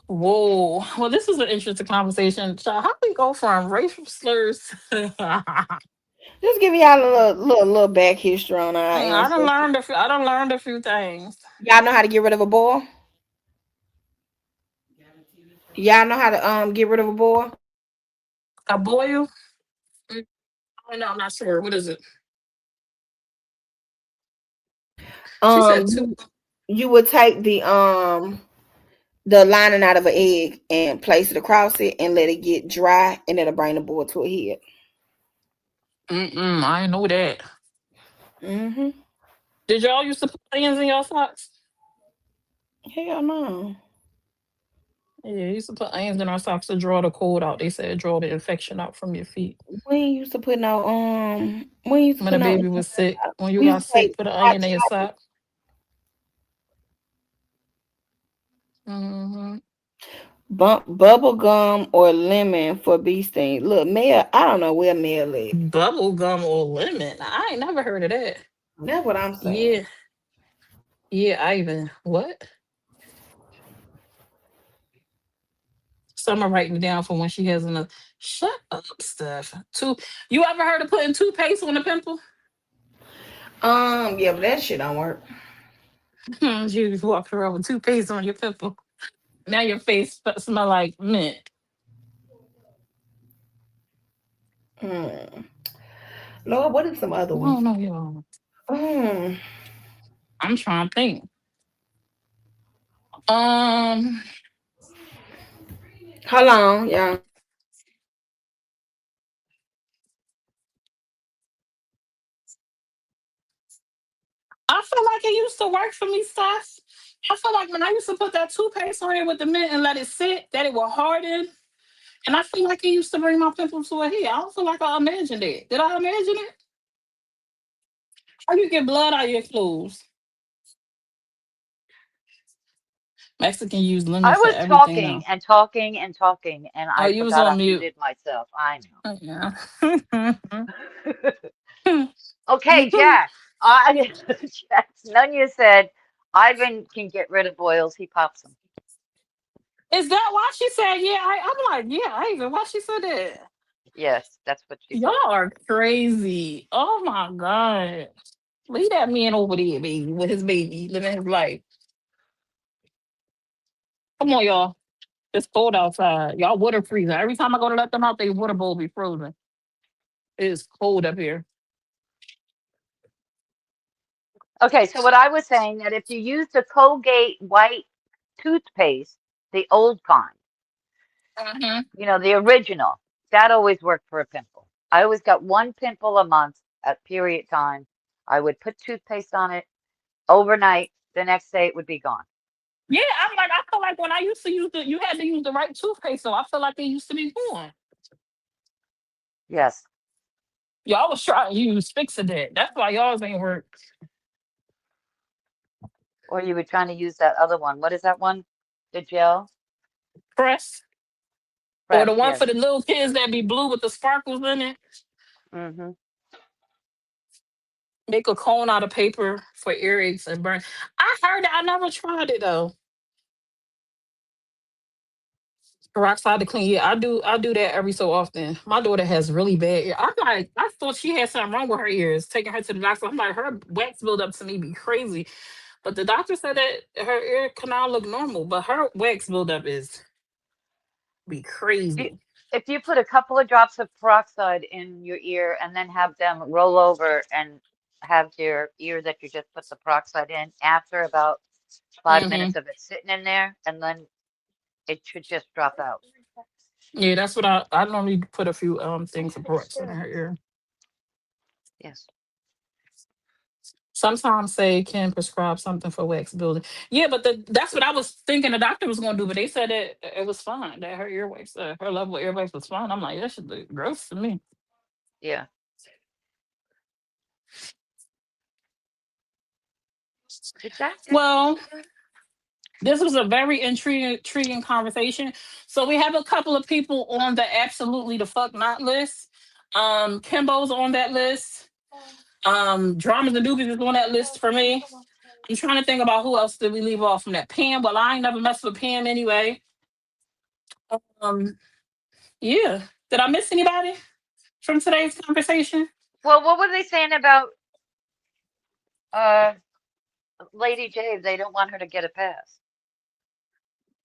Whoa. Well, this is an interesting conversation. So how we go from racial slurs? Just give y'all a little back history on our I done ancestors. learned a few. I done learned a few things. Y'all know how to get rid of a boil? Y'all know how to get rid of a boil? A boil? Mm, no, I'm not sure. What is it? She said two. You, you would take the lining out of an egg and place it across it and let it get dry, and it'll bring the boil to a head. I didn't know that. Mm-hmm. Did y'all used to put onions in your socks? Hell no. Yeah, used to put onions in our socks to draw the cold out. They said draw the infection out from your feet. We ain't used to put no we ain't used to When a put no baby was sick, when you we got used to take sick, put an hot onion in your chocolate. sock. Hmm. Bubble gum or lemon for bee sting. Look, Mel, I don't know where Mel at. Bubble gum or lemon? I ain't never heard of that. That's what I'm saying. Yeah, yeah, Ivan. What? Summer writing down for when she has enough. Shut up, stuff. Two. You ever heard of putting toothpaste on a pimple? Yeah, but that shit don't work. You just walk around with toothpaste on your pimple. Now your face smell like mint. Hmm. Lord, what are some other I ones? don't know, y'all. Hmm. I'm trying to think. Um, Hold on, yeah. I feel like it used to work for me, Steph. I feel like when I used to put that toothpaste on it with the mint and let it sit, that it will harden. And I feel like it used to bring my pimples to a head. I don't feel like I imagined it. Did I imagine it? How you get blood out of your clothes? Mexican use lemon I for was everything talking now. and talking and talking, and Oh, I you was forgot I on mute. muted myself. I Oh, yeah. know. Okay, Jack. I Jack Nunya said Ivan can get rid of boils. He pops them. Is that why she said, yeah? I'm like, yeah, I even why she said that. Yes, that's what she Y'all said. are crazy. Oh my God. Leave that man over there, baby, with his baby, living his life. Come on, y'all. It's cold outside. Y'all water freezing. Every time I go to let them out, they water bowl be frozen. It is cold up here. Okay, so what I was saying that if you use the Colgate white toothpaste, the old kind, Hmm. the original, that always worked for a pimple. I always got one pimple a month at period time. I would put toothpaste on it overnight. The next day it would be gone. Yeah, I'm like, I feel like when I used to use you had to use the right toothpaste, so I feel like it used to be going. Yes. Y'all was trying to use Fixadet. That's why y'all's ain't work. Or you were trying to use that other one. What is that one? The gel? Press. Or Press, the one for yes. the little kids that be blue with the sparkles in it. Mm-hmm. Make a cone out of paper for earaches and burn. I heard it. I never tried it though. Peroxide to clean. Yeah, I do that every so often. My daughter has really bad ear. I'm like, I thought she had something wrong with her ears. Taking her to the doctor, I'm like, her wax buildup to me be crazy. But the doctor said that her ear canal look normal, but her wax buildup is be You, crazy. if you put a couple of drops of peroxide in your ear and then have them roll over and have your ear that you just put the peroxide in after about 5 minutes Hmm. of it sitting in there, and then it should just drop out. Yeah, that's what I normally put a few things of peroxide in her ear. Yes. Sometimes say can prescribe something for wax building. Yeah, but that's what I was thinking the doctor was going to do, but they said that it was fine. That her earwax, her level of earwax was fine. I'm like, that should look gross to me. Yeah. Did Jack say Well, something? this was a very intriguing conversation. So we have a couple of people on the absolutely the fuck not list. Kimbo's on that list. Dramas and Doobies is on that list for me. I'm trying to think about who else did we leave off from that. Pam. Well, I ain't never messed with Pam anyway. Um, yeah. Did I miss anybody from today's conversation? Well, what were they saying about Lady J? They don't want her to get a pass.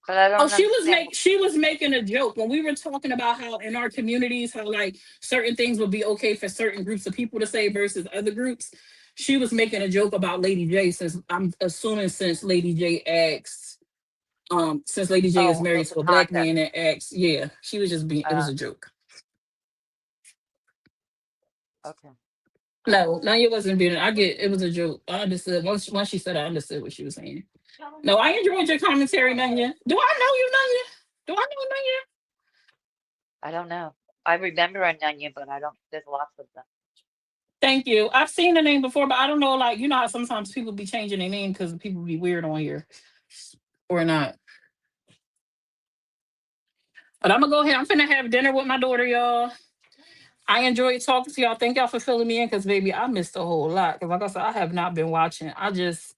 But I don't understand. She was making a joke when we were talking about how in our communities how like certain things would be okay for certain groups of people to say versus other groups. She was making a joke about Lady J since I'm assuming since Lady J asked since Lady J is married it's to a a black contact. man and asked, yeah, she was just being it was a joke. Okay. No, Nanya wasn't being I get it was a joke. I understood once she said I understood what she was saying. No, I enjoyed your commentary, Nanya. Do I know you, Nanya? Do I know Nanya? I don't know. I remember Ananya, but I don't. There's lots of them. Thank you. I've seen the name before, but I don't know. Like, you know how sometimes people be changing their name because people be weird on here or not. But I'm gonna go ahead. I'm finna have dinner with my daughter, y'all. I enjoyed talking to y'all. Thank y'all for filling me in because, baby, I missed a whole lot. Because, like I said, I have not been watching. I just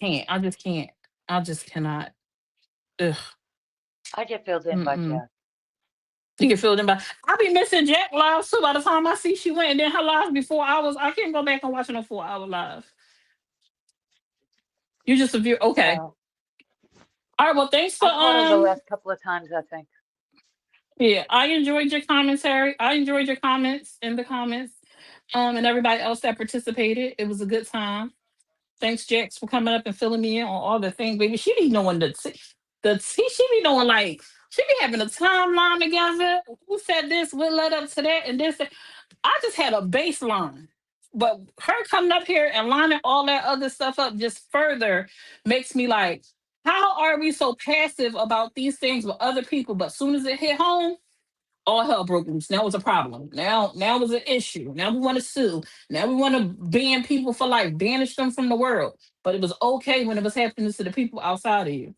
can't. I just can't. I just cannot. Ugh. I get filled in by Jack. You can feel them by. I be missing Jack lives too. By the time I see she went, and then her lives be 4 hours. I can't go back and watch no 4-hour live. You just a view. Okay. Well, All right. Well, thanks for I caught her the last couple of times, I think. Yeah, I enjoyed your commentary. I enjoyed your comments in the comments. And everybody else that participated. It was a good time. Thanks, Jax, for coming up and filling me in on all the things, baby. She be knowing she be knowing like she be having a timeline together. Who said this? What led up to that? And this. I just had a baseline. But her coming up here and lining all that other stuff up just further makes me like, how are we so passive about these things with other people? But soon as it hit home, all hell broke loose. Now it's a problem. Now was an issue. Now we want to sue. Now we want to ban people for life, banish them from the world. But it was okay when it was happening to the people outside of you.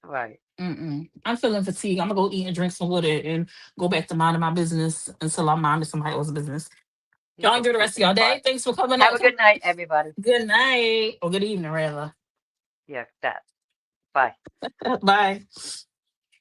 Right. I'm feeling fatigued. I'm gonna go eat and drink some water and go back to minding my business until I'm minding somebody else's business. Y'all enjoy the rest of y'all day. Thanks for coming Have out. a good night, everybody. Good night or good evening, rather. Yeah, that. Bye. Bye.